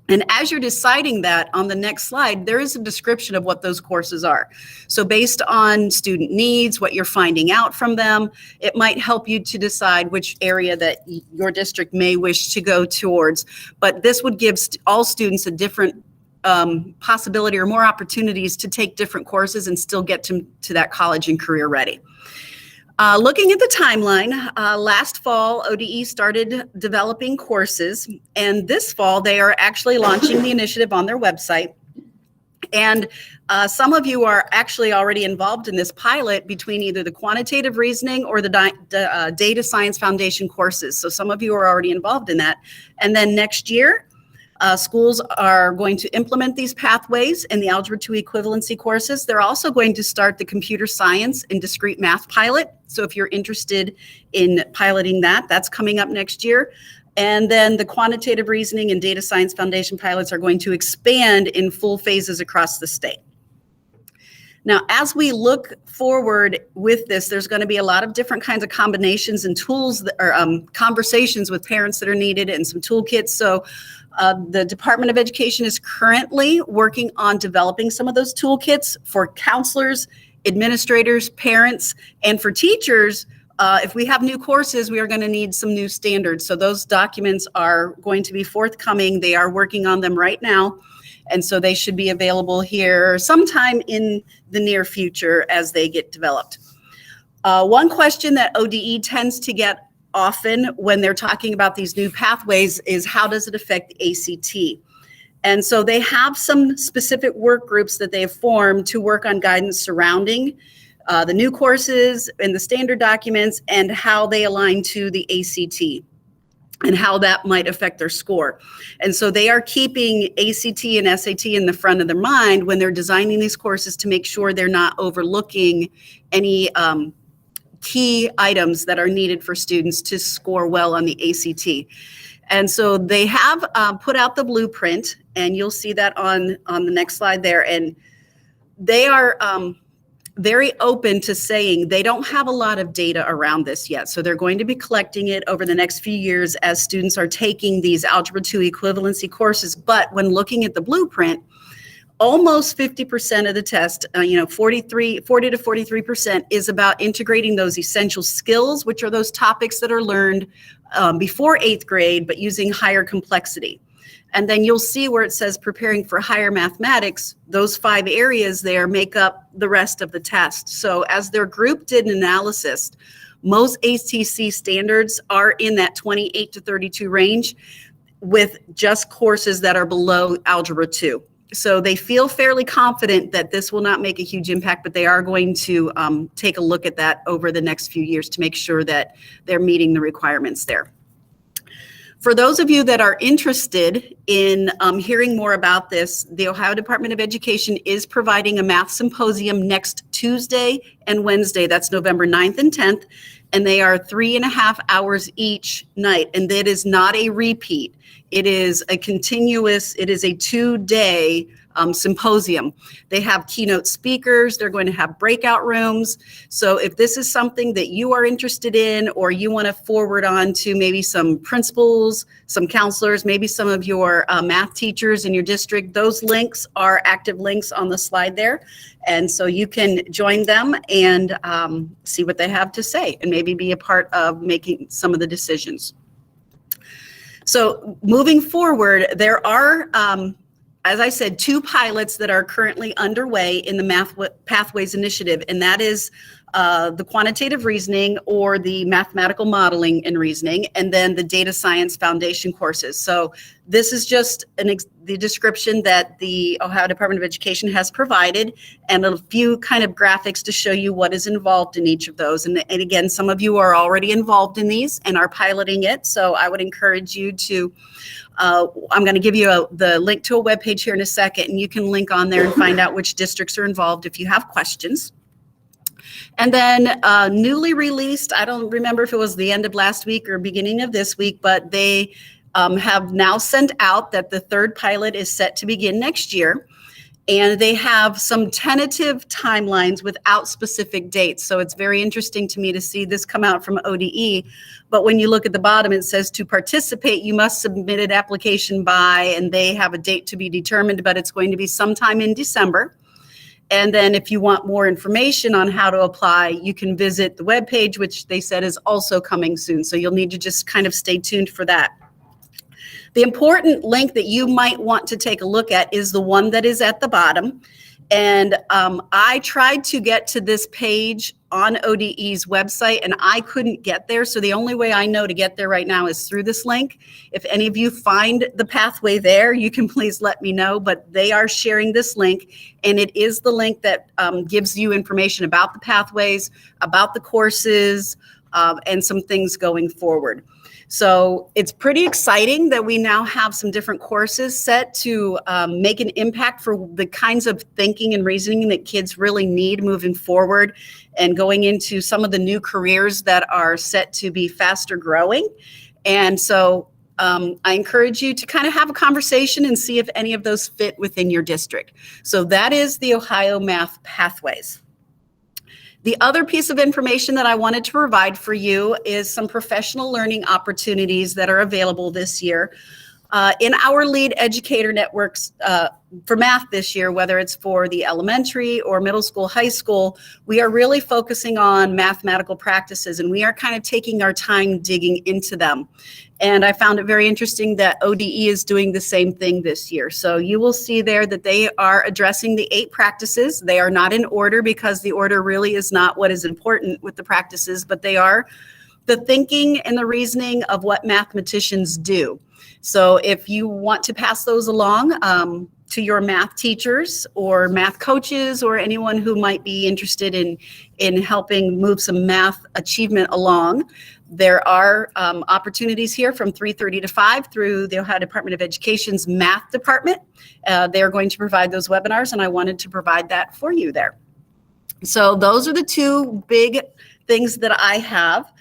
And as you're deciding that, on the next slide, there is a description of what those courses are. So based on student needs, what you're finding out from them, it might help you to decide which area that your district may wish to go towards. But this would give all students a different possibility or more opportunities to take different courses and still get to that college and career ready. Looking at the timeline, last fall, ODE started developing courses, and this fall they are actually launching the initiative on their website. And some of you are actually already involved in this pilot between either the quantitative reasoning or the data science foundation courses. So some of you are already involved in that. And then next year, schools are going to implement these pathways in the Algebra 2 equivalency courses. They're also going to start the computer science and discrete math pilot. So if you're interested in piloting that, that's coming up next year. And then the quantitative reasoning and data science foundation pilots are going to expand in full phases across the state. Now, as we look forward with this, there's going to be a lot of different kinds of combinations and tools that are conversations with parents that are needed and some toolkits. So the Department of Education is currently working on developing some of those toolkits for counselors, administrators, parents, and for teachers. If we have new courses, we are going to need some new standards. So those documents are going to be forthcoming. They are working on them right now. And so they should be available here sometime in the near future as they get developed. One question that ODE tends to get often when they're talking about these new pathways is how does it affect the ACT? And so they have some specific work groups that they have formed to work on guidance surrounding the new courses and the standard documents and how they align to the ACT and how that might affect their score. And so they are keeping ACT and SAT in the front of their mind when they're designing these courses to make sure they're not overlooking any key items that are needed for students to score well on the ACT. And so they have put out the blueprint, and you'll see that on the next slide there. And they are very open to saying they don't have a lot of data around this yet. So they're going to be collecting it over the next few years as students are taking these Algebra 2 equivalency courses. But when looking at the blueprint, almost 50% of the test, 40 to 43% is about integrating those essential skills, which are those topics that are learned before 8th grade, but using higher complexity. And then you'll see where it says preparing for higher mathematics, those 5 areas there make up the rest of the test. So as their group did an analysis, most ACT standards are in that 28 to 32 range with just courses that are below Algebra 2. So they feel fairly confident that this will not make a huge impact, but they are going to take a look at that over the next few years to make sure that they're meeting the requirements there. For those of you that are interested in hearing more about this, the Ohio Department of Education is providing a math symposium next Tuesday and Wednesday. That's November 9th and 10th, and they are 3.5 hours each night, and that is not a repeat. It is a continuous, it is a 2-day symposium. They have keynote speakers, they're going to have breakout rooms. So if this is something that you are interested in, or you want to forward on to maybe some principals, some counselors, maybe some of your math teachers in your district, those links are active links on the slide there. And so you can join them and see what they have to say and maybe be a part of making some of the decisions. So moving forward, there are, as I said, 2 pilots that are currently underway in the Math Pathways Initiative, and that is the quantitative reasoning or the mathematical modeling and reasoning, and then the data science foundation courses. So this is just the description that the Ohio Department of Education has provided, and a few kind of graphics to show you what is involved in each of those. And again, some of you are already involved in these and are piloting it, so I would encourage you to I'm going to give you the link to a webpage here in a second, and you can link on there and find out which districts are involved if you have questions. And then newly released, I don't remember if it was the end of last week or beginning of this week, but they have now sent out that the 3rd pilot is set to begin next year. And they have some tentative timelines without specific dates. So it's very interesting to me to see this come out from ODE. But when you look at the bottom, it says to participate, you must submit an application by, and they have a date to be determined, but it's going to be sometime in December. And then if you want more information on how to apply, you can visit the webpage, which they said is also coming soon. So you'll need to just kind of stay tuned for that. The important link that you might want to take a look at is the one that is at the bottom. And I tried to get to this page on ODE's website and I couldn't get there. So the only way I know to get there right now is through this link. If any of you find the pathway there, you can please let me know, but they are sharing this link, and it is the link that gives you information about the pathways, about the courses, and some things going forward. So it's pretty exciting that we now have some different courses set to make an impact for the kinds of thinking and reasoning that kids really need moving forward and going into some of the new careers that are set to be faster growing. And so I encourage you to kind of have a conversation and see if any of those fit within your district. So that is the Ohio Math Pathways. The other piece of information that I wanted to provide for you is some professional learning opportunities that are available this year. In our lead educator networks for math this year, whether it's for the elementary or middle school, high school, we are really focusing on mathematical practices, and we are kind of taking our time digging into them. And I found it very interesting that ODE is doing the same thing this year. So you will see there that they are addressing the 8 practices. They are not in order because the order really is not what is important with the practices, but they are the thinking and the reasoning of what mathematicians do. So if you want to pass those along to your math teachers or math coaches or anyone who might be interested in helping move some math achievement along, there are opportunities here from 3:30 to 5 through the Ohio Department of Education's math department. They're going to provide those webinars, and I wanted to provide that for you there. So those are the 2 big things that I have.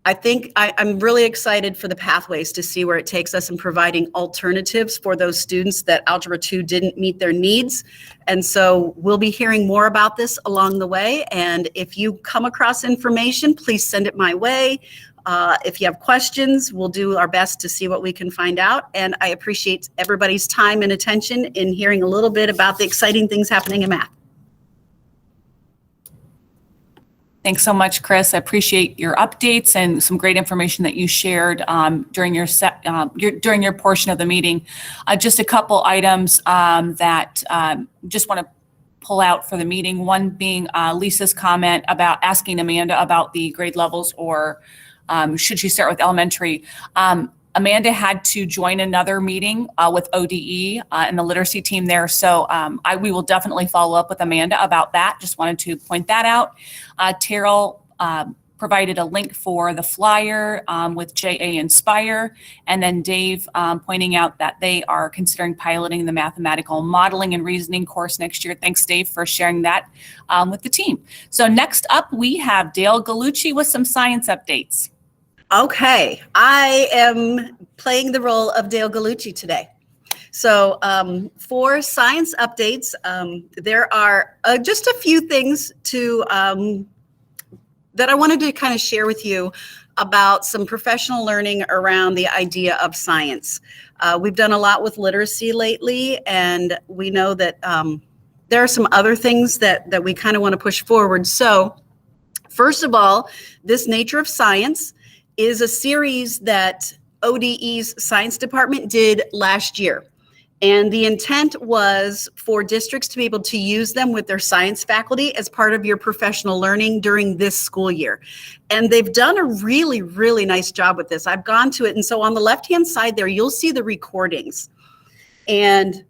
I think I'm really excited for the pathways to see where it takes us in providing alternatives for those students that Algebra 2 didn't meet their needs. And so we'll be hearing more about this along the way. And if you come across information, please send it my way. If you have questions, we'll do our best to see what we can find out. And I appreciate everybody's time and attention in hearing a little bit about the exciting things happening in math. Thanks so much, Chris. I appreciate your updates and some great information that you shared during your portion of the meeting. Just a couple items that just want to pull out for the meeting. One being Lisa's comment about asking Amanda about the grade levels, or should she start with elementary. Amanda had to join another meeting with ODE and the literacy team there. So we will definitely follow up with Amanda about that. Just wanted to point that out. Terrell provided a link for the flyer with JA Inspire. And then Dave pointing out that they are considering piloting the mathematical modeling and reasoning course next year. Thanks, Dave, for sharing that with the team. So next up, we have Dale Gallucci with some science updates. Okay, I am playing the role of Dale Gallucci today. So for science updates, there are just a few things that I wanted to kind of share with you about some professional learning around the idea of science. We've done a lot with literacy lately, and we know that there are some other things that we kind of want to push forward. So first of all, this Nature of Science is a series that ODE's science department did last year. And the intent was for districts to be able to use them with their science faculty as part of your professional learning during this school year. And they've done a really, really nice job with this. I've gone to it. And so on the left-hand side there, you'll see the recordings. And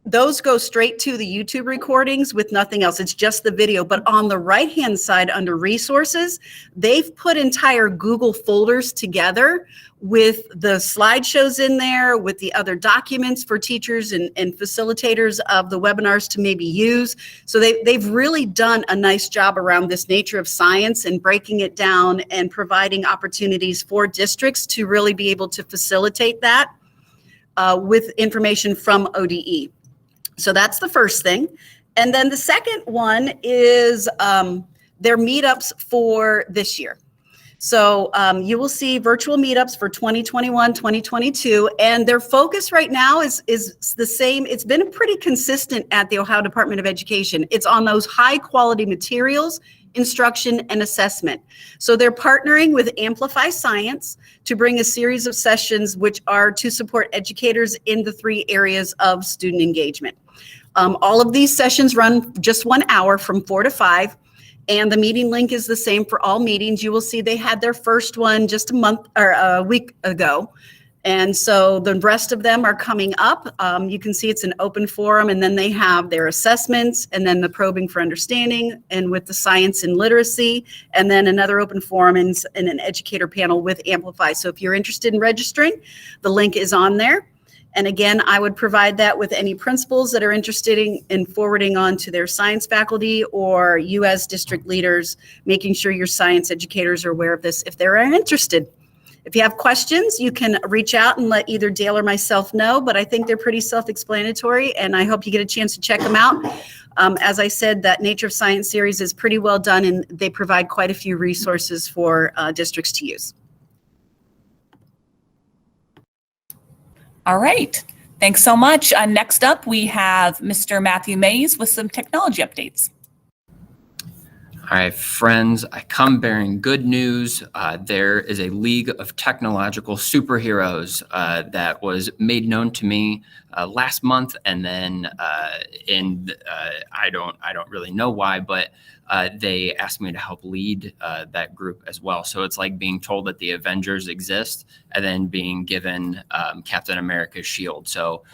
those go straight to the YouTube recordings with nothing else. It's just the video. But on the right-hand side under resources, they've put entire Google folders together with the slideshows in there, with the other documents for teachers and facilitators of the webinars to maybe use. So they've really done a nice job around this Nature of Science and breaking it down and providing opportunities for districts to really be able to facilitate that with information from ODE. So that's the first thing. And then the second one is their meetups for this year. So you will see virtual meetups for 2021, 2022, and their focus right now is the same. It's been pretty consistent at the Ohio Department of Education. It's on those high quality materials instruction, and assessment. So they're partnering with Amplify Science to bring a series of sessions which are to support educators in the 3 areas of student engagement. All of these sessions run just 1 hour from 4 to 5. And the meeting link is the same for all meetings. You will see they had their first one just a week ago. And so the rest of them are coming up. You can see it's an open forum, and then they have their assessments, and then the probing for understanding, and with the science and literacy, and then another open forum and an educator panel with Amplify. So if you're interested in registering, the link is on there. And again, I would provide that with any principals that are interested in forwarding on to their science faculty, or you as district leaders, making sure your science educators are aware of this if they're interested. If you have questions, you can reach out and let either Dale or myself know, but I think they're pretty self-explanatory, and I hope you get a chance to check them out. As I said, that Nature of Science series is pretty well done, and they provide quite a few resources for districts to use. All right. Thanks so much. Next up, we have Mr. Matthew Mays with some technology updates. All right, friends, I come bearing good news. There is a League of Technological Superheroes that was made known to me last month, and then I don't really know why, but they asked me to help lead that group as well. So it's like being told that the Avengers exist and then being given Captain America's shield. So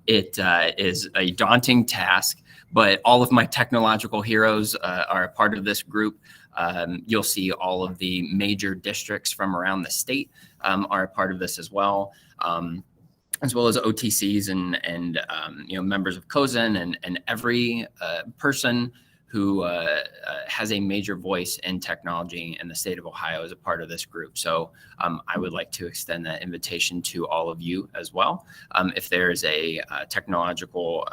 it is a daunting task. But all of my technological heroes are a part of this group. You'll see all of the major districts from around the state are a part of this as well as OTCs and members of COSN and every person who has a major voice in technology in the state of Ohio is a part of this group. So I would like to extend that invitation to all of you as well. If there is a technological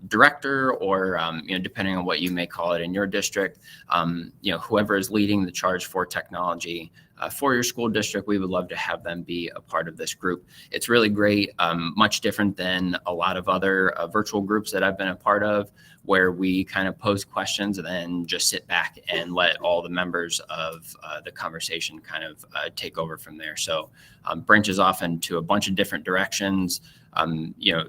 director or, depending on what you may call it in your district, whoever is leading the charge for technology for your school district, we would love to have them be a part of this group. It's really great, much different than a lot of other virtual groups that I've been a part of, where we kind of pose questions and then just sit back and let all the members of the conversation kind of take over from there. So branches off into a bunch of different directions,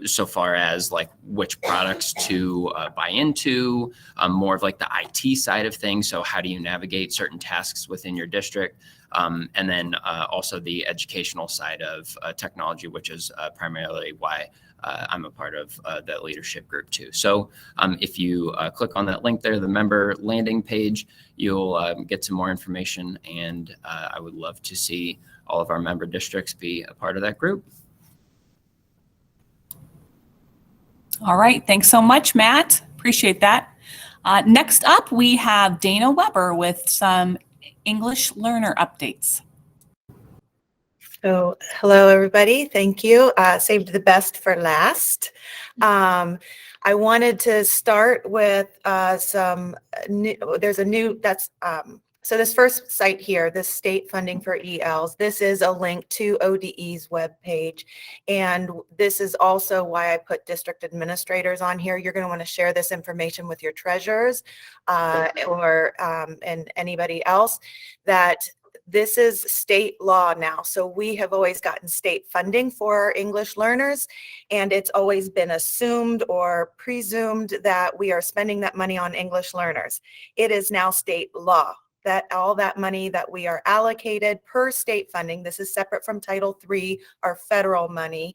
so far as like which products to buy into, more of like the IT side of things. So how do you navigate certain tasks within your district? And then also the educational side of technology, which is primarily why I'm a part of that leadership group too. So if you click on that link there, the member landing page, you'll get some more information, and I would love to see all of our member districts be a part of that group. All right. Thanks so much, Matt. Appreciate that. Next up, we have Dana Weber with some English learner updates. So, hello, everybody. Thank you. Saved the best for last. I wanted to start with some new, there's a new, so this first site here, this state funding for ELs, this is a link to ODE's webpage. And this is also why I put district administrators on here. You're going to want to share this information with your treasurers and anybody else that this is state law now. So we have always gotten state funding for our English learners, and it's always been assumed or presumed that we are spending that money on English learners. It is now state law that all that money that we are allocated per state funding, this is separate from Title III, our federal money,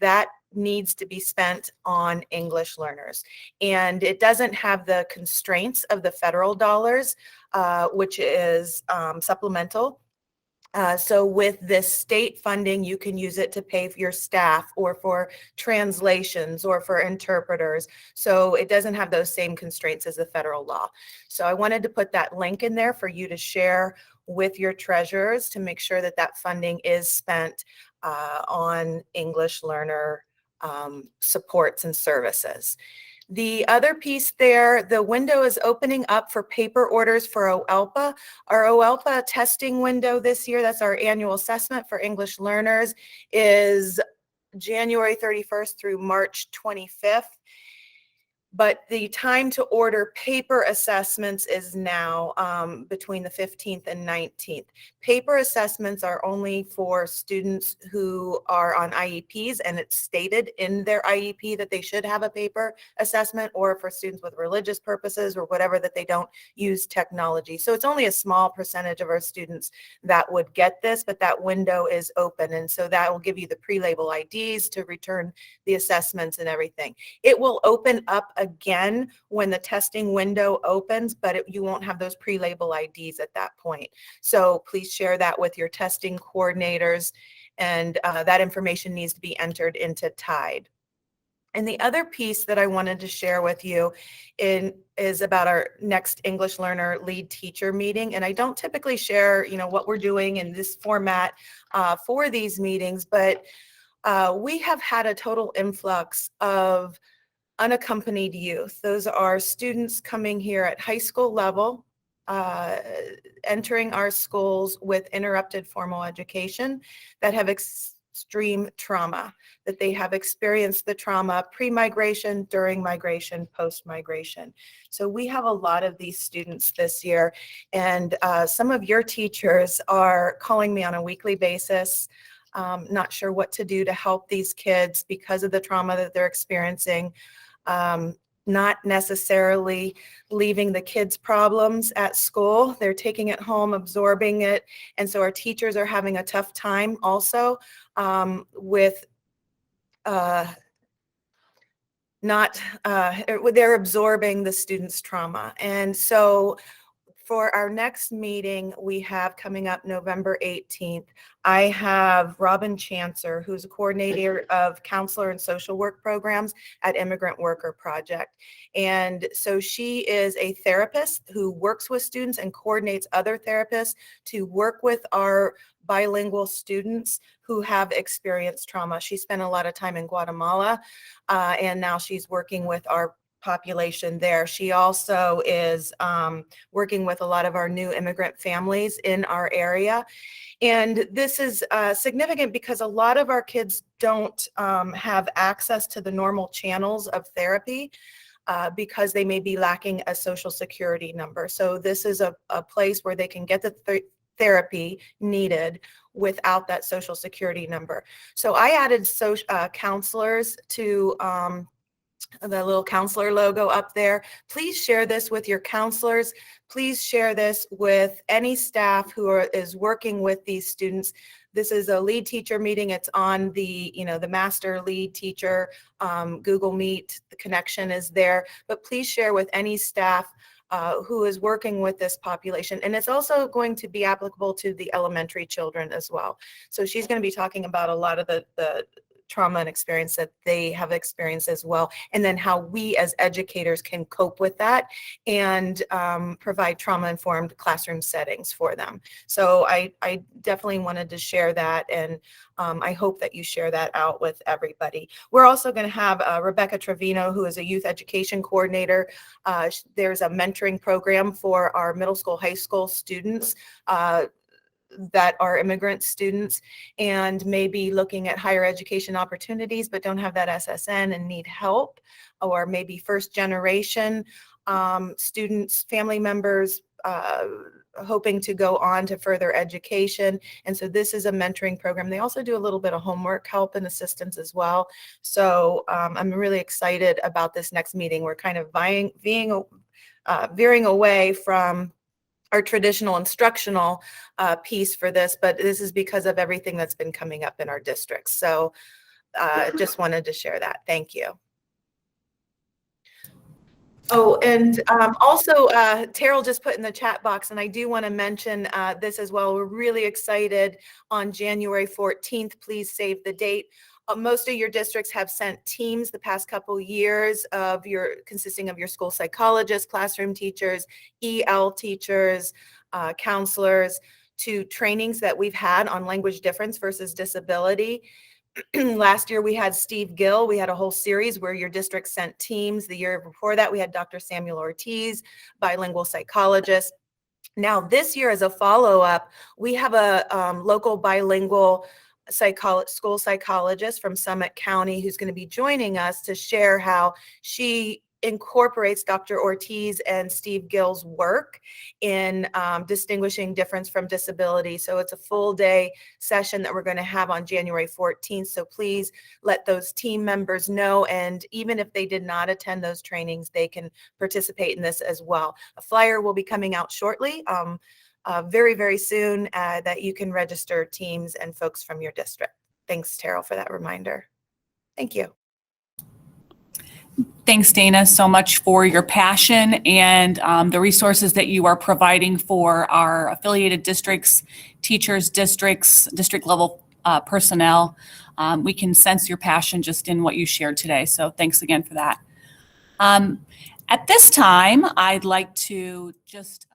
that needs to be spent on English learners. And it doesn't have the constraints of the federal dollars, which is supplemental. So with this state funding, you can use it to pay for your staff or for translations or for interpreters. So it doesn't have those same constraints as the federal law. So I wanted to put that link in there for you to share with your treasurers to make sure that that funding is spent on English learner supports and services. The other piece there, the window is opening up for paper orders for OELPA. Our OELPA testing window this year, that's our annual assessment for English learners, is January 31st through March 25th. But the time to order paper assessments is now between the 15th and 19th. Paper assessments are only for students who are on IEPs, and it's stated in their IEP that they should have a paper assessment, or for students with religious purposes or whatever, that they don't use technology. So it's only a small percentage of our students that would get this, but that window is open. And so that will give you the pre-label IDs to return the assessments and everything. It will open up again when the testing window opens, but you won't have those pre-label IDs at that point. So please share that with your testing coordinators, and that information needs to be entered into TIDE. And the other piece that I wanted to share with you is about our next English learner lead teacher meeting. And I don't typically share, what we're doing in this format for these meetings, but we have had a total influx of unaccompanied youth. Those are students coming here at high school level, entering our schools with interrupted formal education that have extreme trauma, that they have experienced the trauma pre-migration, during migration, post-migration. So we have a lot of these students this year, and some of your teachers are calling me on a weekly basis, not sure what to do to help these kids because of the trauma that they're experiencing. Not necessarily leaving the kids' problems at school. They're taking it home, absorbing it. And so our teachers are having a tough time also with they're absorbing the students' trauma. And so for our next meeting we have coming up November 18th, I have Robin Chancer, who's a coordinator of counselor and social work programs at Immigrant Worker Project. And so she is a therapist who works with students and coordinates other therapists to work with our bilingual students who have experienced trauma. She spent a lot of time in Guatemala, and now she's working with our population there. She also is working with a lot of our new immigrant families in our area. And this is significant because a lot of our kids don't have access to the normal channels of therapy because they may be lacking a social security number. So this is a place where they can get the therapy needed without that social security number. So I added counselors to the little counselor logo up there. Please share this with your counselors. Please share this with any staff who is working with these students. This is a lead teacher meeting. It's on the master lead teacher Google Meet. The connection is there, but please share with any staff who is working with this population. And it's also going to be applicable to the elementary children as well. So she's going to be talking about a lot of the trauma and experience that they have experienced as well, and then how we as educators can cope with that and provide trauma-informed classroom settings for them. So I definitely wanted to share that, and I hope that you share that out with everybody. We're also going to have Rebecca Trevino, who is a youth education coordinator. There's a mentoring program for our middle school, high school students that are immigrant students and may be looking at higher education opportunities but don't have that SSN and need help, or maybe first generation students, family members hoping to go on to further education. And so this is a mentoring program. They also do a little bit of homework help and assistance as well. So I'm really excited about this next meeting. We're kind of veering away from our traditional instructional piece for this, but this is because of everything that's been coming up in our districts. So just wanted to share that. Thank you. Oh, and also Terrell just put in the chat box, and I do want to mention this as well. We're really excited on January 14th. Please save the date. Most of your districts have sent teams the past couple years consisting of your school psychologists, classroom teachers, EL teachers, counselors, to trainings that we've had on language difference versus disability. Last year we had Steve Gill. We had a whole series where your district sent teams. The year before that we had Dr. Samuel Ortiz, bilingual psychologist. Now this year, as a follow-up, we have a local bilingual school psychologist from Summit County who's going to be joining us to share how she incorporates Dr. Ortiz and Steve Gill's work in distinguishing difference from disability. So it's a full day session that we're going to have on January 14th. So please let those team members know. And even if they did not attend those trainings, they can participate in this as well. A flyer will be coming out shortly, very, very soon, that you can register teams and folks from your district. Thanks, Terrell, for that reminder. Thank you. Thanks, Dana, so much for your passion and the resources that you are providing for our affiliated districts, teachers, districts, district level personnel. We can sense your passion just in what you shared today. So thanks again for that. At this time, I'd like to just